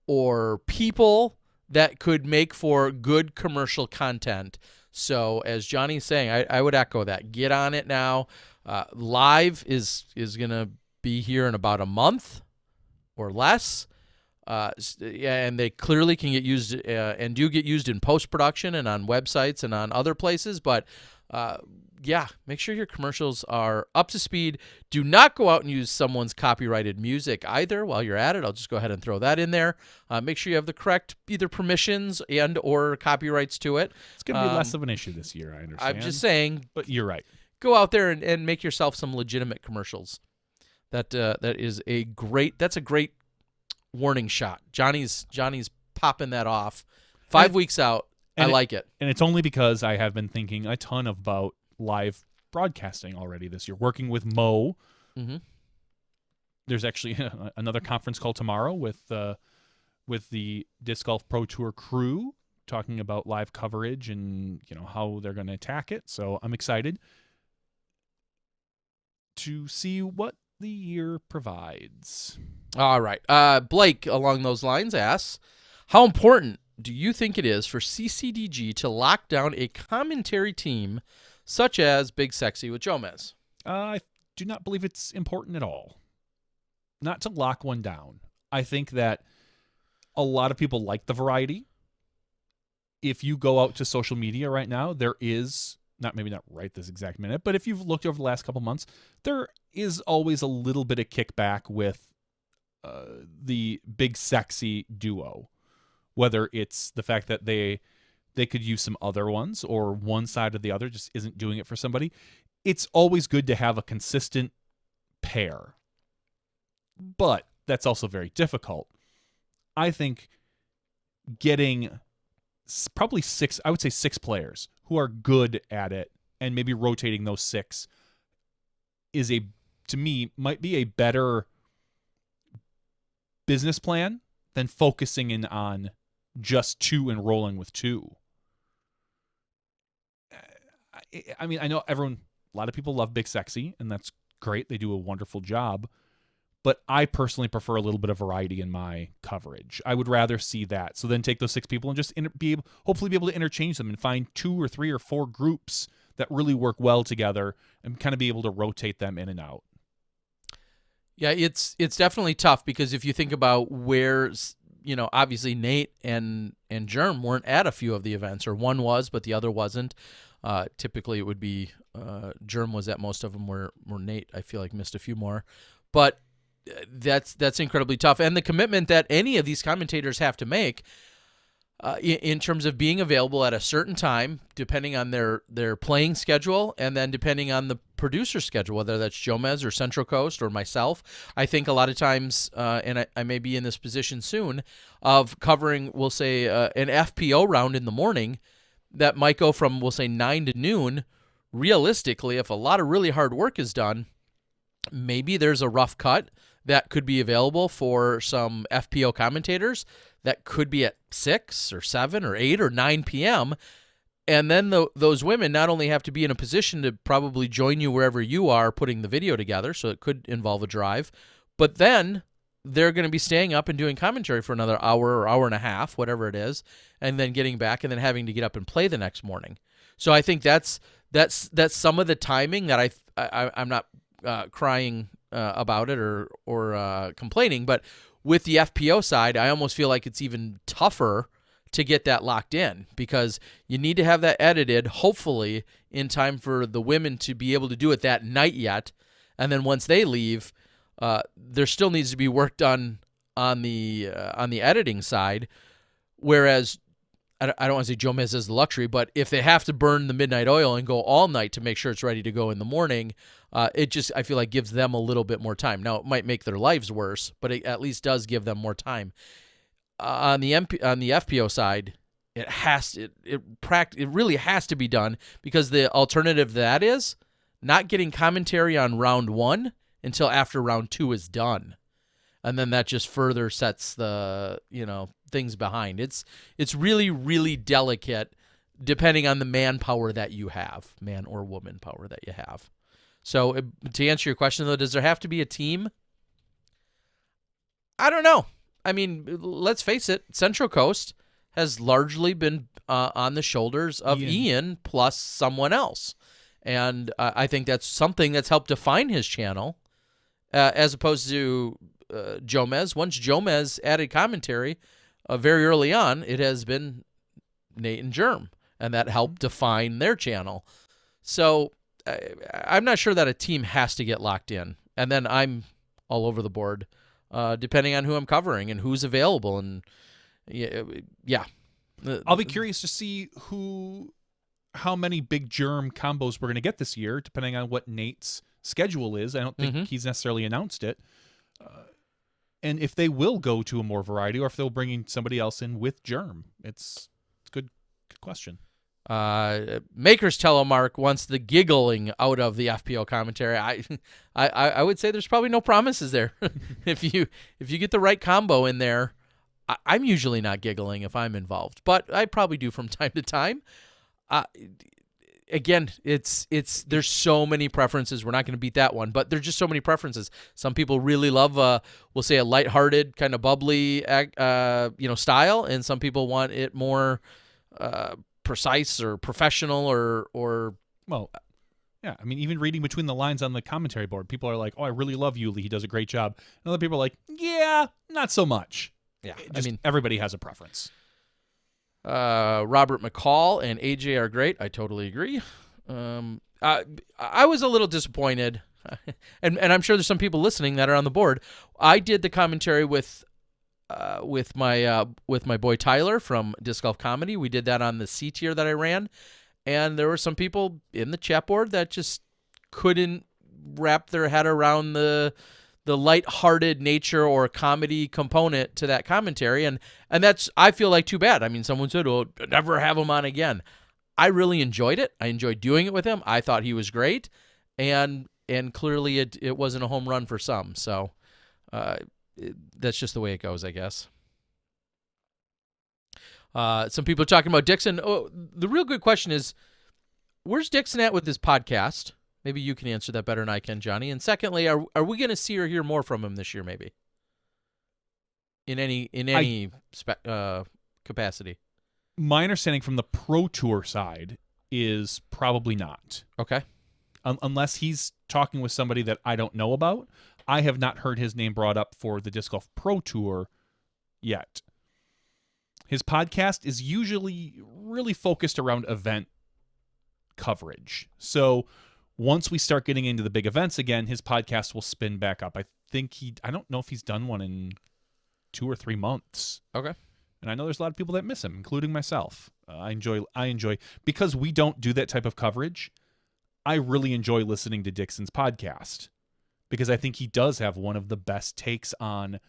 or people that could make for good commercial content. So as Johnny's saying, I would echo that. Get on it now. Live is going to be here in about a month or less. And they clearly can get used and do get used in post-production and on websites and on other places. But make sure your commercials are up to speed. Do not go out and use someone's copyrighted music either while you're at it. I'll just go ahead and throw that in there. Make sure you have the correct either permissions and or copyrights to it. It's going to be less of an issue this year, I understand. I'm just saying. But you're right. Go out there and make yourself some legitimate commercials. That's a great warning shot. Johnny's popping that off. 5 weeks out. I like it. And it's only because I have been thinking a ton about live broadcasting already this year, working with Mo. Mm-hmm. There's actually another conference call tomorrow with the Disc Golf Pro Tour crew talking about live coverage and how they're going to attack it. So I'm excited to see what the year provides. All right. Blake, along those lines, asks, how important do you think it is for CCDG to lock down a commentary team such as Big Sexy with Jomez? I do not believe it's important at all. Not to lock one down. I think that a lot of people like the variety. If you go out to social media right now, there is, maybe not right this exact minute, but if you've looked over the last couple months, there is always a little bit of kickback with the big sexy duo. Whether it's the fact that they could use some other ones, or one side or the other just isn't doing it for somebody. It's always good to have a consistent pair. But that's also very difficult. I think getting probably 6, I would say 6 players who are good at it, and maybe rotating those 6 is to me, might be a better business plan than focusing in on just 2 and rolling with 2. I mean, I know a lot of people love Big Sexy, and that's great. They do a wonderful job. But I personally prefer a little bit of variety in my coverage. I would rather see that. So then take those 6 people and just hopefully be able to interchange them and find 2 or 3 or 4 groups that really work well together and kind of be able to rotate them in and out. Yeah, it's definitely tough, because if you think about where, obviously Nate and Germ weren't at a few of the events, or one was, but the other wasn't. Typically it would be Germ was at most of them, where Nate, I feel like, missed a few more. But that's incredibly tough. And the commitment that any of these commentators have to make in terms of being available at a certain time, depending on their playing schedule, and then depending on the producer schedule, whether that's Jomez or Central Coast or myself. I think a lot of times, and I may be in this position soon, of covering, we'll say, an FPO round in the morning that might go from, we'll say, 9 to noon. Realistically, if a lot of really hard work is done, maybe there's a rough cut that could be available for some FPO commentators that could be at 6 or 7 or 8 or 9 p.m. And then those women not only have to be in a position to probably join you wherever you are putting the video together, so it could involve a drive, but then they're going to be staying up and doing commentary for another hour or hour and a half, whatever it is, and then getting back and then having to get up and play the next morning. So I think that's some of the timing that I'm not crying about it or complaining, but with the FPO side, I almost feel like it's even tougher to get that locked in, because you need to have that edited, hopefully in time for the women to be able to do it that night yet. And then once they leave, there still needs to be work done on the editing side. Whereas I don't want to say Jomez has the luxury, but if they have to burn the midnight oil and go all night to make sure it's ready to go in the morning, it just, I feel like, gives them a little bit more time. Now, it might make their lives worse, but it at least does give them more time. On the FPO side, it really has to be done, because the alternative to that is not getting commentary on round 1 until after round 2 is done. And then that just further sets the, things behind. It's really, really delicate depending on the manpower that you have, man or woman power that you have. So to answer your question, though, does there have to be a team? I don't know. I mean, let's face it, Central Coast has largely been on the shoulders of Ian plus someone else. And I think that's something that's helped define his channel, as opposed to Jomez. Once Jomez added commentary very early on, it has been Nate and Germ, and that helped define their channel. So I'm not sure that a team has to get locked in. And then I'm all over the board, depending on who I'm covering and who's available. And yeah. I'll be curious to see how many big Germ combos we're going to get this year, depending on what Nate's schedule is. I don't think he's necessarily announced it. And if they will go to a more variety, or if they'll bring somebody else in with Germ. It's a good question. Maker's Telemark wants the giggling out of the FPO commentary. I would say there's probably no promises there. If you get the right combo in there, I'm usually not giggling if I'm involved, but I probably do from time to time. Again, there's so many preferences. We're not going to beat that one, but there's just so many preferences. Some people really love, we'll say, a lighthearted, kind of bubbly, style, and some people want it more precise or professional or. Well, Yeah, I mean, even reading between the lines on the commentary board, people are like, "Oh, I really love Yuli. He does a great job." And other people are like, "Yeah, not so much." Yeah, I mean, everybody has a preference. Robert McCall and AJ are great. I totally agree. I was a little disappointed, and I'm sure there's some people listening that are on the board. I did the commentary with my boy Tyler from Disc Golf Comedy. We did that on the C tier that I ran. And there were some people in the chat board that just couldn't wrap their head around the lighthearted nature or comedy component to that commentary, and that's, I feel like, too bad. I mean, someone said, "Oh, never have him on again." I really enjoyed it. I enjoyed doing it with him. I thought he was great, and clearly it wasn't a home run for some. So that's just the way it goes, I guess. Some people are talking about Dixon. Oh, the real good question is, where's Dixon at with this podcast? Maybe you can answer that better than I can, Johnny. And secondly, are we going to see or hear more from him this year? Maybe in any capacity. My understanding from the Pro Tour side is probably not. Okay. Unless he's talking with somebody that I don't know about. I have not heard his name brought up for the Disc Golf Pro Tour yet. His podcast is usually really focused around event coverage. So once we start getting into the big events again, his podcast will spin back up. I don't know if he's done one in 2 or 3 months. Okay. And I know there's a lot of people that miss him, including myself. I enjoy, because we don't do that type of coverage, I really enjoy listening to Dixon's podcast, because I think he does have one of the best takes on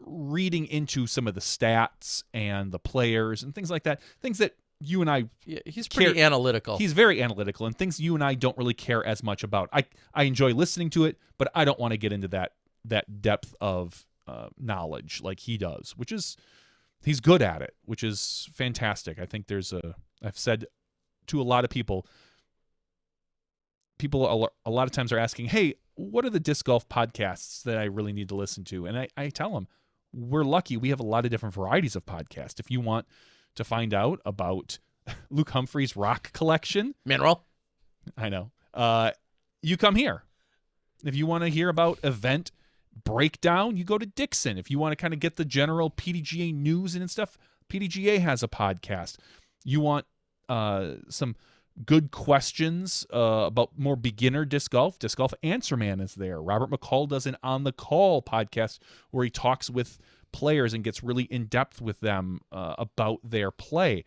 reading into some of the stats and the players and things like that. Things that you and I... Yeah, he's pretty analytical. He's very analytical, and things you and I don't really care as much about. I enjoy listening to it, but I don't want to get into that depth of knowledge like he does, which is... He's good at it, which is fantastic. I think I've said to a lot of people a lot of times are asking, "Hey, what are the disc golf podcasts that I really need to listen to?" And I tell them, we're lucky. We have a lot of different varieties of podcasts. If you want to find out about Luke Humphreys' rock collection, Mineral, I know, you come here. If you want to hear about event breakdown, you go to Dixon. If you want to kind of get the general PDGA news and stuff, PDGA has a podcast. You want some good questions about more beginner disc golf Answer Man is there. Robert McCall does an On the Call podcast where he talks with players and gets really in depth with them about their play.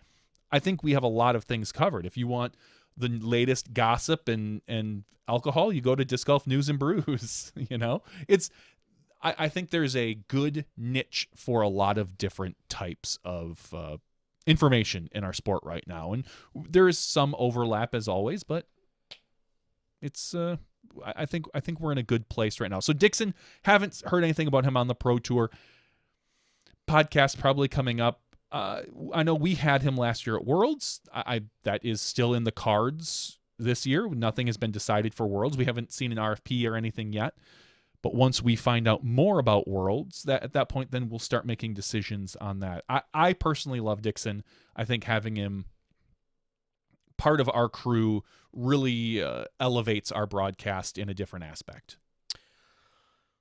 I think we have a lot of things covered. If you want the latest gossip and alcohol, you go to Disc Golf News and Brews. You know, I think there's a good niche for a lot of different types of information in our sport right now, and there is some overlap as always, but it's I think we're in a good place right now. So Dixon, haven't heard anything about him on the Pro Tour. Podcast probably coming up. I know we had him last year at Worlds. That is still in the cards this year. Nothing has been decided for Worlds. We haven't seen an RFP or anything yet. But once we find out more about Worlds, at that point, then we'll start making decisions on that. I personally love Dixon. I think having him part of our crew really elevates our broadcast in a different aspect.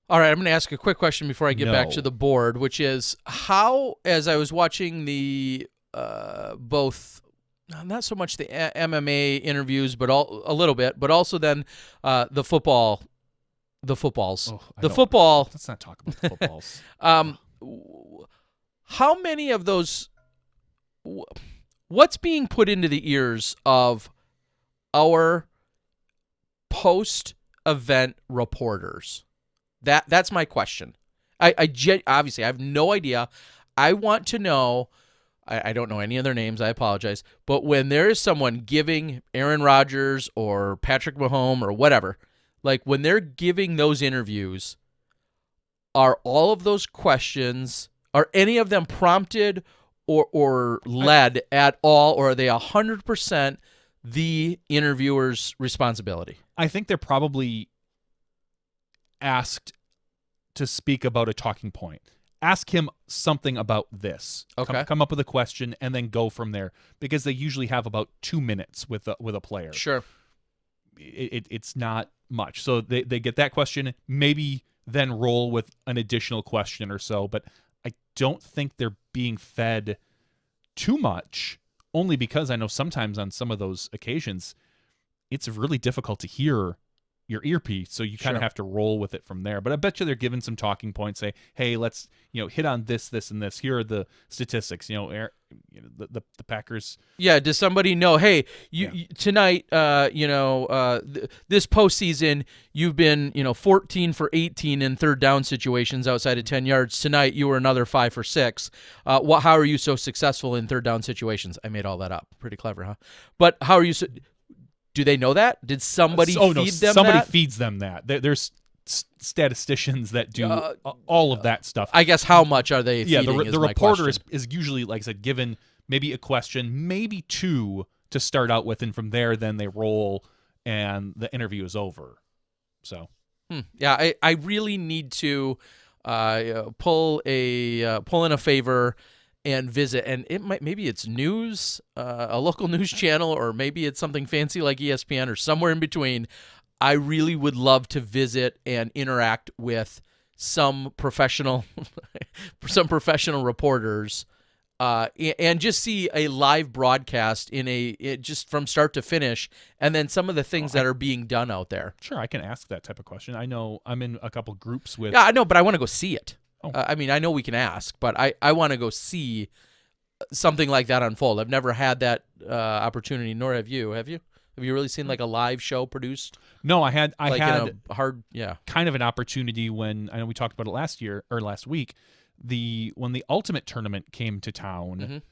All right, I'm going to ask a quick question before I get back to the board, which is how, as I was watching the both, not so much the MMA interviews, but a little bit, but also then the footballs. Football. Let's not talk about the footballs. How many of those? What's being put into the ears of our post-event reporters? That's my question. Obviously I have no idea. I want to know. I don't know any of their names. I apologize. But when there is someone giving Aaron Rodgers or Patrick Mahomes or whatever, like when they're giving those interviews, are all of those questions, are any of them prompted or led at all, or are they 100% the interviewer's responsibility? I think they're probably asked to speak about a talking point. Ask him something about this. Okay. Come up with a question and then go from there, because they usually have about 2 minutes with a player. Sure. it's not much. So they get that question, maybe then roll with an additional question or so. But I don't think they're being fed too much, only because I know sometimes on some of those occasions, it's really difficult to hear your earpiece, so you kind of have to roll with it from there. But I bet you they're giving some talking points, say, hey, let's hit on this, and this. Here are the statistics. The Packers. Yeah, does somebody know, hey, you tonight, this postseason, you've been 14 for 18 in third down situations outside of 10 yards. Tonight, you were another 5 for 6. How are you so successful in third down situations? I made all that up. Pretty clever, huh? But how are you? Do they know that? Did somebody feed them somebody that? feeds them that. There's statisticians that do all of that stuff. I guess how much are they feeding? The reporter is usually, like I said, given maybe a question, maybe 2 to start out with, and from there then they roll and the interview is over. So yeah, I really need to pull in a favor and visit, and maybe it's news, a local news channel, or maybe it's something fancy like ESPN or somewhere in between. I really would love to visit and interact with some professional reporters, and just see a live broadcast just from start to finish, and then some of the things that are being done out there. Sure, I can ask that type of question. I know I'm in a couple groups with. Yeah, I know, but I want to go see it. Oh. I know we can ask, but I want to go see something like that unfold. I've never had that opportunity, nor have you. Have you? Have you really seen like a live show produced? No, I had kind of an opportunity when, I know we talked about it last week, when the Ultimate Tournament came to town.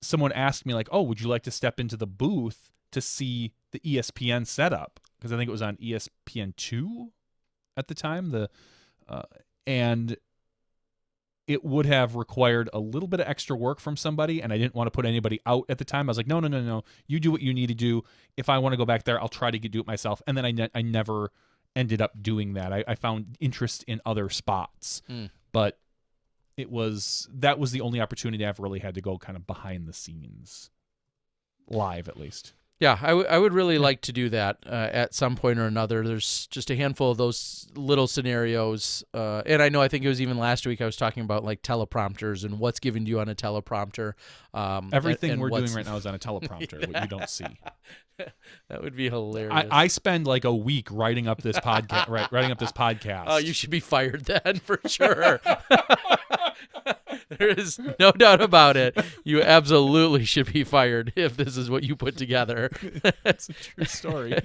Someone asked me, like, oh, would you like to step into the booth to see the ESPN setup? Because I think it was on ESPN2 at the time. And it would have required a little bit of extra work from somebody, and I didn't want to put anybody out at the time. I was like, no. You do what you need to do. If I want to go back there, I'll try to do it myself. And then I never ended up doing that. I found interest in other spots. But that was the only opportunity I've really had to go kind of behind the scenes, live at least. Yeah, I would really like to do that at some point or another. There's just a handful of those little scenarios. And I think it was even last week I was talking about like teleprompters and what's given to you on a teleprompter. Everything we're doing right now is on a teleprompter, what you don't see. That would be hilarious. I spend like a week writing up this podcast. Writing up this podcast. Oh, you should be fired then for sure. There is no doubt about it. You absolutely should be fired if this is what you put together. That's a true story. All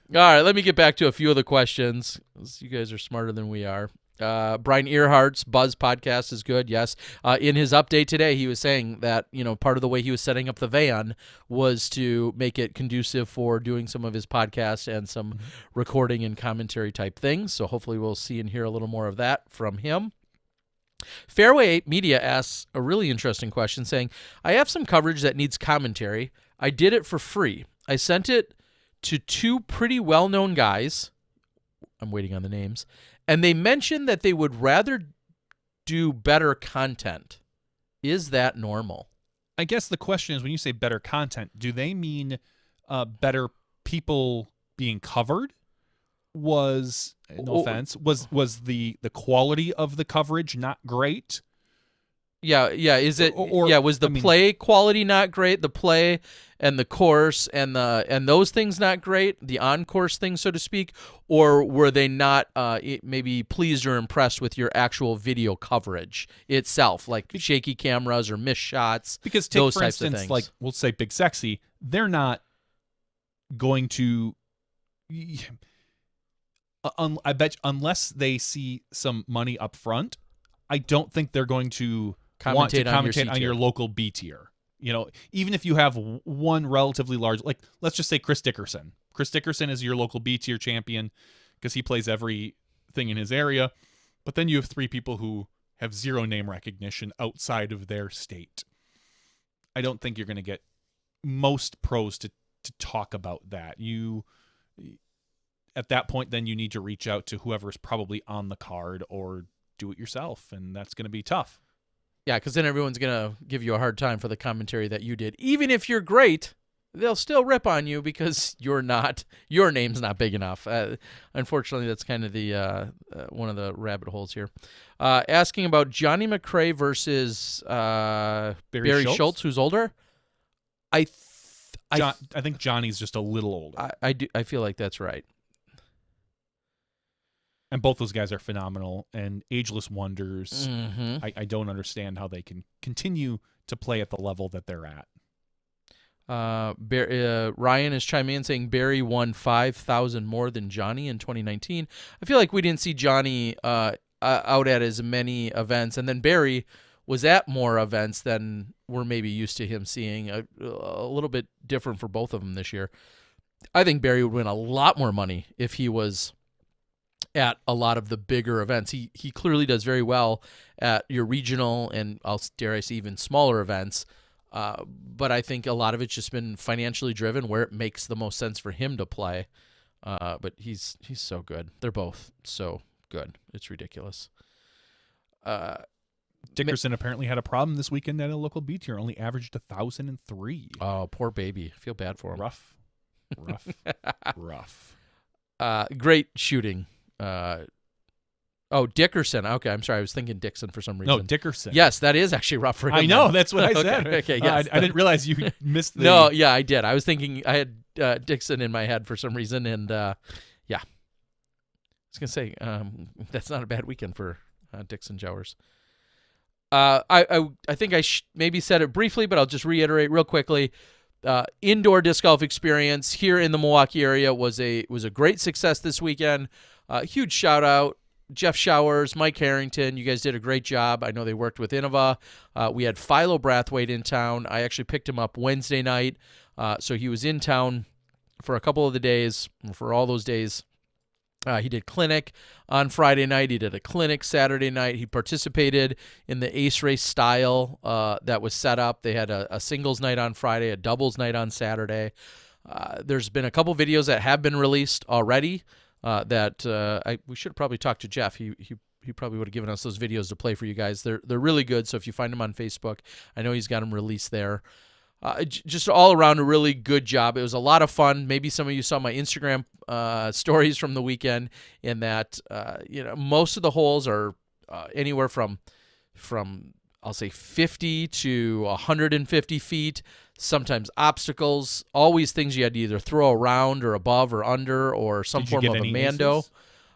right, let me get back to a few of the questions. You guys are smarter than we are. Brian Earhart's Buzz podcast is good, yes. In his update today, he was saying that part of the way he was setting up the van was to make it conducive for doing some of his podcasts and some recording and commentary type things. So hopefully we'll see and hear a little more of that from him. Fairway Media asks a really interesting question, saying, I have some coverage that needs commentary. I did it for free. I sent it to 2 pretty well-known guys. I'm waiting on the names. And they mentioned that they would rather do better content. Is that normal? I guess the question is, when you say better content, do they mean better people being covered? Offense, was the quality of the coverage not great? Yeah. Is it? Was the play quality not great? The play and the course and those things not great? The on-course things, so to speak, or were they not maybe pleased or impressed with your actual video coverage itself, like shaky cameras or missed shots? Because take, those for types instance, of things. like we'll say Big Sexy, they're not going to. I bet unless they see some money up front, I don't think they're going to want to commentate on your local B tier. Even if you have one relatively large, like let's just say Chris Dickerson. Chris Dickerson is your local B tier champion because he plays everything in his area. But then you have 3 people who have 0 name recognition outside of their state. I don't think you're going to get most pros to talk about that. At that point, then you need to reach out to whoever is probably on the card or do it yourself, and that's going to be tough. Yeah, because then everyone's going to give you a hard time for the commentary that you did. Even if you're great, they'll still rip on you because your name's not big enough. Unfortunately, that's kind of the one of the rabbit holes here. Asking about Johnny McRae versus Barry Schultz, who's older. I think Johnny's just a little older. I feel like that's right. And both those guys are phenomenal and ageless wonders. Mm-hmm. I don't understand how they can continue to play at the level that they're at. Ryan is chiming in saying Barry won 5,000 more than Johnny in 2019. I feel like we didn't see Johnny out at as many events, and then Barry was at more events than we're maybe used to him seeing. A little bit different for both of them this year. I think Barry would win a lot more money if he was at a lot of the bigger events. He clearly does very well at your regional and, dare I say, even smaller events. But I think a lot of it's just been financially driven where it makes the most sense for him to play. But he's so good. They're both so good. It's ridiculous. Dickerson apparently had a problem this weekend at a local beach here. Only averaged 1,003. Oh, poor baby. I feel bad for him. Rough. Great shooting. Dickerson. Okay, I'm sorry. I was thinking Dixon for some reason. No, Dickerson. Yes, that is actually rough for him. I know. That's what I said. Okay, yes. I didn't realize you missed the... No, yeah, I did. I was thinking I had Dixon in my head for some reason, and yeah. I was going to say, that's not a bad weekend for Dixon Jowers. I think I maybe said it briefly, but I'll just reiterate real quickly. Indoor disc golf experience here in the Milwaukee area was a great success this weekend. Huge shout out, Jeff Showers, Mike Harrington. You guys did a great job. I know they worked with Innova. We had Philo Brathwaite in town. I actually picked him up Wednesday night, so he was in town for a couple of the days. For all those days, he did clinic on Friday night. He did a clinic Saturday night. He participated in the ace race style that was set up. They had a singles night on Friday, a doubles night on Saturday. There's been a couple videos that have been released already that we should have probably talked to Jeff. He probably would have given us those videos to play for you guys. They're really good, so if you find them on Facebook, I know he's got them released there. Just all around a really good job. It was a lot of fun. Maybe some of you saw my Instagram stories from the weekend in that, most of the holes are anywhere from I'll say 50 to 150 feet, sometimes obstacles, always things you had to either throw around or above or under or some form of a mando.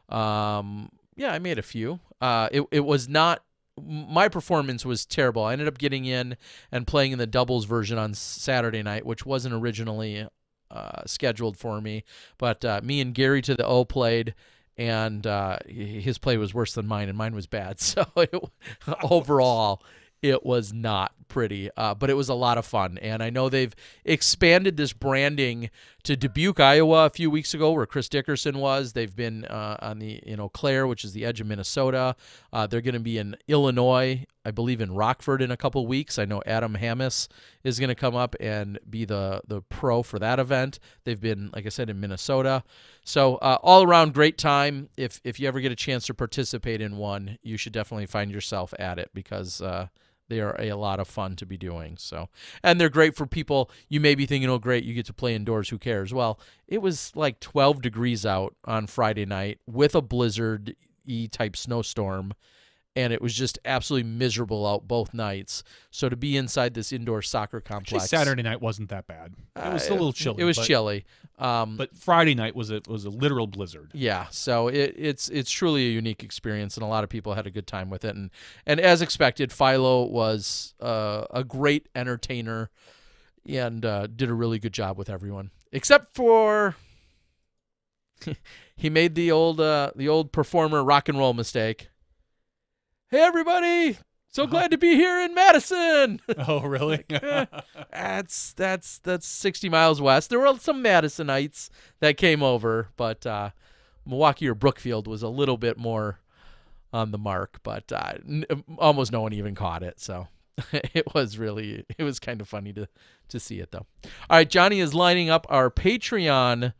Yeah, I made a few. It was not... My performance was terrible. I ended up getting in and playing in the doubles version on Saturday night, which wasn't originally scheduled for me. But me and Gary to the O played, and his play was worse than mine, and mine was bad. So overall, it was not pretty, but it was a lot of fun. And I know they've expanded this branding to Dubuque, Iowa a few weeks ago where Chris Dickerson was. They've been on in Eau Claire, which is the edge of Minnesota. They're going to be in Illinois, I believe in Rockford in a couple weeks. I know Adam Hammis is going to come up and be the pro for that event. They've been, like I said, in Minnesota. So all around great time. If you ever get a chance to participate in one, you should definitely find yourself at it because they are a lot of fun to be doing. So, and they're great for people. You may be thinking, oh, great, you get to play indoors. Who cares? Well, it was like 12 degrees out on Friday night with a blizzard-y type snowstorm, and it was just absolutely miserable out both nights. So to be inside this indoor soccer complex... Actually, Saturday night wasn't that bad. It was a little chilly. It was chilly. But Friday night was a literal blizzard. Yeah, so it's truly a unique experience, and a lot of people had a good time with it. And as expected, Philo was a great entertainer and did a really good job with everyone, except for he made the old performer rock and roll mistake. Hey, everybody! So glad to be here in Madison. Oh, really? That's 60 miles west. There were some Madisonites that came over, but Milwaukee or Brookfield was a little bit more on the mark, but almost no one even caught it. So it was kind of funny to see it, though. All right, Johnny is lining up our Patreon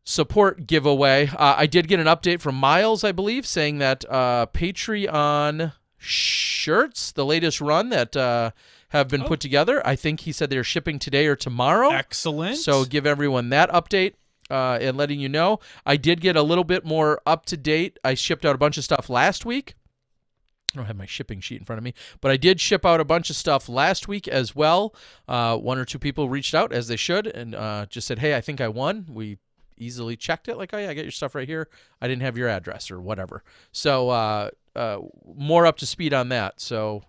support giveaway. I did get an update from Miles, I believe, saying that Patreon shirts, the latest run that have been put together. I think he said they're shipping today or tomorrow. Excellent. So give everyone that update and letting you know. I did get a little bit more up to date. I shipped out a bunch of stuff last week. I don't have my shipping sheet in front of me, but I did ship out a bunch of stuff last week as well. 1 or 2 people reached out, as they should, and just said, hey, I think I won. We easily checked it, like, oh, yeah, I got your stuff right here. I didn't have your address or whatever. So more up to speed on that. So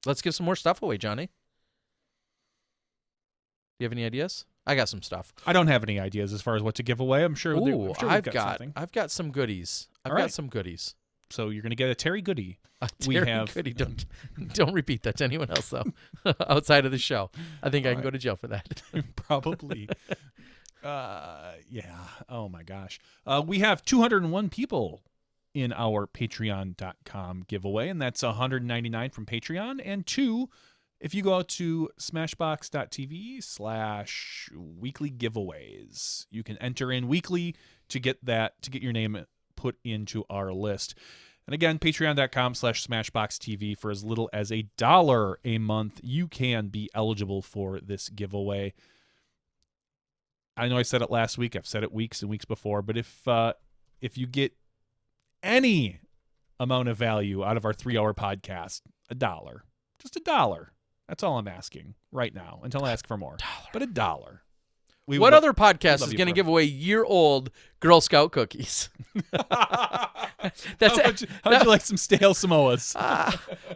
let's give some more stuff away, Johnny. Do you have any ideas? I got some stuff. I don't have any ideas as far as what to give away. I'm sure. Ooh, I've got something. I've got some goodies. I've got some goodies. So you're going to get a Terry Goodie. Goodie. Don't repeat that to anyone else, though, outside of the show. I think I can go to jail for that. Probably. Yeah. Oh, my gosh. We have 201 people in our Patreon.com giveaway, and that's 199 from Patreon, and 2 if you go out to SmashBoxxTV/weekly giveaways. You can enter in weekly to get your name put into our list. And again, patreon.com/SmashBoxxTV. For as little as $1 a month, you can be eligible for this giveaway. I know I said it last week. I've said it weeks and weeks before. But if you get any amount of value out of our 3-hour podcast, $1, just $1. That's all I'm asking right now until I ask for more. But $1. What other podcast is going to give away year-old Girl Scout cookies? How'd you like some stale Samoas?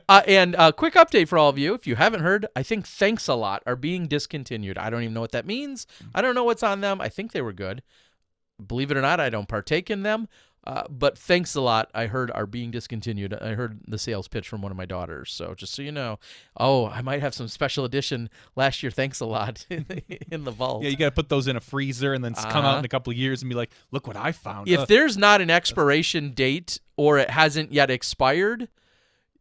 And a quick update for all of you. If you haven't heard, I think Thanks a Lot are being discontinued. I don't even know what that means. I don't know what's on them. I think they were good. Believe it or not, I don't partake in them. But Thanks a Lot, I heard, are being discontinued. I heard the sales pitch from one of my daughters. So just so you know, I might have some special edition last year Thanks a Lot in the vault. Yeah, you got to put those in a freezer and then come out in a couple of years and be like, look what I found. If there's not an expiration date or it hasn't yet expired,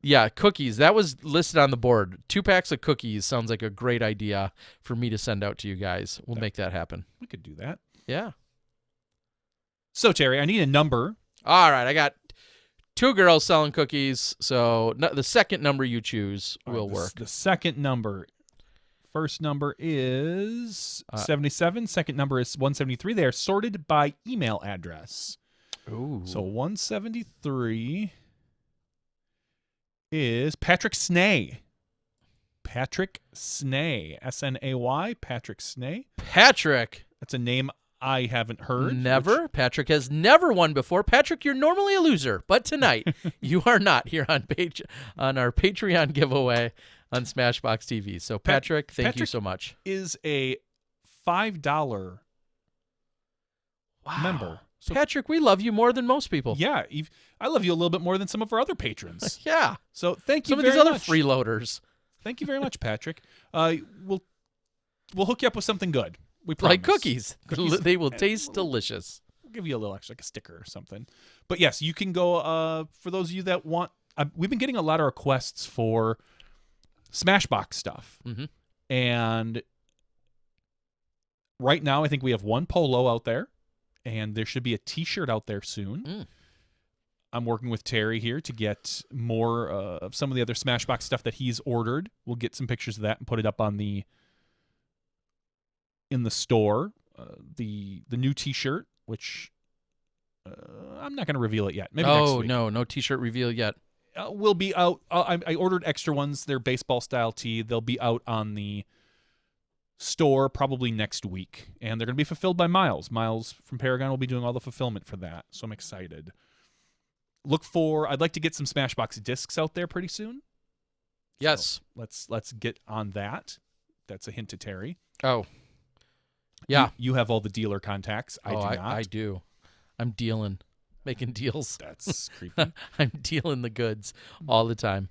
yeah, cookies. That was listed on the board. 2 packs of cookies sounds like a great idea for me to send out to you guys. We'll make that happen. We could do that. Yeah. So, Terry, I need a number. All right, I got 2 girls selling cookies, so the second number you choose will work. The second number. First number is 77. Second number is 173. They are sorted by email address. Ooh. So 173 is Patrick Snay. Patrick Snay. S-N-A-Y. Patrick Snay. Patrick. That's a name I haven't heard. Never. Patrick has never won before. Patrick, you're normally a loser, but tonight you are not here on our Patreon giveaway on SmashBoxx TV. So, Patrick, thank you so much. Is a $5 member. So, Patrick, we love you more than most people. Yeah, I love you a little bit more than some of our other patrons. Yeah. So thank you very much. Some of these other freeloaders. Thank you very much, Patrick. We'll hook you up with something good. We promise. Like cookies. They will taste delicious. We'll give you a little extra, like a sticker or something. But yes, you can go, for those of you that want, we've been getting a lot of requests for SmashBoxx stuff. Mm-hmm. And right now, I think we have 1 polo out there, and there should be a t-shirt out there soon. Mm. I'm working with Terry here to get more of some of the other SmashBoxx stuff that he's ordered. We'll get some pictures of that and put it up on in the store. The new t-shirt, which I'm not going to reveal it yet. Maybe next week. No t-shirt reveal yet. Will be out. I ordered extra ones. They're baseball style tee. They'll be out on the store probably next week, and they're going to be fulfilled by Miles. Miles from Paragon will be doing all the fulfillment for that, so I'm excited. I'd like to get some SmashBoxx discs out there pretty soon. Yes. So let's get on that. That's a hint to Terry. Oh. Yeah. You have all the dealer contacts. I do not. I do. I'm making deals. That's creepy. I'm dealing the goods all the time.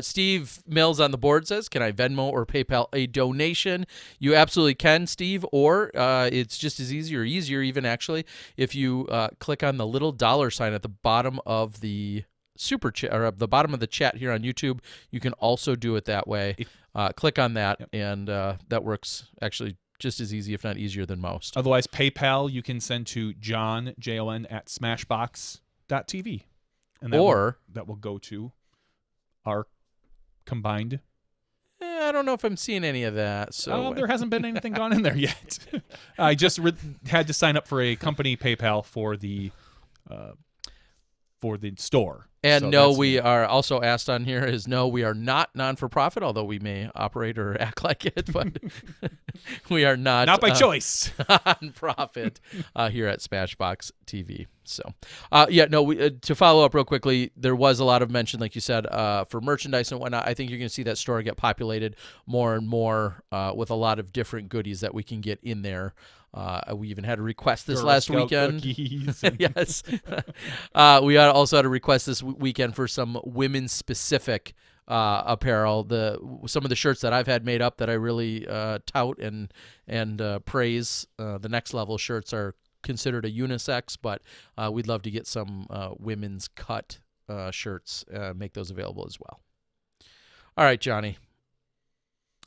Steve Mills on the board says, can I Venmo or PayPal a donation? You absolutely can, Steve, or it's just as easy or easier even, actually, if you click on the little $sign at the bottom of the super chat, or at the bottom of the chat here on YouTube. You can also do it that way. Click on that, and that works actually just as easy, if not easier than most. Otherwise, PayPal you can send to John, Jon, at SmashBoxx.tv. And that will go to our combined? I don't know if I'm seeing any of that. So There hasn't been anything gone in there yet. I just had to sign up for a company PayPal for the store. And So no, that's we new. are also asked on here is no, we are not non-for-profit, although we may operate or act like it, but we are not Not by choice. non-profit here at SmashBoxx TV. So, to follow up real quickly, there was a lot of mention, like you said, for merchandise and whatnot. I think you're going to see that store get populated more and more with a lot of different goodies that we can get in there. We even had a request this Girl last Scout weekend. cookies and- Yes. We also had a request this weekend for some women-specific apparel. Some of the shirts that I've had made up that I really tout and praise. The Next Level shirts are considered a unisex, but we'd love to get some women's cut shirts, make those available as well. All right, Johnny.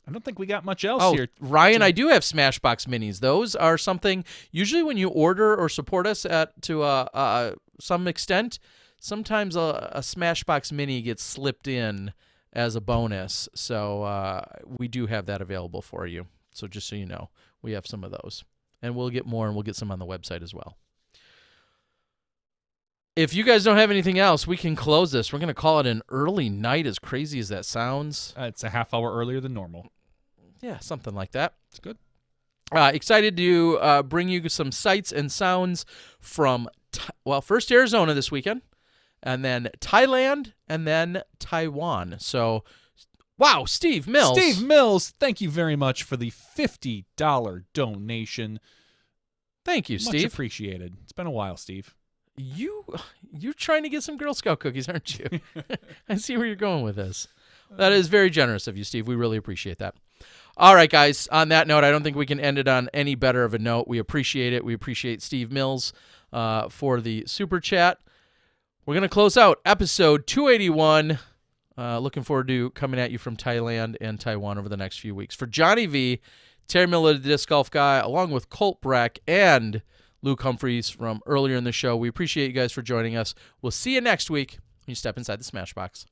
I don't think we got much else here. Ryan, I do have SmashBoxx minis. Those are something usually when you order or support us to some extent, sometimes a SmashBoxx mini gets slipped in as a bonus. So we do have that available for you. So just so you know, we have some of those. And we'll get more, and we'll get some on the website as well. If you guys don't have anything else, we can close this. We're going to call it an early night, as crazy as that sounds. It's a half hour earlier than normal. Yeah, something like that. It's good. Excited to bring you some sights and sounds from, first Arizona this weekend, and then Thailand, and then Taiwan. So, wow, Steve Mills. Steve Mills, thank you very much for the $50 donation. Thank you, Much Steve. appreciated. It's been a while, Steve. You're trying to get some Girl Scout cookies, aren't you? I see where you're going with this. That is very generous of you, Steve. We really appreciate that. All right, guys. On that note, I don't think we can end it on any better of a note. We appreciate it. We appreciate Steve Mills for the super chat. We're going to close out episode 281. Looking forward to coming at you from Thailand and Taiwan over the next few weeks. For Johnny V, Terry Miller, the Disc Golf Guy, along with Colt Breck and Luke Humphreys from earlier in the show, we appreciate you guys for joining us. We'll see you next week when you step inside the SmashBoxx.